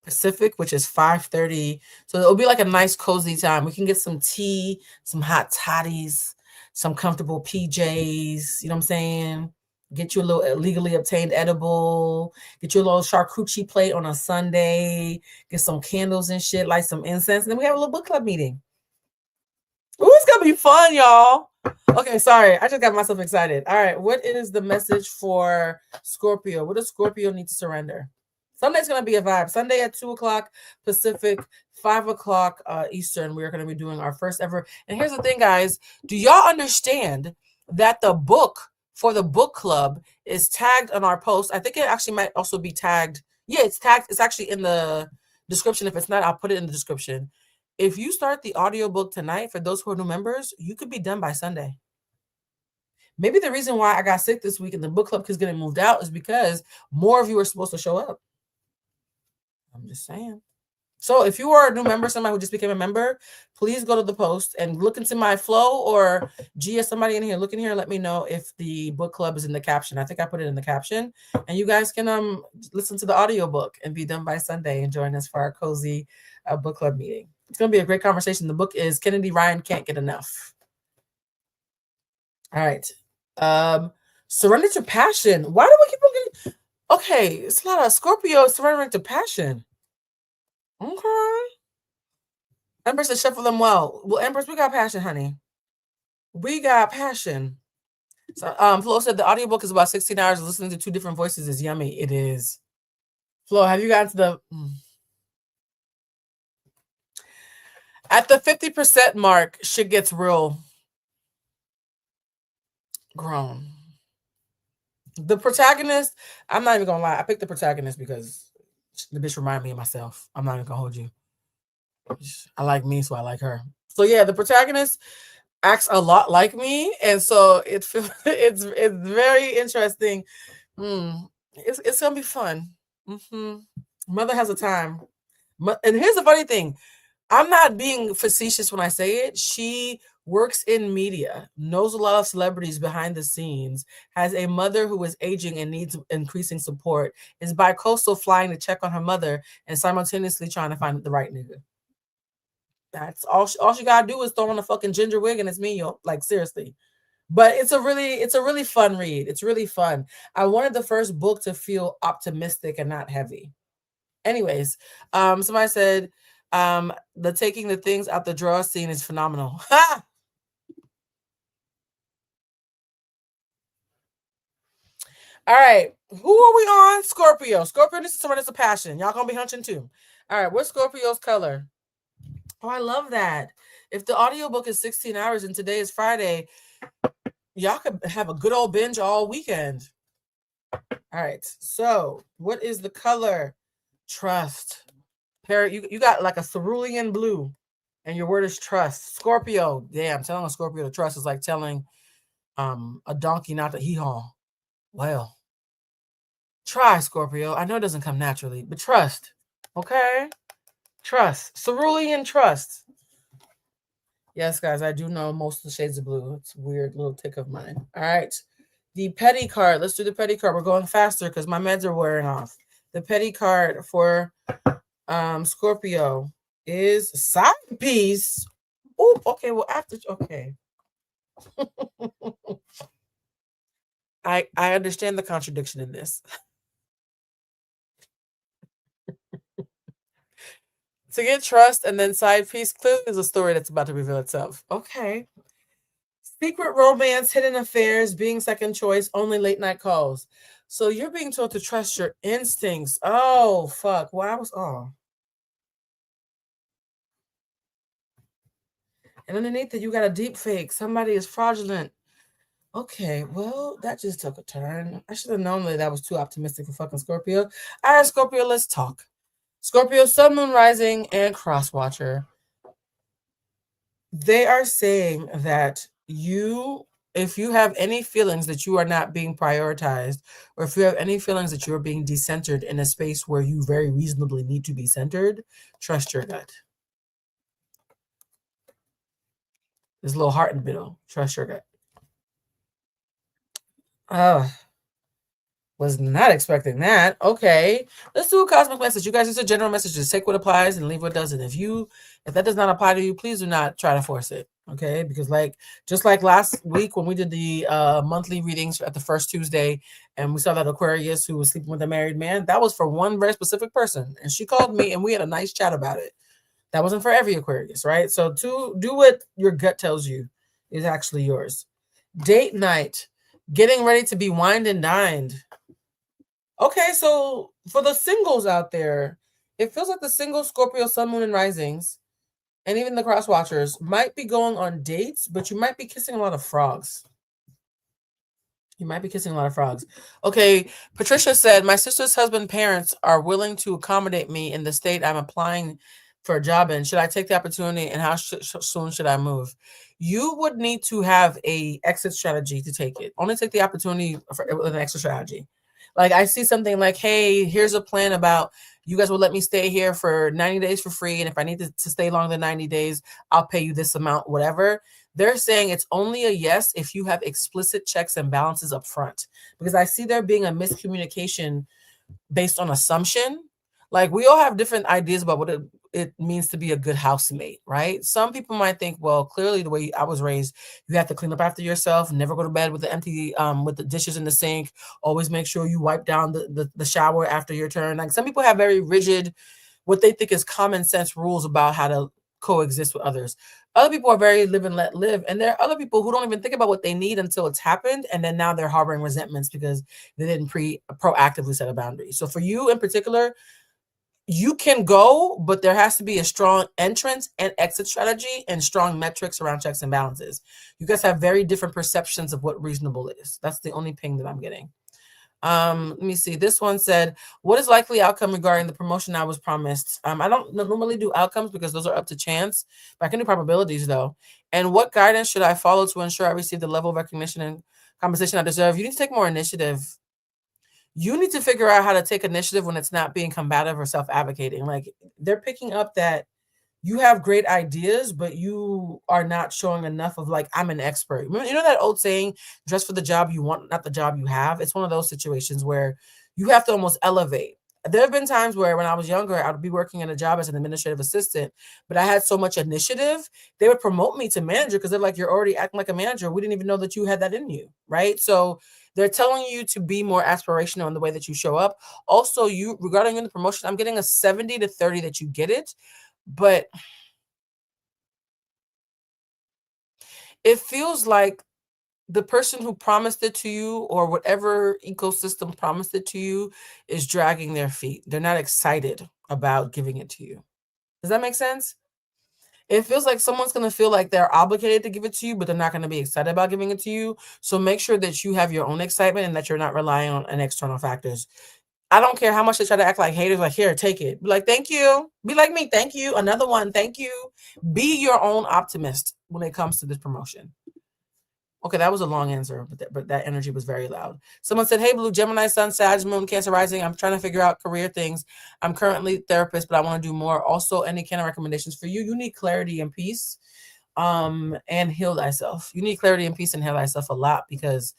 Pacific, which is 5:30. So it'll be like a nice cozy time. We can get some tea, some hot toddies, some comfortable PJs, you know what I'm saying? Get you a little legally obtained edible, get you a little charcuterie plate on a Sunday, get some candles and shit, light some incense, and then we have a little book club meeting. Ooh, it's gonna be fun, y'all. Okay, sorry. I just got myself excited. All right, what is the message for Scorpio? What does Scorpio need to surrender? Sunday's going to be a vibe. Sunday at 2 o'clock Pacific, 5 o'clock Eastern, we're going to be doing our first ever. And here's the thing, guys. Do y'all understand that the book for the book club is tagged on our post? I think it actually might also be tagged. Yeah, it's tagged. It's actually in the description. If it's not, I'll put it in the description. If you start the audiobook tonight, for those who are new members, you could be done by Sunday. Maybe the reason why I got sick this week and the book club is getting moved out is because more of you are supposed to show up. I'm just saying. So if you are a new member, somebody who just became a member, please go to the post and look into my flow, or Gia, somebody in here, look in here and let me know if the book club is in the caption. I think I put it in the caption. And you guys can listen to the audiobook and be done by Sunday and join us for our cozy book club meeting. It's going to be a great conversation. The book is Kennedy Ryan Can't Get Enough. All right. Surrender to passion. Why do we keep on getting... Okay, it's a lot of Scorpio surrendering to passion. Okay. Empress said shuffle them well. Well, Empress, we got passion, honey. We got passion. So Flo said the audiobook is about 16 hours. Listening to two different voices is yummy. It is. Flo, have you gotten to the... At the 50% mark, shit gets real grown. The protagonist, I'm not even gonna lie. I picked the protagonist because the bitch reminded me of myself. I'm not even gonna hold you. I like me, so I like her. So yeah, the protagonist acts a lot like me, and so it's very interesting. It's gonna be fun. Mother has a time. And here's the funny thing: I'm not being facetious when I say it. She works in media, knows a lot of celebrities behind the scenes, has a mother who is aging and needs increasing support, is bi-coastal flying to check on her mother, and simultaneously trying to find the right nigga. That's all she gotta do is throw on a fucking ginger wig and it's me, yo. Like seriously. But it's a really fun read. It's really fun. I wanted the first book to feel optimistic and not heavy. Anyways, somebody said the taking the things out the drawer scene is phenomenal. Ha! All right. Who are we on? Scorpio. Scorpio, this is someone that's a passion. Y'all gonna be hunching too. All right, what's Scorpio's color? Oh, I love that. If the audiobook is 16 hours and today is Friday, y'all could have a good old binge all weekend. All right. So, what is the color? Trust. You got like a cerulean blue, and your word is trust. Scorpio. Damn, telling a Scorpio to trust is like telling a donkey not to hee-haw. Well, try, Scorpio. I know it doesn't come naturally, but trust. Okay? Trust. Cerulean trust. Yes, guys, I do know most of the shades of blue. It's a weird little tick of mine. All right. The petty card. Let's do the petty card. We're going faster because my meds are wearing off. The petty card for Scorpio is side piece. Oh, okay. Well, okay. I understand the contradiction in this. To get trust and then side piece clearly is a story that's about to reveal itself. Okay. Secret romance, hidden affairs, being second choice, only late night calls. So you're being told to trust your instincts. Oh, fuck. Well, And underneath it, you got a deep fake. Somebody is fraudulent. Okay, well, that just took a turn. I should have known that was too optimistic for fucking Scorpio. All right, Scorpio, let's talk. Scorpio, Sun, Moon, Rising, and Crosswatcher. They are saying that if you have any feelings that you are not being prioritized, or if you have any feelings that you're being decentered in a space where you very reasonably need to be centered, trust your gut. There's a little heart in the middle. Trust your gut. Was not expecting that. Okay. Let's do a cosmic message. You guys, it's a general message. Just take what applies and leave what doesn't. If that does not apply to you, please do not try to force it. Okay. Because just like last week when we did the monthly readings at the first Tuesday and we saw that Aquarius who was sleeping with a married man, that was for one very specific person. And she called me and we had a nice chat about it. That wasn't for every Aquarius, right? So to do what your gut tells you is actually yours. Date night. Getting ready to be wined and dined. Okay, so for the singles out there, it feels like the single Scorpio, Sun, Moon, and Risings, and even the cross watchers might be going on dates, but you might be kissing a lot of frogs. Okay, Patricia said, my sister's husband parents are willing to accommodate me in the state I'm applying for a job in. Should I take the opportunity, and how soon should I move? You would need to have a exit strategy to take it. Only take the opportunity with an exit strategy. Like I see something like, hey, here's a plan about you guys will let me stay here for 90 days for free. And if I need to stay longer than 90 days, I'll pay you this amount, whatever. They're saying it's only a yes if you have explicit checks and balances up front. Because I see there being a miscommunication based on assumption. Like we all have different ideas about what it means to be a good housemate, right? Some people might think, well, clearly the way I was raised, you have to clean up after yourself, never go to bed with the empty, with the dishes in the sink, always make sure you wipe down the shower after your turn. Like some people have very rigid, what they think is common sense rules about how to coexist with others. Other people are very live and let live. And there are other people who don't even think about what they need until it's happened. And then now they're harboring resentments because they didn't proactively set a boundary. So for you in particular, you can go, but there has to be a strong entrance and exit strategy and strong metrics around checks and balances. You guys have very different perceptions of what reasonable is. That's the only ping that I'm getting. Let me see. This one said, what is likely outcome regarding the promotion I was promised? I don't normally do outcomes because those are up to chance, but I can do probabilities though. And what guidance should I follow to ensure I receive the level of recognition and compensation I deserve? You need to take more initiative. You need to figure out how to take initiative when it's not being combative or self-advocating. Like, they're picking up that you have great ideas, but you are not showing enough of, like, I'm an expert. You know that old saying, dress for the job you want, not the job you have? It's one of those situations where you have to almost elevate. There have been times where when I was younger, I'd be working in a job as an administrative assistant, but I had so much initiative, they would promote me to manager because they're like, you're already acting like a manager. We didn't even know that you had that in you, right? So they're telling you to be more aspirational in the way that you show up. Also, you, regarding the promotion, I'm getting a 70 to 30 that you get it, but it feels like the person who promised it to you, or whatever ecosystem promised it to you, is dragging their feet. They're not excited about giving it to you. Does that make sense? It feels like someone's going to feel like they're obligated to give it to you, but they're not going to be excited about giving it to you. So make sure that you have your own excitement and that you're not relying on external factors. I don't care how much they try to act like haters, like, here, take it. Be like, thank you. Be like me, thank you. Another one, thank you. Be your own optimist when it comes to this promotion. Okay, that was a long answer, but that energy was very loud. Someone said, hey, Blue, Gemini, Sun, Sag, Moon, Cancer rising. I'm trying to figure out career things. I'm currently a therapist, but I want to do more. Also, any kind of recommendations for you? You need clarity and peace, and heal thyself. You need clarity and peace and heal thyself a lot, because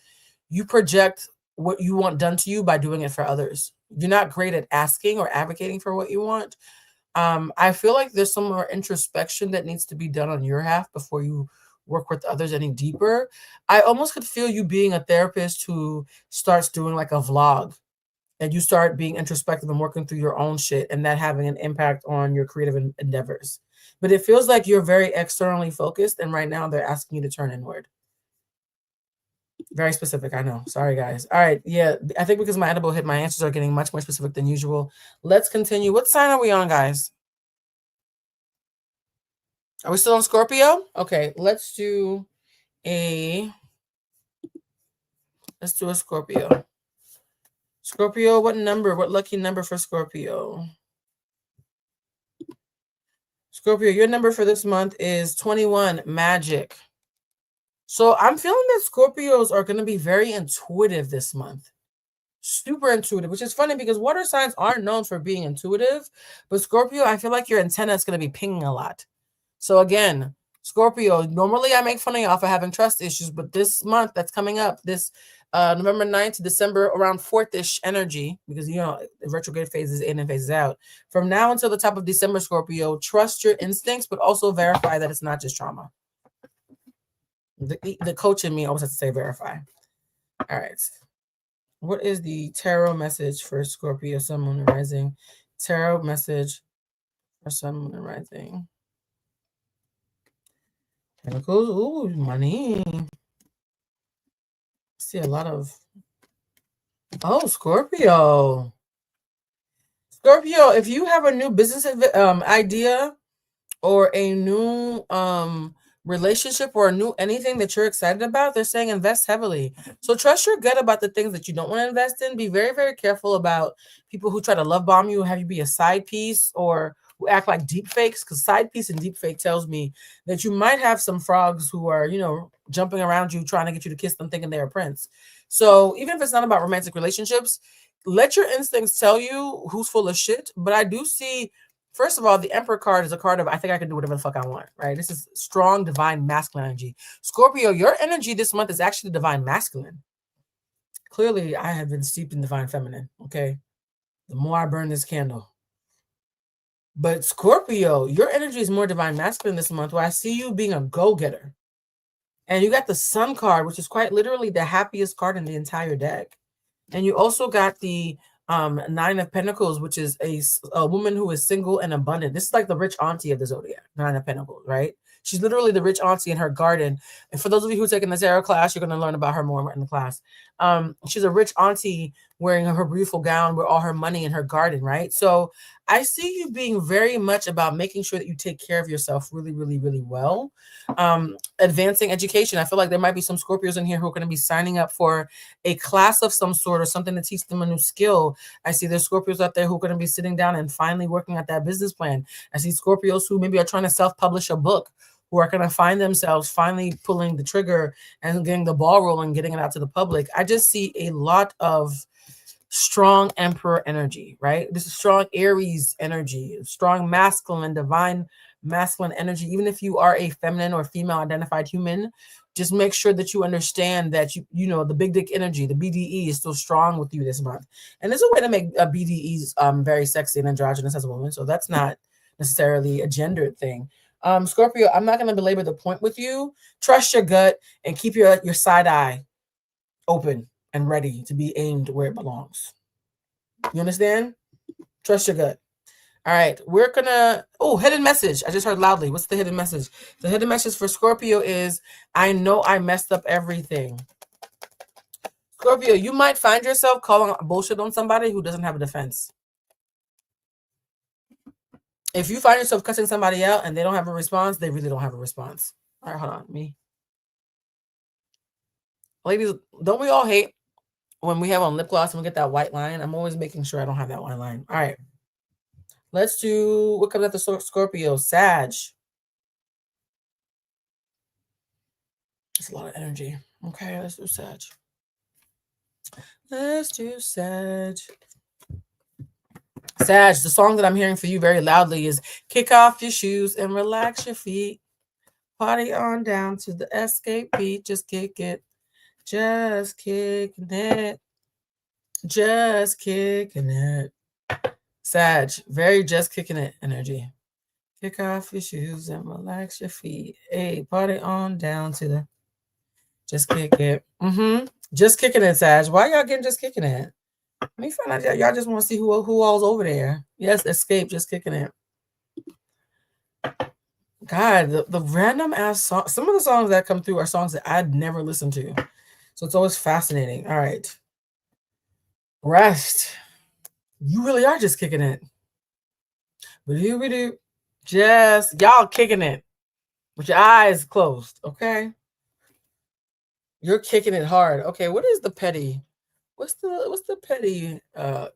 you project what you want done to you by doing it for others. You're not great at asking or advocating for what you want. I feel like there's some more introspection that needs to be done on your half before you work with others any deeper. I almost could feel you being a therapist who starts doing like a vlog, and you start being introspective and working through your own shit, and that having an impact on your creative endeavors. But it feels like you're very externally focused, and right now they're asking you to turn inward. Very specific, I know. Sorry, guys. All right, yeah, I think because my edible hit, my answers are getting much more specific than usual. Let's continue. What sign are we on, guys? Are we still on Scorpio? Okay, let's do a Scorpio. Scorpio, what number? What lucky number for Scorpio? Scorpio, your number for this month is 21, magic. So I'm feeling that Scorpios are going to be very intuitive this month. Super intuitive, which is funny because water signs aren't known for being intuitive. But Scorpio, I feel like your antenna is going to be pinging a lot. So again, Scorpio, normally I make fun of y'all for having trust issues, but this month that's coming up, this November 9th to December, around 4th-ish energy, because, the retrograde phases in and phases out. From now until the top of December, Scorpio, trust your instincts, but also verify that it's not just trauma. The coach in me always has to say verify. All right. What is the tarot message for Scorpio, Sun, Moon, and Rising? Tarot message for Sun, Moon, and Rising. Pentacles, ooh, money. See a lot of, Scorpio. Scorpio, if you have a new business idea, or a new relationship, or a new anything that you're excited about, they're saying invest heavily. So trust your gut about the things that you don't want to invest in. Be very, very careful about people who try to love bomb you, have you be a side piece, or who act like deep fakes, because side piece and deep fake tells me that you might have some frogs who are, jumping around you, trying to get you to kiss them, thinking they're a prince. So even if it's not about romantic relationships, let your instincts tell you who's full of shit. But I do see, first of all, the Emperor card is a card of, I think I can do whatever the fuck I want, right? This is strong, divine, masculine energy. Scorpio, your energy this month is actually divine masculine. Clearly, I have been steeped in divine feminine, okay? The more I burn this candle. But Scorpio, your energy is more divine masculine this month, where I see you being a go-getter. And you got the Sun card, which is quite literally the happiest card in the entire deck. And you also got the 9 of Pentacles, which is a woman who is single and abundant. This is like the rich auntie of the zodiac, 9 of Pentacles, right? She's literally the rich auntie in her garden. And for those of you who are taking the tarot class, you're going to learn about her more in the class. She's a rich auntie wearing her beautiful gown with all her money in her garden, right? So I see you being very much about making sure that you take care of yourself really, really, really well. Advancing education. I feel like there might be some Scorpios in here who are going to be signing up for a class of some sort or something to teach them a new skill. I see there's Scorpios out there who are going to be sitting down and finally working at that business plan. I see Scorpios who maybe are trying to self-publish a book, who are going to find themselves finally pulling the trigger and getting the ball rolling, getting it out to the public. I just see a lot of strong Emperor energy, right? This is strong Aries energy, strong masculine, divine masculine energy. Even if you are a feminine or female identified human, just make sure that you understand that you know the big dick energy, the BDE is still strong with you this month. And there's a way to make BDEs very sexy and androgynous as a woman, so that's not necessarily a gendered thing. Scorpio, I'm not going to belabor the point with you. Trust your gut and keep your side eye open and ready to be aimed where it belongs. You understand? Trust your gut. All right, we're gonna, hidden message. I just heard loudly. What's the hidden message? The hidden message for Scorpio is, I know I messed up everything. Scorpio, you might find yourself calling bullshit on somebody who doesn't have a defense. If you find yourself cussing somebody out and they don't have a response, they really don't have a response. All right, hold on, me. Ladies, don't we all hate when we have on lip gloss and we get that white line? I'm always making sure I don't have that white line. All right. Let's do, what comes after Scorpio? Sag. That's a lot of energy. Okay, let's do Sag. Let's do Sag. Sag, the song that I'm hearing for you very loudly is kick off your shoes and relax your feet. Party on down to the escape beat. Just kick it. Just kicking it. Just kicking it. Sag, very just kicking it energy. Kick off your shoes and relax your feet. Hey, party on down to the just kick it. Just kicking it, Sag. Why y'all getting just kicking it? Let me find out y'all just want to see who all's over there. Yes, escape, just kicking it. God, the random ass song. Some of the songs that come through are songs that I'd never listened to. So it's always fascinating. All right. Rest. You really are just kicking it. Just y'all kicking it with your eyes closed, okay? You're kicking it hard. Okay, what is the petty? What's the petty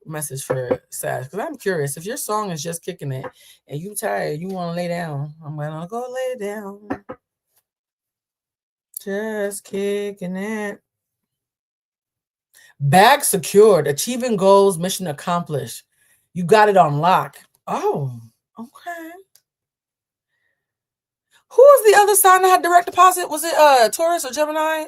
message for Sag? Because I'm curious. If your song is just kicking it and you tired, you want to lay down, I'm gonna go lay down. Just kicking it. Bag secured, achieving goals, mission accomplished. You got it on lock. Oh, okay. Who was the other sign that had direct deposit? Was it Taurus or Gemini?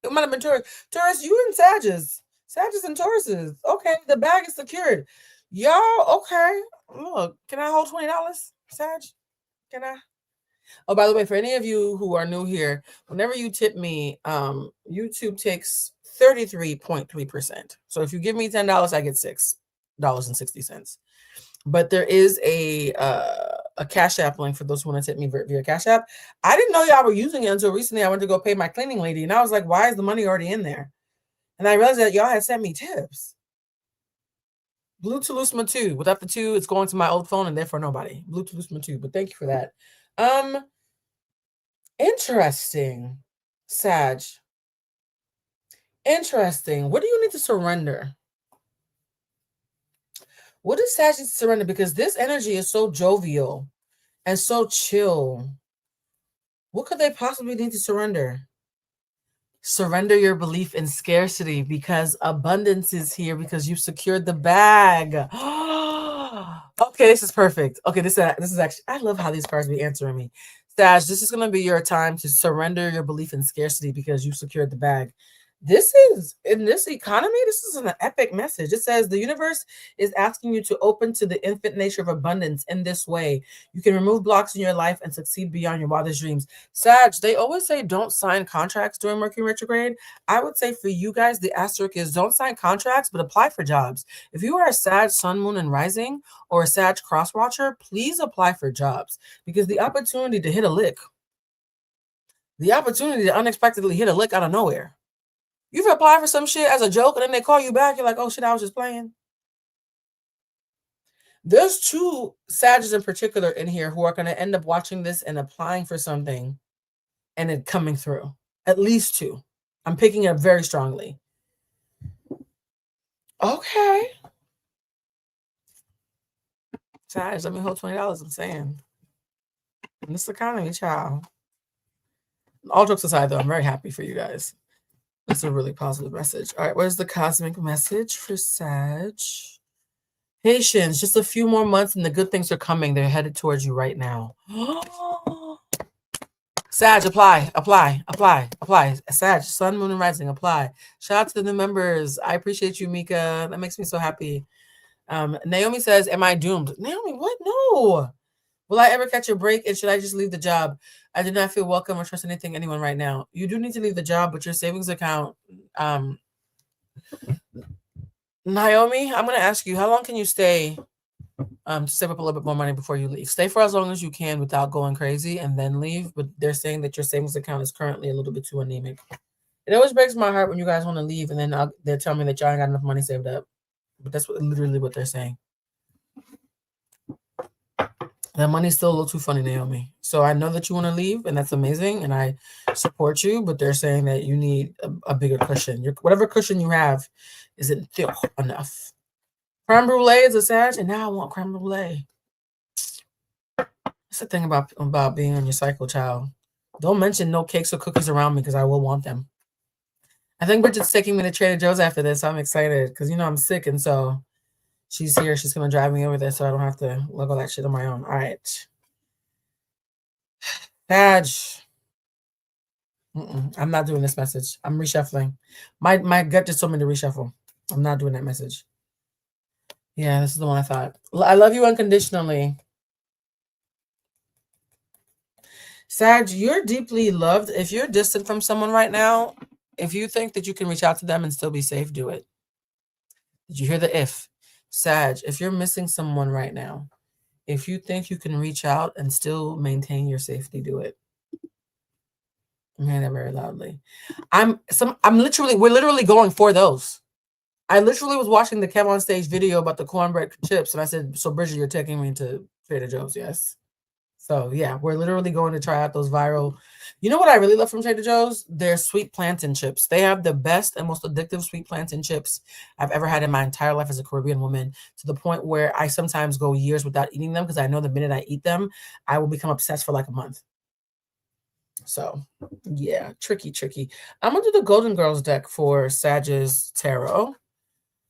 It might have been Taurus. Taurus, you and Sagittarius. Sagittarius and Tauruses. Okay, the bag is secured. Y'all, okay. Look, can I hold $20, Sag? Can I? Oh, by the way, for any of you who are new here, whenever you tip me, YouTube takes 33.3%. So if you give me $10, I get $6.60. But there is a Cash App link for those who want to tip me via Cash App. I didn't know y'all were using it until recently. I went to go pay my cleaning lady, and I was like, why is the money already in there? And I realized that y'all had sent me tips. Blue Toulouse 2. Without the 2, it's going to my old phone and therefore nobody. Blue Toulouse 2. But thank you for that. Interesting. Sag. Interesting. What do you need to surrender? What does Sag need to surrender? Because this energy is so jovial and so chill. What could they possibly need to surrender? Surrender your belief in scarcity because abundance is here because you've secured the bag. Okay, this is perfect. Okay, this is actually, I love how these cards be answering me. Sag, this is going to be your time to surrender your belief in scarcity because you secured the bag. This is, in this economy, this is an epic message. It says the universe is asking you to open to the infinite nature of abundance in this way. You can remove blocks in your life and succeed beyond your wildest dreams. Sag, they always say don't sign contracts during Mercury retrograde. I would say for you guys, the asterisk is don't sign contracts, but apply for jobs. If you are a Sag, Sun, Moon, and Rising, or a Sag cross watcher, please apply for jobs because the opportunity to hit a lick, the opportunity to unexpectedly hit a lick out of nowhere, You've applied for some shit as a joke, and then they call you back. You're like, oh shit, I was just playing. There's 2 Sagittarius in particular in here who are going to end up watching this and applying for something and it coming through. At least 2. I'm picking it up very strongly. Okay. Sag, let me hold $20. I'm saying. In this economy, child. All jokes aside, though, I'm very happy for you guys. It's a really positive message. All right, where's the cosmic message for Sag? Patience, just a few more months and the good things are coming. They're headed towards you right now. Sag, apply. Sag, sun, moon, and rising, apply. Shout out to the new members. I appreciate you, Mika. That makes me so happy. Naomi says, am I doomed? Naomi, what? No. Will I ever catch a break? And should I just leave the job? I do not feel welcome or trust anyone right now. You do need to leave the job, but your savings account. Naomi, I'm going to ask you, how long can you stay to save up a little bit more money before you leave? Stay for as long as you can without going crazy and then leave. But they're saying that your savings account is currently a little bit too anemic. It always breaks my heart when you guys want to leave and then they're telling me that y'all ain't got enough money saved up. But that's literally what they're saying. That money's still a little too funny, Naomi. So I know that you want to leave, and that's amazing, and I support you, but they're saying that you need a bigger cushion. Whatever cushion you have isn't thick enough. Creme brulee is a Sag, and now I want creme brulee. That's the thing about being on your cycle, child. Don't mention no cakes or cookies around me because I will want them. I think Bridget's taking me to Trader Joe's after this. So I'm excited because, I'm sick, and so she's here. She's going to drive me over there so I don't have to lug all that shit on my own. All right. Sag. I'm not doing this message. I'm reshuffling. My gut just told me to reshuffle. I'm not doing that message. Yeah, this is the one I thought. I love you unconditionally. Sag, you're deeply loved. If you're distant from someone right now, if you think that you can reach out to them and still be safe, do it. Did you hear the if? Sag, if you're missing someone right now, if you think you can reach out and still maintain your safety, do it. I'm hearing that very loudly. We're literally going for those. I literally was watching the Kev on Stage video about the cornbread chips, and I said, so Bridget, you're taking me to Trader Joe's, yes? So yeah, we're literally going to try out those viral. You know what I really love from Trader Joe's? Their sweet plantain chips. They have the best and most addictive sweet plantain chips I've ever had in my entire life as a Caribbean woman, to the point where I sometimes go years without eating them because I know the minute I eat them, I will become obsessed for like a month. So yeah, tricky. I'm going to do the Golden Girls deck for Sag's Tarot.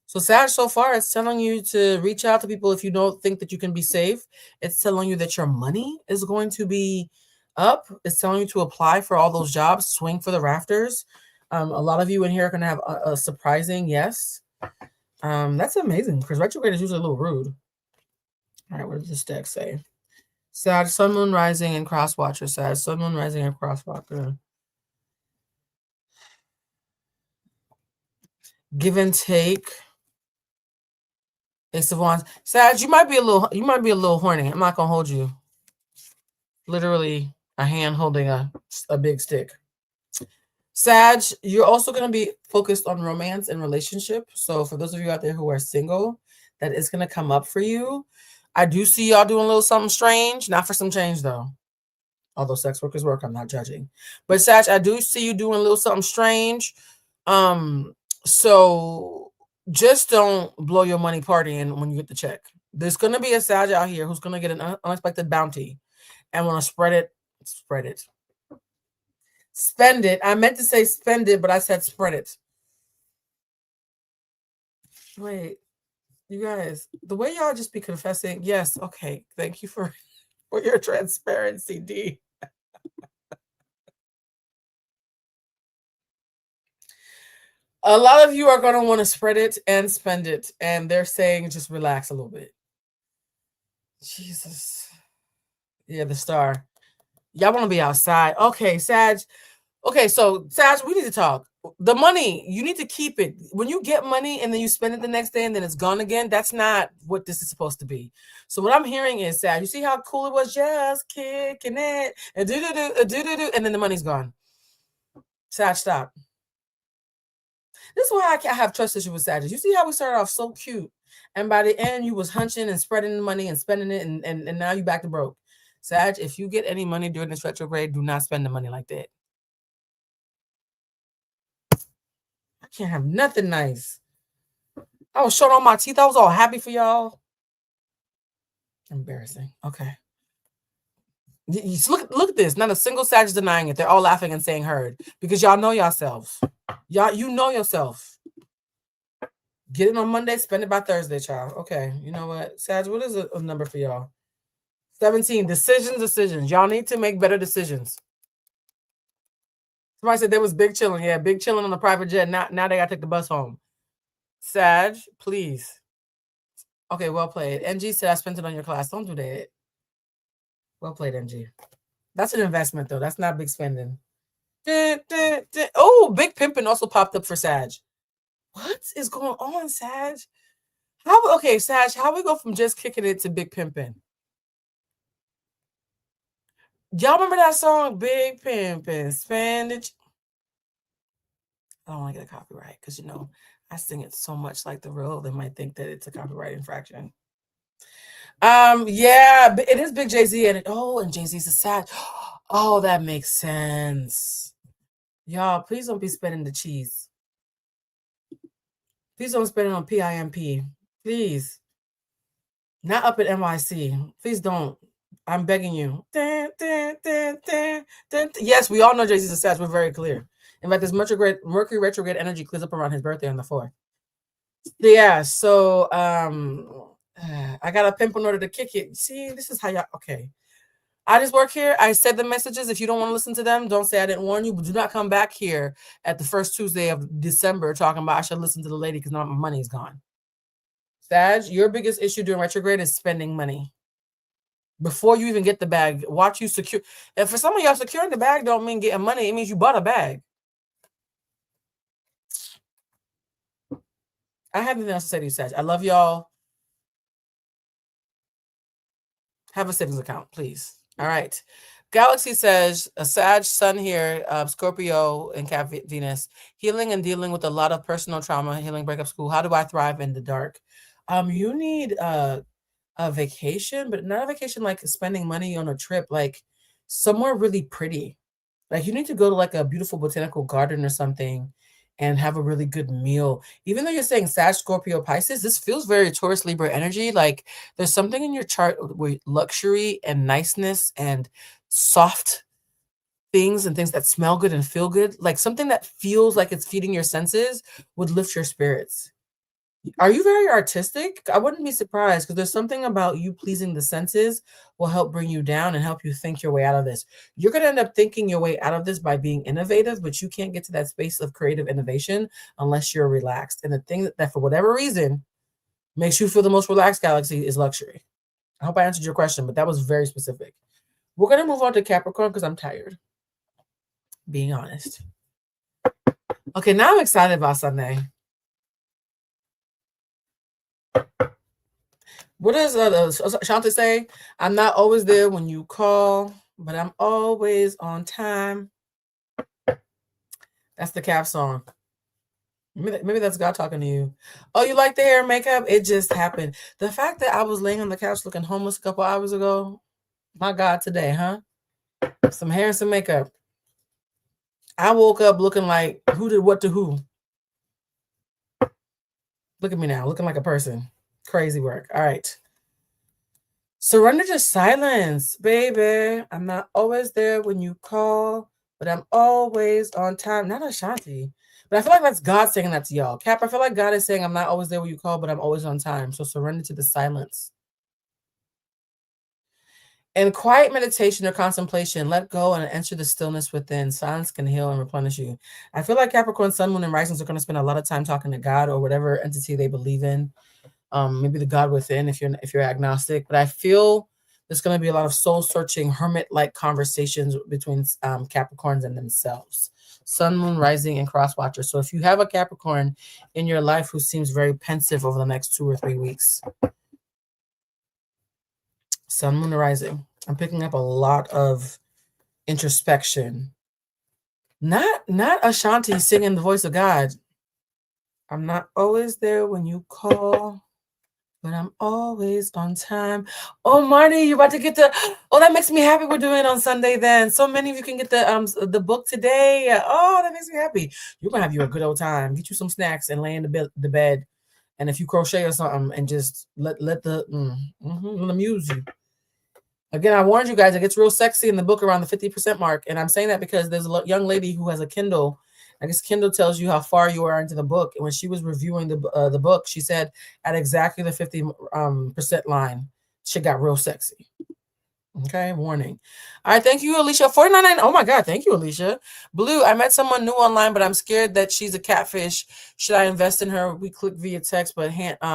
So Sag, so far, it's telling you to reach out to people if you don't think that you can be safe. It's telling you that your money is going to be up. It's telling you to apply for all those jobs, swing for the rafters. A lot of you in here are going to have a surprising yes. That's amazing because retrograde is usually a little rude. All right, what does this deck say? Sag, Sun, Moon, Rising, and Crosswatcher. Sag, Sun, Moon, Rising, and Crosswatcher. Give and take. Ace of Wands. Sag, you might be a little horny. I'm not gonna hold you. Literally a hand holding a big stick. Sag, you're also gonna be focused on romance and relationship. So for those of you out there who are single, that is gonna come up for you. I do see y'all doing a little something strange. Not for some change though. Although sex workers work, I'm not judging. But Sag, I do see you doing a little something strange. So just don't blow your money partying when you get the check. There's going to be a Sag out here who's going to get an unexpected bounty and want to spread it. Spend it. I meant to say spend it, but I said spread it. Wait, you guys, the way y'all just be confessing. Yes. Okay. Thank you for your transparency, D. A lot of you are going to want to spread it and spend it. And they're saying just relax a little bit. Jesus. Yeah, the star. Y'all want to be outside. Okay, Sag. Okay, so Sag, we need to talk. The money, you need to keep it. When you get money and then you spend it the next day and then it's gone again, that's not what this is supposed to be. So what I'm hearing is, Sag, you see how cool it was just kicking it and do-do-do, and then the money's gone. Sag, stop. This is why I can't have trust issues with Sagittarius. You see how we started off so cute, and by the end you was hunching and spreading the money and spending it, and now you back to broke. Sag, if you get any money during this retrograde, do not spend the money like that. I can't have nothing nice. I was showing all my teeth. I was all happy for y'all. Embarrassing. Okay. Look at this. Not a single Sag is denying it. They're all laughing and saying heard because y'all know yourselves. You know yourself. Get it on Monday, spend it by Thursday, child. Okay. You know what? Sag, what is a number for y'all? 17. Decisions. Y'all need to make better decisions. Somebody said there was big chilling. Yeah, big chilling on the private jet. Now they gotta take the bus home. Sag, please. Okay, well played. NG said I spent it on your class. Don't do that. Well played, NG. That's an investment, though. That's not big spending. Oh, big pimping also popped up for Sag. What is going on, Sag? Okay, Sag, how we go from just kicking it to big pimping? Y'all remember that song, Big Pimpin', Spend It? I don't want to get a copyright because, you know, I sing it so much like the real, they might think that it's a copyright infraction. Yeah, it is Big Jay-Z and and Jay-Z's a Sag. Oh, that makes sense. Y'all, please don't be spending the cheese. Please don't spend it on PIMP. Please. Not up at NYC. Please don't. I'm begging you. Yes, we all know Jay-Z's a Sag. We're very clear. In fact, this Mercury retrograde energy clears up around his birthday on the 4th. Yeah, so I got a pimp in order to kick it. See, this is how y'all, okay. I just work here. I said the messages. If you don't want to listen to them, don't say I didn't warn you, but do not come back here at the first Tuesday of December talking about I should listen to the lady because now my money's gone. Sag, your biggest issue during retrograde is spending money. Before you even get the bag, watch you secure. And for some of y'all, securing the bag don't mean getting money. It means you bought a bag. I have nothing else to say to you, Sag. I love y'all. Have a savings account, please. All right. Galaxy says, a Sag sun here, Scorpio and Cap Venus, healing and dealing with a lot of personal trauma, healing breakup school. How do I thrive in the dark? You need a vacation, but not a vacation like spending money on a trip, like somewhere really pretty. Like you need to go to like a beautiful botanical garden or something and have a really good meal. Even though you're saying Sag, Scorpio, Pisces, this feels very Taurus, Libra energy. Like there's something in your chart with luxury and niceness and soft things and things that smell good and feel good. Like something that feels like it's feeding your senses would lift your spirits. Are you very artistic? I wouldn't be surprised because there's something about you pleasing the senses will help bring you down and help you think your way out of this. You're going to end up thinking your way out of this by being innovative, but you can't get to that space of creative innovation unless you're relaxed. And the thing that for whatever reason makes you feel the most relaxed, Galaxy, is luxury. I hope I answered your question, but that was very specific. We're going to move on to Capricorn because I'm tired, being honest. Okay, now I'm excited about Sunday. What does Shanta say? I'm not always there when you call, but I'm always on time. That's the Cap song. Maybe that's God talking to you. Oh, you like the hair and makeup? It just happened. The fact that I was laying on the couch looking homeless a couple hours ago, my God, today, huh? Some hair and some makeup. I woke up looking like who did what to who. Look at me now, looking like a person. Crazy work. All right. Surrender to silence, baby. I'm not always there when you call, but I'm always on time. Not Ashanti. But I feel like that's God saying that to y'all. Cap, I feel like God is saying I'm not always there when you call, but I'm always on time. So surrender to the silence. In quiet meditation or contemplation, let go and enter the stillness within. Silence can heal and replenish you. I feel like Capricorn, Sun, Moon, and Risings are going to spend a lot of time talking to God or whatever entity they believe in. Maybe the God within if you're agnostic. But I feel there's going to be a lot of soul-searching, hermit-like conversations between Capricorns and themselves. Sun, Moon, Rising, and Cross-Watcher. So if you have a Capricorn in your life who seems very pensive over the next 2 or 3 weeks, Sun, Moon, Rising. I'm picking up a lot of introspection. Not Ashanti singing the voice of God. I'm not always there when you call, but I'm always on time. Oh, Marty, you're about to get the. Oh, that makes me happy. We're doing it on Sunday then. So many of you can get the book today. Oh, that makes me happy. You're gonna have you a good old time. Get you some snacks and lay in the bed. And if you crochet or something, and just let the amuse you. Again, I warned you guys, it gets real sexy in the book around the 50% mark. And I'm saying that because there's a young lady who has a Kindle. I guess Kindle tells you how far you are into the book. And when she was reviewing the book, she said at exactly the 50% line, shit got real sexy. Okay, warning. All right, thank you, Alicia. 499. Oh my God, thank you, Alicia. Blue, I met someone new online, but I'm scared that she's a catfish. Should I invest in her? We click via text, but handy,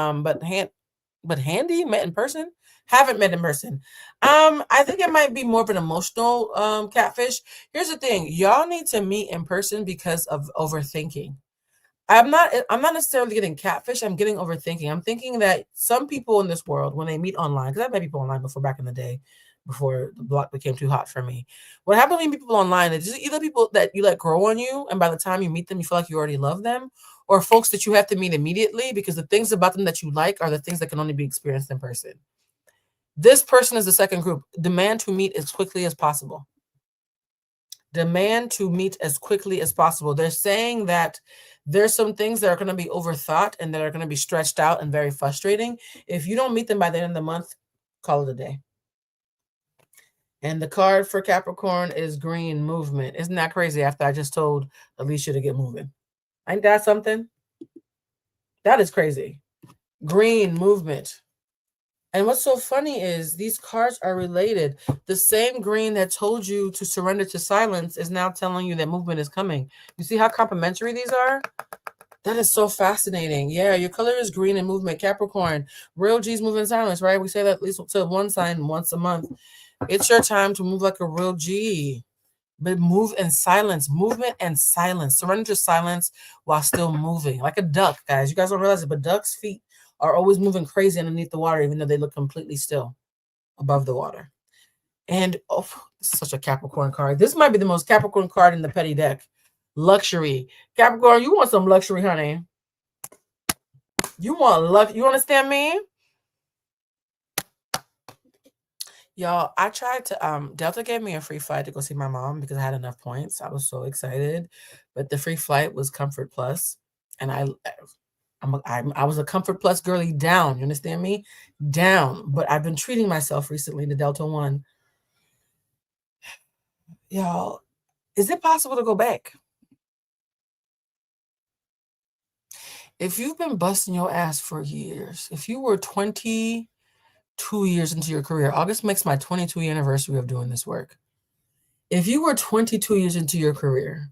met in person. Haven't met in person. I think it might be more of an emotional catfish. Here's the thing: y'all need to meet in person because of overthinking. I'm not necessarily getting catfish. I'm getting overthinking. I'm thinking that some people in this world, when they meet online, because I've met people online before back in the day, before the block became too hot for me. What happens when you meet people online is just either people that you let grow on you, and by the time you meet them, you feel like you already love them, or folks that you have to meet immediately because the things about them that you like are the things that can only be experienced in person. This person is the second group. Demand to meet as quickly as possible. Demand to meet as quickly as possible. They're saying that there's some things that are going to be overthought and that are going to be stretched out and very frustrating. If you don't meet them by the end of the month, call it a day. And the card for Capricorn is green movement. Isn't that crazy after I just told Alicia to get moving? Ain't that something? That is crazy. Green movement. And what's so funny is these cards are related. The same green that told you to surrender to silence is now telling you that movement is coming. You see how complementary these are? That is so fascinating. Yeah, your color is green and movement. Capricorn, real G's move in silence, right? We say that at least to one sign once a month. It's your time to move like a real G. But move in silence, movement and silence. Surrender to silence while still moving. Like a duck, guys. You guys don't realize it, but ducks' feet are always moving crazy underneath the water, even though they look completely still above the water. And oh, this is such a Capricorn card. This might be the most Capricorn card in the petty deck. Luxury. Capricorn, you want some luxury, honey. You want luck. You understand me? Y'all, I tried to Delta gave me a free flight to go see my mom because I had enough points. I was so excited. But the free flight was Comfort Plus. And I was a Comfort Plus girly down. You understand me? Down. But I've been treating myself recently to Delta One. Y'all, is it possible to go back? If you've been busting your ass for years, if you were 22 years into your career, August makes my 22 anniversary of doing this work. If you were 22 years into your career,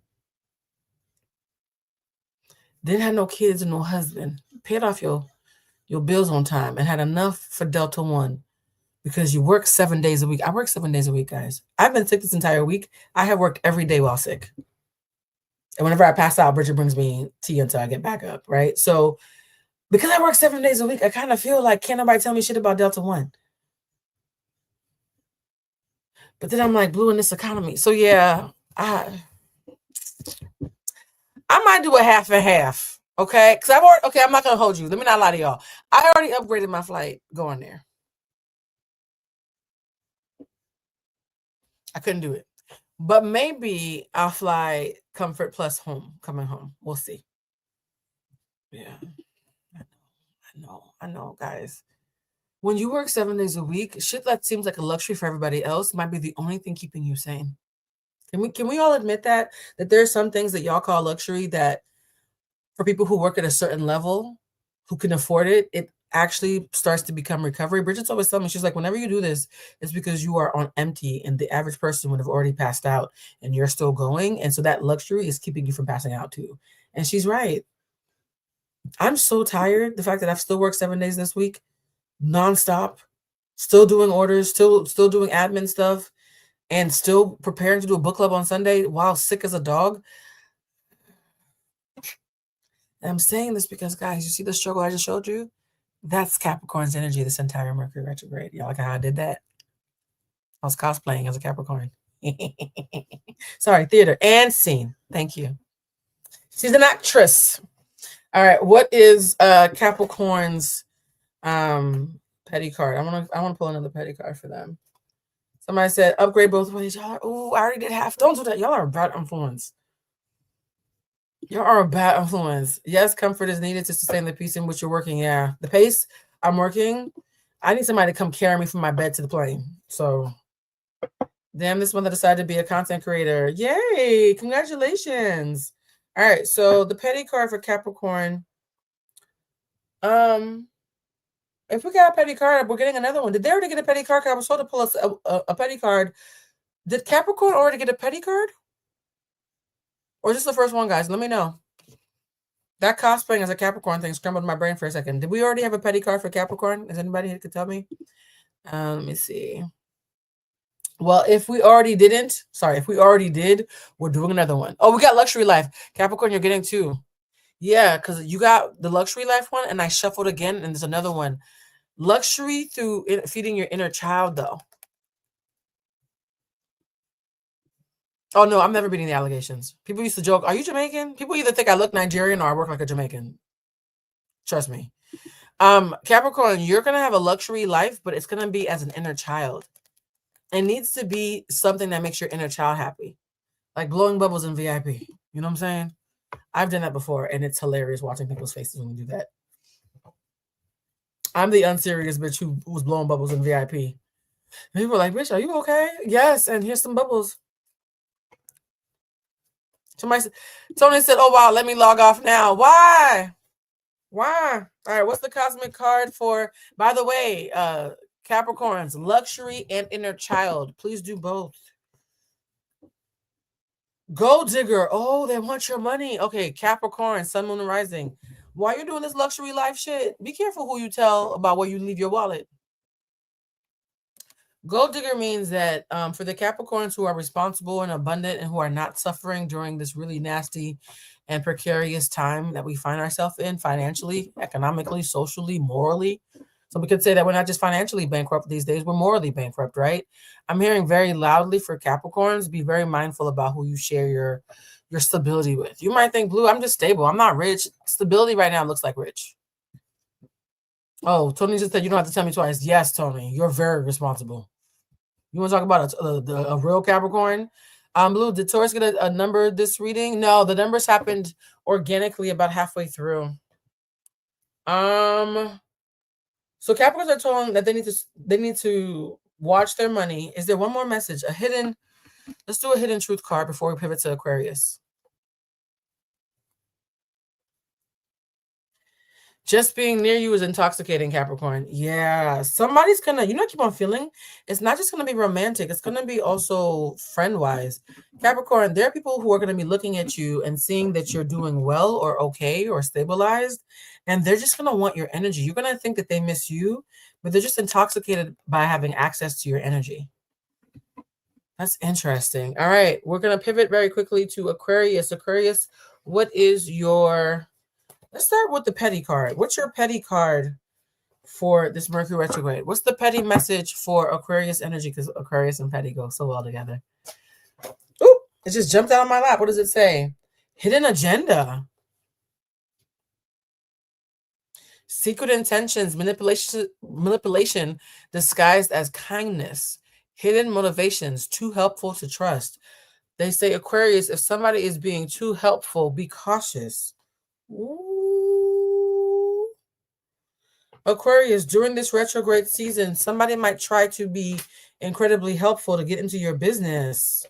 didn't have no kids and no husband, paid off your bills on time, and had enough for Delta One because you work 7 days a week. I work 7 days a week, guys. I've been sick this entire week. I have worked every day while sick. And whenever I pass out, Bridget brings me tea until I get back up, right? So because I work 7 days a week, I kind of feel like can't nobody tell me shit about Delta One. But then I'm like, blue in this economy. So yeah, I might do a half and half. Okay. Because I'm not gonna hold you. Let me not lie to y'all. I already upgraded my flight going there. I couldn't do it. But maybe I'll fly Comfort Plus home, coming home. We'll see. Yeah. I know, guys. When you work 7 days a week, shit that seems like a luxury for everybody else might be the only thing keeping you sane. Can we all admit that there are some things that y'all call luxury that for people who work at a certain level, who can afford it, it actually starts to become recovery. Bridget's always telling me, she's like, whenever you do this, it's because you are on empty and the average person would have already passed out and you're still going. And so that luxury is keeping you from passing out too. And she's right. I'm so tired. The fact that I've still worked 7 days this week, nonstop, still doing orders, still doing admin stuff, and still preparing to do a book club on Sunday while sick as a dog. And I'm saying this because, guys, you see the struggle I just showed you? That's Capricorn's energy this entire Mercury retrograde. Y'all like how I did that? I was cosplaying as a Capricorn. Sorry, theater and scene. Thank you. She's an actress. All right. What is Capricorn's petty card? I want to pull another petty card for them. Somebody said upgrade both ways. Y'all, oh, I already did half. Don't do that. Y'all are a bad influence. Y'all are a bad influence. Yes, comfort is needed to sustain the peace in which you're working. Yeah. The pace I'm working, I need somebody to come carry me from my bed to the plane. So damn, this one that decided to be a content creator. Yay! Congratulations. All right, so the petty card for Capricorn. If we got a petty card, we're getting another one. Did they already get a petty card? I was told to pull us a petty card. Did Capricorn already get a petty card? Or is this the first one, guys? Let me know. That cosplaying as a Capricorn thing scrambled my brain for a second. Did we already have a petty card for Capricorn? Is anybody who could tell me? Let me see. Well, if we already did, we're doing another one. Oh, we got luxury life. Capricorn, you're getting two. Yeah, because you got the luxury life one, and I shuffled again, and there's another one. Luxury through feeding your inner child, though. Oh, no, I'm never beating the allegations. People used to joke, are you Jamaican? People either think I look Nigerian or I work like a Jamaican. Trust me. Capricorn, you're going to have a luxury life, but it's going to be as an inner child. It needs to be something that makes your inner child happy. Like blowing bubbles in VIP. You know what I'm saying? I've done that before, and it's hilarious watching people's faces when we do that. I'm the unserious bitch who was blowing bubbles in VIP. And people are like, bitch, are you okay? Yes, and here's some bubbles. Tony said, oh, wow, let me log off now. Why? All right, what's the cosmic card for, by the way, Capricorns, luxury and inner child. Please do both. Gold digger. Oh, they want your money. Okay, Capricorn, sun, moon, and rising. Why are you doing this luxury life shit? Be careful who you tell about where you leave your wallet. Gold digger means that for the Capricorns who are responsible and abundant and who are not suffering during this really nasty and precarious time that we find ourselves in financially, economically, socially, morally. So we could say that we're not just financially bankrupt these days, we're morally bankrupt, right? I'm hearing very loudly for Capricorns, be very mindful about who you share your stability with. You might think, Blue, I'm just stable. I'm not rich. Stability right now looks like rich. Oh, Tony just said you don't have to tell me twice. Yes, Tony, you're very responsible. You want to talk about a real Capricorn? Blue, did Taurus get a number this reading? No, the numbers happened organically about halfway through. So Capricorns are told that they need to watch their money. Is there one more message? Let's do a hidden truth card before we pivot to Aquarius. Just being near you is intoxicating, Capricorn. Yeah, somebody's gonna, keep on feeling. It's not just gonna be romantic. It's gonna be also friend-wise. Capricorn, there are people who are gonna be looking at you and seeing that you're doing well or okay or stabilized, and they're just gonna want your energy. You're gonna think that they miss you, but they're just intoxicated by having access to your energy. That's interesting. All right, we're gonna pivot very quickly to Aquarius. Aquarius, what is your... Let's start with the petty card. What's your petty card for this Mercury retrograde? What's the petty message for Aquarius energy? Because Aquarius and petty go so well together. Oop, it just jumped out of my lap. What does it say? Hidden agenda. Secret intentions, manipulation disguised as kindness. Hidden motivations, too helpful to trust. They say, Aquarius, if somebody is being too helpful, be cautious. Ooh. Aquarius, during this retrograde season, somebody might try to be incredibly helpful to get into your business.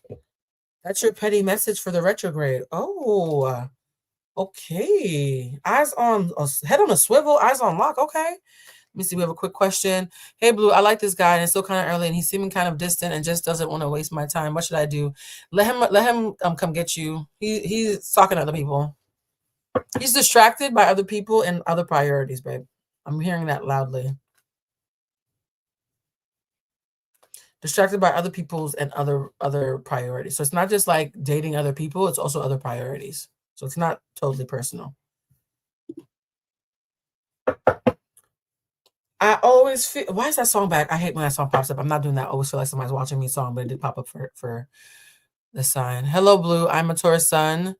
That's your petty message for the retrograde. Oh, okay. Head on a swivel, eyes on lock. Okay. Let me see. We have a quick question. Hey, Blue, I like this guy, and it's still kind of early, and he's seeming kind of distant and just doesn't want to waste my time. What should I do? Let him come get you. He's talking to other people. He's distracted by other people and other priorities, babe. I'm hearing that loudly. Distracted by other people's and other priorities. So it's not just like dating other people, it's also other priorities. So it's not totally personal. I always feel... Why is that song back? I hate when that song pops up. I'm not doing that. I always feel like somebody's watching me song, but it did pop up for the sign. Hello, Blue. I'm a Taurus sun.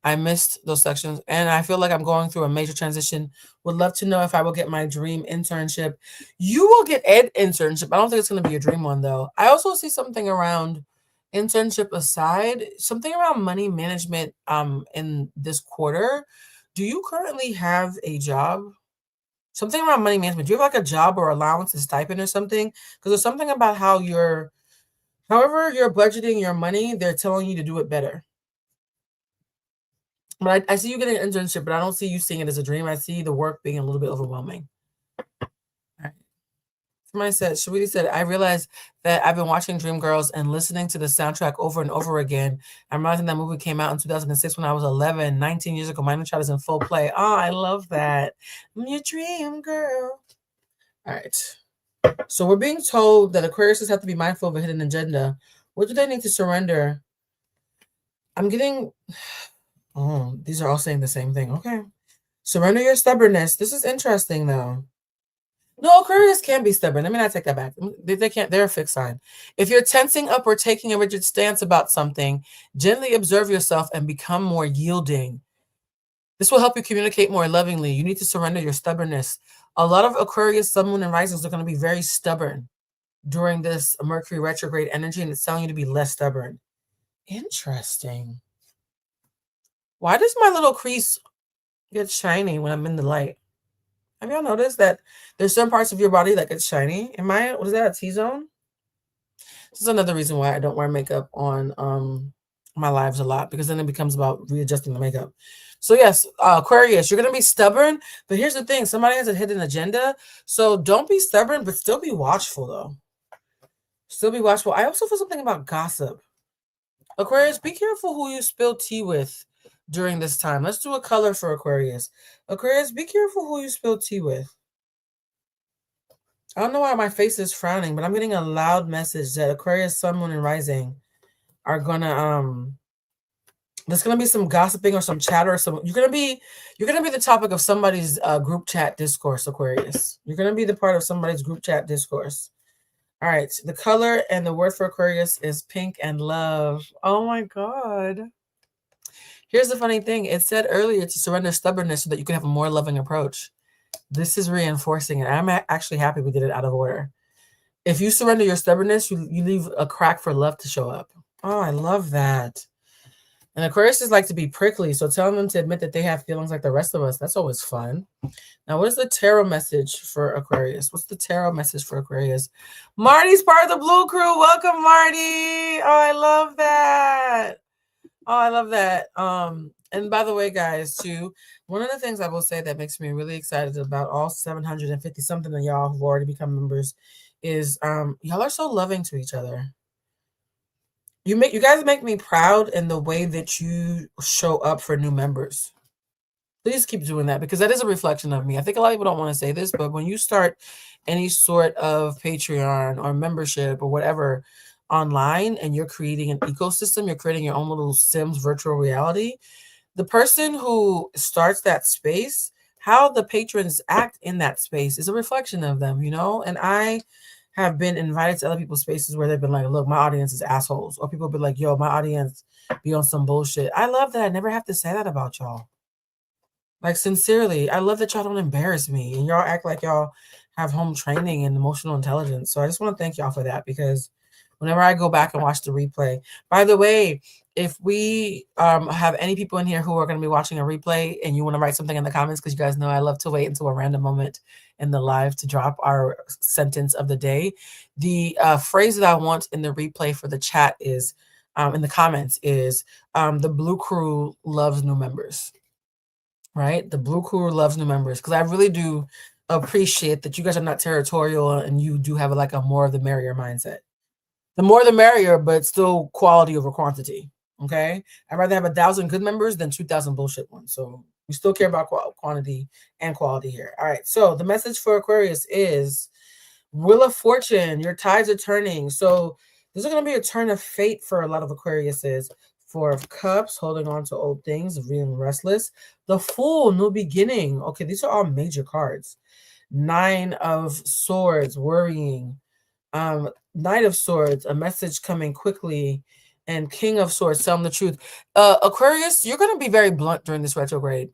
I missed those sections, and I feel like I'm going through a major transition. Would love to know if I will get my dream internship. You will get an internship. I don't think it's going to be your dream one, though. I also see something around internship aside, something around money management in this quarter. Do you currently have a job? Something around money management. Do you have like a job or allowance, a stipend or something? Because there's something about how however you're budgeting your money, they're telling you to do it better. But I see you getting an internship, but I don't see you seeing it as a dream. I see the work being a little bit overwhelming. All right. Somebody said, Sharita said, I realized that I've been watching Dreamgirls and listening to the soundtrack over and over again. I'm realizing that movie came out in 2006 when I was 11, 19 years ago. My inner child is in full play. Oh, I love that. I'm your dream girl. All right. So we're being told that Aquariuses have to be mindful of a hidden agenda. What do they need to surrender? I'm getting... Oh, these are all saying the same thing. Okay. Surrender your stubbornness. This is interesting, though. No, Aquarius can be stubborn. Let me not take that back. They can't. They're a fixed sign. If you're tensing up or taking a rigid stance about something, gently observe yourself and become more yielding. This will help you communicate more lovingly. You need to surrender your stubbornness. A lot of Aquarius, Sun, Moon, and Risings are going to be very stubborn during this Mercury retrograde energy, and it's telling you to be less stubborn. Interesting. Why does my little crease get shiny when I'm in the light? Have y'all noticed that there's some parts of your body that get shiny? What is that, a T-zone? This is another reason why I don't wear makeup on my lives a lot, because then it becomes about readjusting the makeup. So yes, Aquarius, you're going to be stubborn, but here's the thing. Somebody has a hidden agenda, so don't be stubborn, but still be watchful, though. Still be watchful. I also feel something about gossip. Aquarius, be careful who you spill tea with during this time. Let's do a color for Aquarius. Aquarius, be careful who you spill tea with. I don't know why my face is frowning, but I'm getting a loud message that Aquarius, Sun, Moon, and Rising are gonna there's gonna be some gossiping or some chatter. You're gonna be the topic of somebody's group chat discourse, Aquarius. You're gonna be the part of somebody's group chat discourse. All right, the color and the word for Aquarius is pink and love. Oh my God. Here's the funny thing. It said earlier to surrender stubbornness so that you can have a more loving approach. This is reinforcing it. I'm actually happy we did it out of order. If you surrender your stubbornness, you leave a crack for love to show up. Oh, I love that. And Aquariuses like to be prickly, so telling them to admit that they have feelings like the rest of us, that's always fun. Now, what is the tarot message for Aquarius? What's the tarot message for Aquarius? Marty's part of the Blue Crew. Welcome, Marty. Oh, I love that. Oh, I love that. And by the way, guys, too, one of the things I will say that makes me really excited about all 750 something of y'all who've already become members is y'all are so loving to each other. You guys make me proud in the way that you show up for new members. Please keep doing that, because that is a reflection of me. I think a lot of people don't want to say this, but when you start any sort of Patreon or membership or whatever online and you're creating an ecosystem, you're creating your own little Sims virtual reality, the person who starts that space, how the patrons act in that space is a reflection of them, And I have been invited to other people's spaces where they've been like, look, my audience is assholes. Or people be like, yo, my audience be on some bullshit. I love that I never have to say that about y'all. Like, sincerely, I love that y'all don't embarrass me and y'all act like y'all have home training and emotional intelligence. So I just want to thank y'all for that, because whenever I go back and watch the replay, by the way, if we have any people in here who are going to be watching a replay and you want to write something in the comments, because you guys know I love to wait until a random moment in the live to drop our sentence of the day. The phrase that I want in the replay for the chat is, in the comments is, the Blue Crew loves new members. Right? The Blue Crew loves new members, because I really do appreciate that you guys are not territorial and you do have like a more of the merrier mindset. The more the merrier, but still quality over quantity. Okay? I'd rather have 1,000 good members than 2,000 bullshit ones. So we still care about quantity and quality here. All right. So the message for Aquarius is Wheel of Fortune. Your tides are turning. So this is going to be a turn of fate for a lot of Aquariuses. Four of Cups, holding on to old things, being restless. The Fool, new beginning. Okay, these are all major cards. 9 of Swords, worrying. Knight of Swords, a message coming quickly. and King of Swords. Tell them the truth. Aquarius, you're going to be very blunt during this retrograde.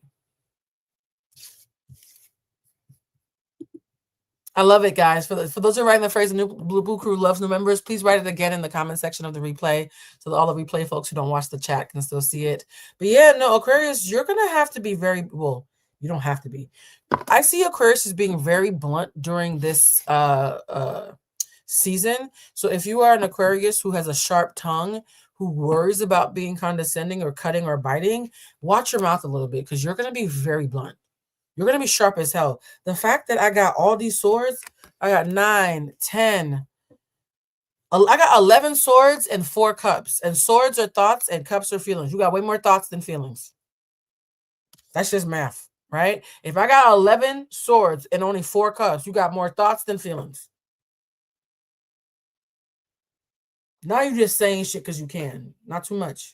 I love it, guys. For those who are writing the phrase, the new Blue Crew loves new members, please write it again in the comment section of the replay so that all the replay folks who don't watch the chat can still see it. But yeah, no, Aquarius, you're going to have to be very, well, you don't have to be. I see Aquarius as being very blunt during this season. So if you are an Aquarius who has a sharp tongue, who worries about being condescending or cutting or biting, watch your mouth a little bit because you're going to be very blunt. You're going to be sharp as hell. The fact that I got all these swords, I got 9, 10, I got 11 swords and 4 cups. And swords are thoughts and cups are feelings. You got way more thoughts than feelings. That's just math, right? If I got 11 swords and only 4 cups, you got more thoughts than feelings. Now you're just saying shit because you can. Not too much.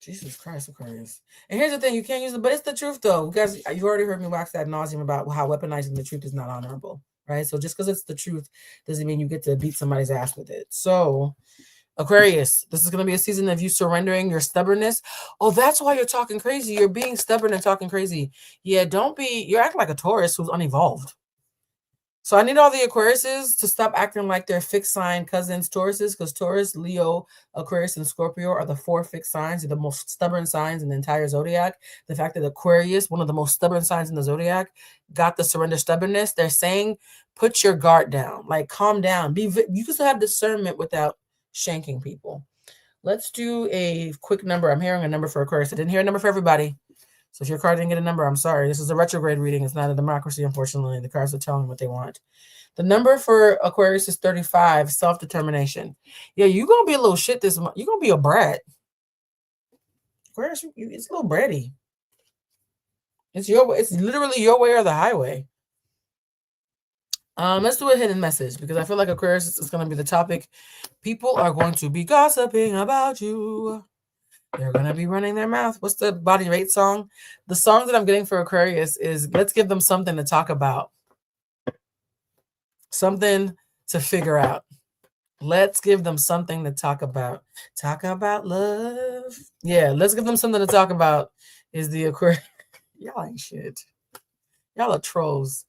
Jesus Christ, Aquarius. And here's the thing, you can't use it, but it's the truth though. Because you've already heard me wax that nauseum about how weaponizing the truth is not honorable, right? So just because it's the truth doesn't mean you get to beat somebody's ass with it. So Aquarius, this is going to be a season of you surrendering your stubbornness. Oh, that's why you're talking crazy. You're being stubborn and talking crazy. Yeah, don't be, you're acting like a Taurus who's unevolved. So I need all the Aquariuses to stop acting like they're fixed sign cousins Tauruses, because Taurus, Leo, Aquarius, and Scorpio are the 4 fixed signs. They're the most stubborn signs in the entire zodiac. The fact that Aquarius, one of the most stubborn signs in the zodiac, got the surrender stubbornness. They're saying, put your guard down, like calm down. You can still have discernment without shanking people. Let's do a quick number. I'm hearing a number for Aquarius. I didn't hear a number for everybody. So if your card didn't get a number, I'm sorry. This is a retrograde reading. It's not a democracy, unfortunately. The cards are telling what they want. The number for Aquarius is 35, self-determination. Yeah, you're going to be a little shit this month. You're going to be a brat. Aquarius, it's a little bratty. It's literally your way or the highway. Let's do a hidden message because I feel like Aquarius is going to be the topic. People are going to be gossiping about you. They're going to be running their mouth. What's the body rate song? The song that I'm getting for Aquarius is let's give them something to talk about. Something to figure out. Let's give them something to talk about. Talk about love. Yeah, let's give them something to talk about is the Aquarius. Y'all ain't shit. Y'all are trolls.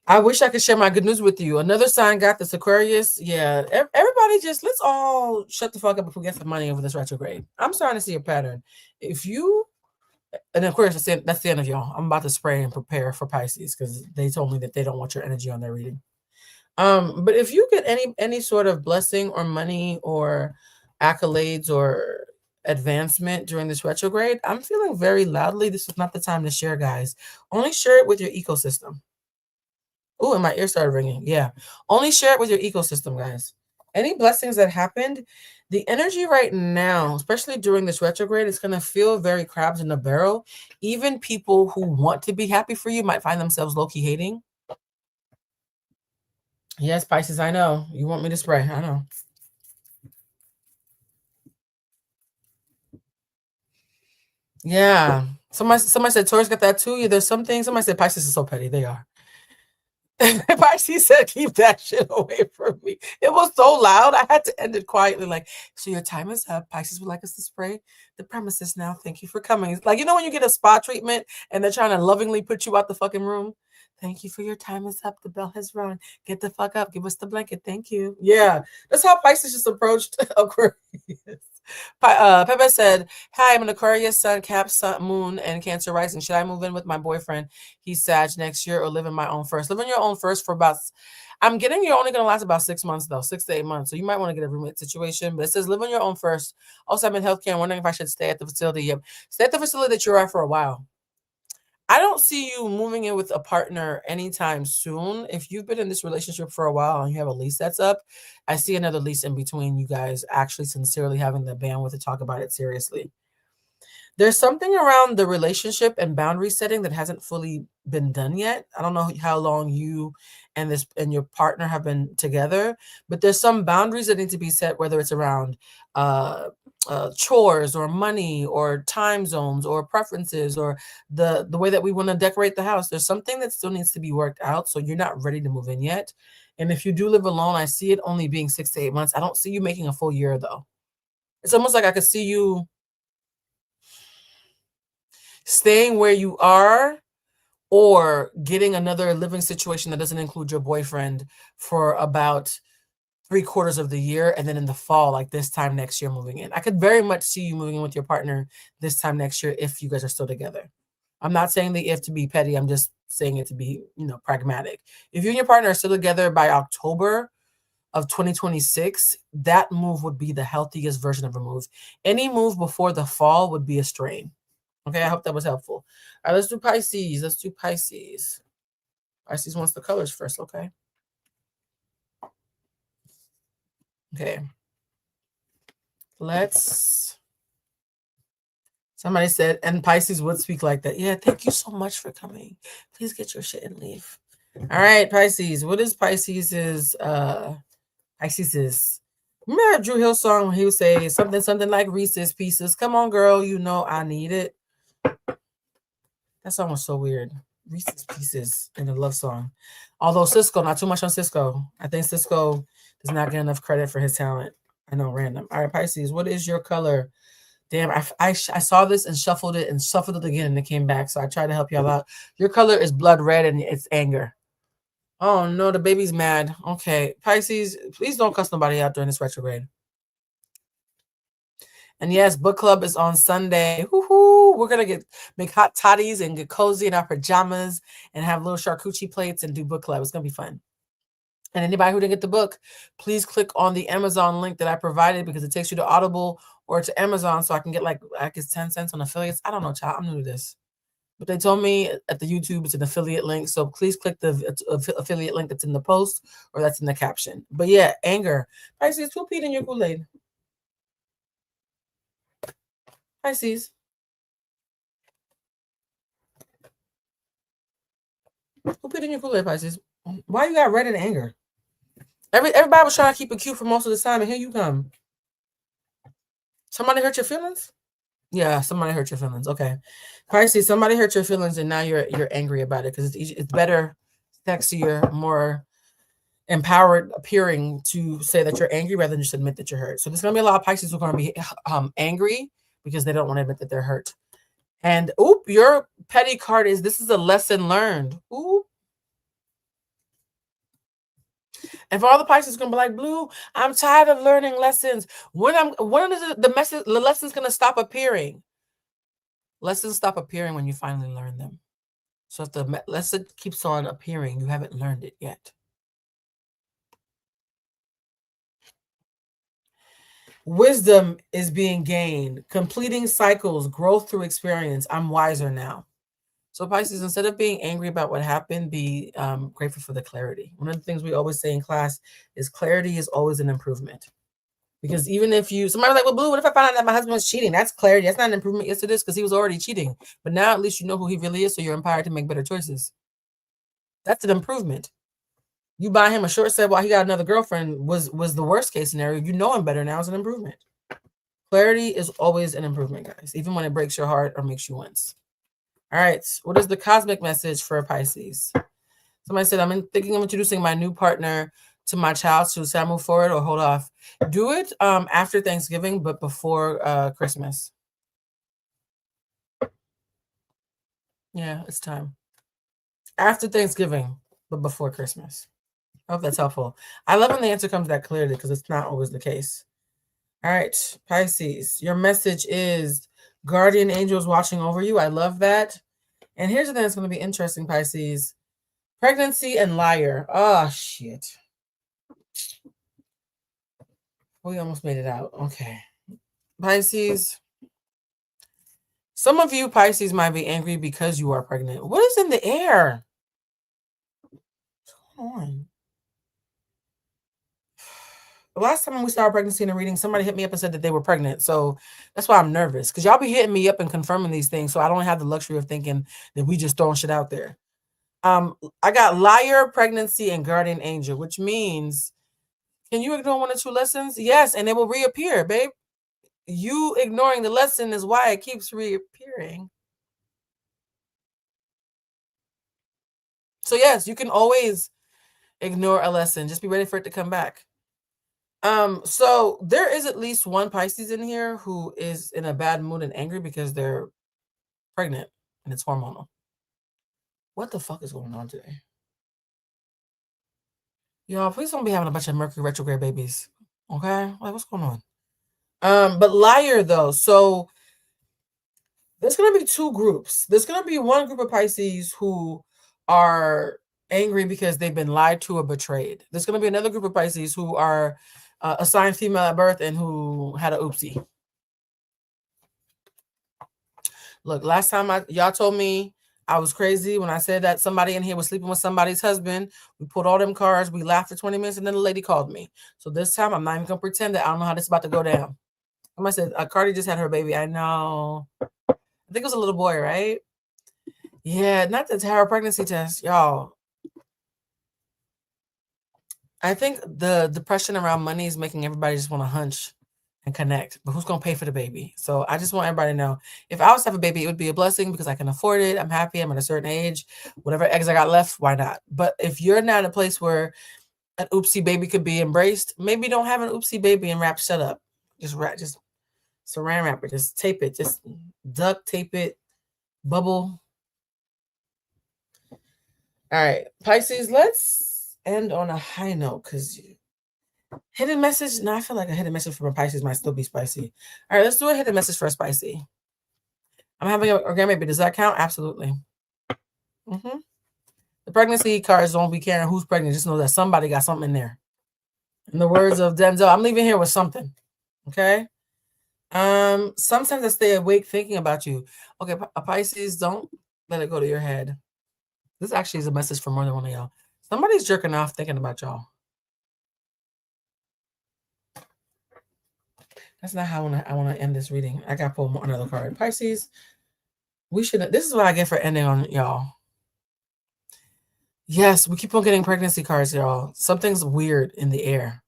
I wish I could share my good news with you. Another sign got this Aquarius. Yeah, everybody just, let's all shut the fuck up if we get some money over this retrograde. I'm starting to see a pattern. If you, and Aquarius, that's the end of y'all. I'm about to spray and prepare for Pisces because they told me that they don't want your energy on their reading. But if you get any sort of blessing or money or accolades or advancement during this retrograde, I'm feeling very loudly. This is not the time to share, guys. Only share it with your ecosystem. Oh, and my ear started ringing. Yeah. Only share it with your ecosystem, guys. Any blessings that happened, the energy right now, especially during this retrograde, is going to feel very crabs in the barrel. Even people who want to be happy for you might find themselves low-key hating. Yes, Pisces, I know. You want me to spray. I know. Yeah. Somebody said Taurus got that too. Yeah, there's something. Somebody said Pisces is so petty. They are. Pisces said, keep that shit away from me. It was so loud. I had to end it quietly. Like, so your time is up. Pisces would like us to spray the premises now. Thank you for coming. It's like, you know, when you get a spa treatment and they're trying to lovingly put you out the fucking room. Thank you for your time is up. The bell has rung. Get the fuck up. Give us the blanket. Thank you. Yeah. That's how Pisces just approached Aquarius. Pepe said, hi, I'm an Aquarius, Sun, Cap, Sun, Moon, and Cancer rising. Should I move in with my boyfriend? He's Sag next year or live in my own first? Live on your own first for about, I'm getting you're only going to last about 6 months though, 6 to 8 months. So you might want to get a roommate situation, but it says live on your own first. Also, I'm in healthcare. I'm wondering if I should stay at the facility. Yep. Stay at the facility that you're at for a while. I don't see you moving in with a partner anytime soon. If you've been in this relationship for a while and you have a lease that's up, I see another lease in between you guys actually sincerely having the bandwidth to talk about it seriously. There's something around the relationship and boundary setting that hasn't fully been done yet. I don't know how long you and your partner have been together, but there's some boundaries that need to be set, whether it's around chores or money or time zones or preferences or the way that we want to decorate the house. There's something that still needs to be worked out. So you're not ready to move in yet. And if you do live alone, I see it only being 6 to 8 months. I don't see you making a full year, though. It's almost like I could see you staying where you are or getting another living situation that doesn't include your boyfriend for about 3/4 of the year. And then in the fall, like this time next year, moving in. I could very much see you moving in with your partner this time next year if you guys are still together. I'm not saying the if to be petty. I'm just saying it to be, pragmatic. If you and your partner are still together by October of 2026, that move would be the healthiest version of a move. Any move before the fall would be a strain. Okay, I hope that was helpful. All right, let's do Pisces. Pisces wants the colors first, okay? Okay. Somebody said, and Pisces would speak like that. Yeah, thank you so much for coming. Please get your shit and leave. All right, Pisces. What is Pisces' remember that Drew Hill song when he would say something like Reese's Pieces? Come on, girl, you know I need it. That song was so weird. Reese's Pieces in a love song. Although Cisco, not too much on Cisco. I think Cisco does not get enough credit for his talent. I know, random. All right, Pisces, what is your color? Damn, I saw this and shuffled it again and it came back. So I tried to help y'all out. Your color is blood red and it's anger. Oh no, the baby's mad. Okay, Pisces, please don't cuss nobody out during this retrograde. And yes, book club is on Sunday. Woohoo! We're gonna make hot toddies and get cozy in our pajamas and have little charcuterie plates and do book club. It's gonna be fun. And anybody who didn't get the book, please click on the Amazon link that I provided because it takes you to Audible or to Amazon so I can get like I guess 10 cents on affiliates. I don't know, child. I'm new to this. But they told me at the YouTube it's an affiliate link. So please click the affiliate link that's in the post or that's in the caption. But yeah, anger. Pisces, who peed in your Kool-Aid? Pisces. Who peed in your Kool-Aid, Pisces? Why you got red in anger? Everybody was trying to keep it cute for most of the time, and here you come. Somebody hurt your feelings? Yeah, somebody hurt your feelings. Okay. Pisces, somebody hurt your feelings, and now you're angry about it because it's better, sexier, more empowered appearing to say that you're angry rather than just admit that you're hurt. So there's going to be a lot of Pisces who are going to be angry because they don't want to admit that they're hurt. And your petty card is this is a lesson learned. And for all the Pisces going to be like, Blue, I'm tired of learning lessons. When is the lessons going to stop appearing? Lessons stop appearing when you finally learn them. So if the lesson keeps on appearing, you haven't learned it yet. Wisdom is being gained, completing cycles, growth through experience. I'm wiser now. So Pisces, instead of being angry about what happened, be grateful for the clarity. One of the things we always say in class is clarity is always an improvement. Because even if somebody was like, well, Blue, what if I found out that my husband was cheating? That's clarity. That's not an improvement. Yes, it is, because he was already cheating. But now at least you know who he really is, so you're empowered to make better choices. That's an improvement. You buy him a short set while he got another girlfriend was the worst case scenario. You know him better now is an improvement. Clarity is always an improvement, guys, even when it breaks your heart or makes you wince. All right, what is the cosmic message for Pisces? Somebody said, I'm thinking of introducing my new partner to my child. Should I move forward or hold off? Do it after Thanksgiving, but before Christmas. Yeah, it's time. After Thanksgiving, but before Christmas. I hope that's helpful. I love when the answer comes that clearly because it's not always the case. All right, Pisces, your message is guardian angels watching over you. I love that. And here's the thing that's going to be interesting, Pisces. Pregnancy and liar. Oh, shit. We almost made it out. Okay. Pisces. Some of you, Pisces, might be angry because you are pregnant. What is in the air? What's going on? The last time we started pregnancy in a reading, somebody hit me up and said that they were pregnant. So that's why I'm nervous. Because y'all be hitting me up and confirming these things. So I don't have the luxury of thinking that we just throwing shit out there. I got liar, pregnancy, and guardian angel, which means, can you ignore one or two lessons? Yes, and it will reappear, babe. You ignoring the lesson is why it keeps reappearing. So yes, you can always Ignore a lesson. Just be ready for it to come back. So there is at least one Pisces in here who is in a bad mood and angry because they're pregnant and it's hormonal. What the fuck is going on today? Y'all, please don't be having a bunch of Mercury retrograde babies. Okay? Like, what's going on? But liar though. So there's gonna be two groups. There's gonna be one group of Pisces who are angry because they've been lied to or betrayed. There's gonna be another group of Pisces who are assigned female at birth and who had a oopsie. Look, last time y'all told me I was crazy when I said that somebody in here was sleeping with somebody's husband. We pulled all them cards. We laughed for 20 minutes, and then the lady called me. So this time, I'm not even gonna pretend that I don't know how this is about to go down. I said, Cardi just had her baby. I know. I think it was a little boy, right? Yeah, not the tarot pregnancy test, y'all. I think the depression around money is making everybody just want to hunch and connect, but who's going to pay for the baby? So I just want everybody to know, if I was to have a baby, it would be a blessing because I can afford it. I'm happy. I'm at a certain age. Whatever eggs I got left, why not? But if you're not in a place where an oopsie baby could be embraced, maybe don't have an oopsie baby and wrap shut up. Just saran wrap it. Just tape it. Just duct tape it. Bubble. All right, Pisces, let's end on a high note because hidden message. No, I feel like a hidden message from a Pisces might still be spicy. All right, let's do a hidden message for a spicy. I'm having an organic baby. Does that count? Absolutely. The pregnancy cards don't be caring who's pregnant. Just know that somebody got something in there. In the words of Denzel, I'm leaving here with something. Okay. Sometimes I stay awake thinking about you. Okay, Pisces, don't let it go to your head. This actually is a message for more than one of y'all. Somebody's jerking off thinking about y'all. That's not how I want to end this reading. I got to pull another card. Pisces, we should. This is what I get for ending on y'all. Yes, we keep on getting pregnancy cards, y'all. Something's weird in the air.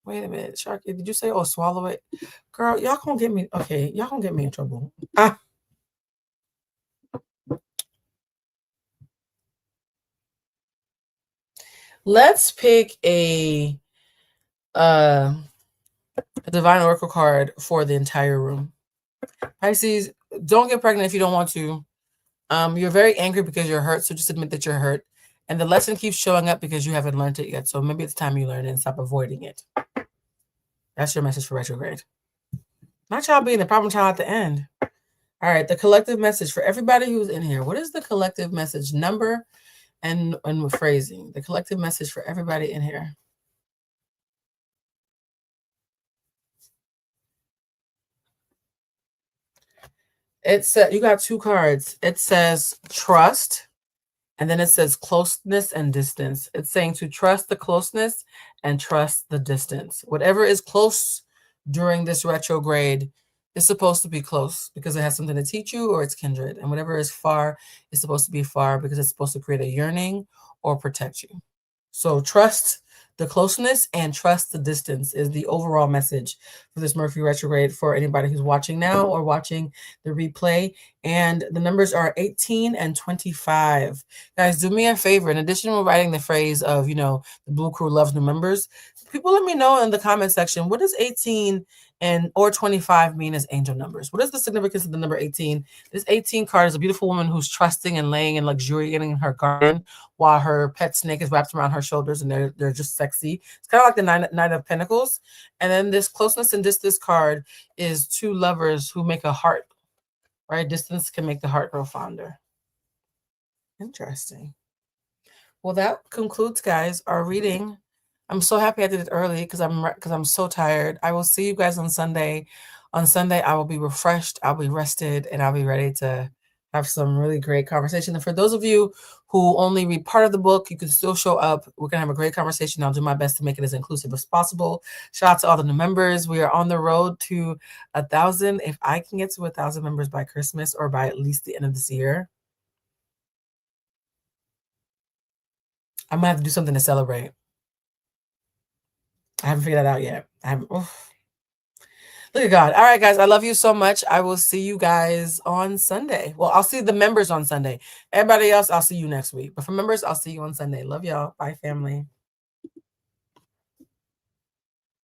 Wait a minute, Sharky, did you say, oh, swallow it? Girl, y'all gonna get me. Okay, y'all gonna get me in trouble. Let's pick a divine oracle card for the entire room. Pisces, don't get pregnant if you don't want to. You're very angry because you're hurt, so just admit that you're hurt. And the lesson keeps showing up because you haven't learned it yet. So maybe it's time you learn it and stop avoiding it. That's your message for retrograde. Not y'all being the problem child at the end. All right, the collective message for everybody who's in here. What is the collective message number and with phrasing? The collective message for everybody in here. It's you got two cards. It says trust, and then it says closeness and distance. It's saying to trust the closeness and trust the distance. Whatever is close during this retrograde is supposed to be close because it has something to teach you or it's kindred. And whatever is far is supposed to be far because it's supposed to create a yearning or protect you. So trust the closeness and trust the distance is the overall message for this Mercury retrograde for anybody who's watching now or watching the replay. And the numbers are 18 and 25. Guys, do me a favor. In addition to writing the phrase of, the Blue Crew loves new members, people let me know in the comment section, what does 18 or 25 mean as angel numbers? What is the significance of the number 18? This 18 card is a beautiful woman who's trusting and laying and luxuriating in her garden while her pet snake is wrapped around her shoulders and they're just sexy. It's kind of like the Nine of Pentacles. And then this closeness and distance card is two lovers who make a heart, right? Distance can make the heart grow fonder. Interesting. Well, that concludes, guys, our reading. I'm so happy I did it early because I'm so tired. I will see you guys on Sunday. On Sunday, I will be refreshed, I'll be rested, and I'll be ready to have some really great conversation. And for those of you who only read part of the book, you can still show up. We're going to have a great conversation. I'll do my best to make it as inclusive as possible. Shout out to all the new members. We are on the road to 1,000. If I can get to 1,000 members by Christmas or by at least the end of this year, I'm going to have to do something to celebrate. I haven't figured that out yet. Look at God. All right, guys. I love you so much. I will see you guys on Sunday. Well, I'll see the members on Sunday. Everybody else, I'll see you next week. But for members, I'll see you on Sunday. Love y'all. Bye, family.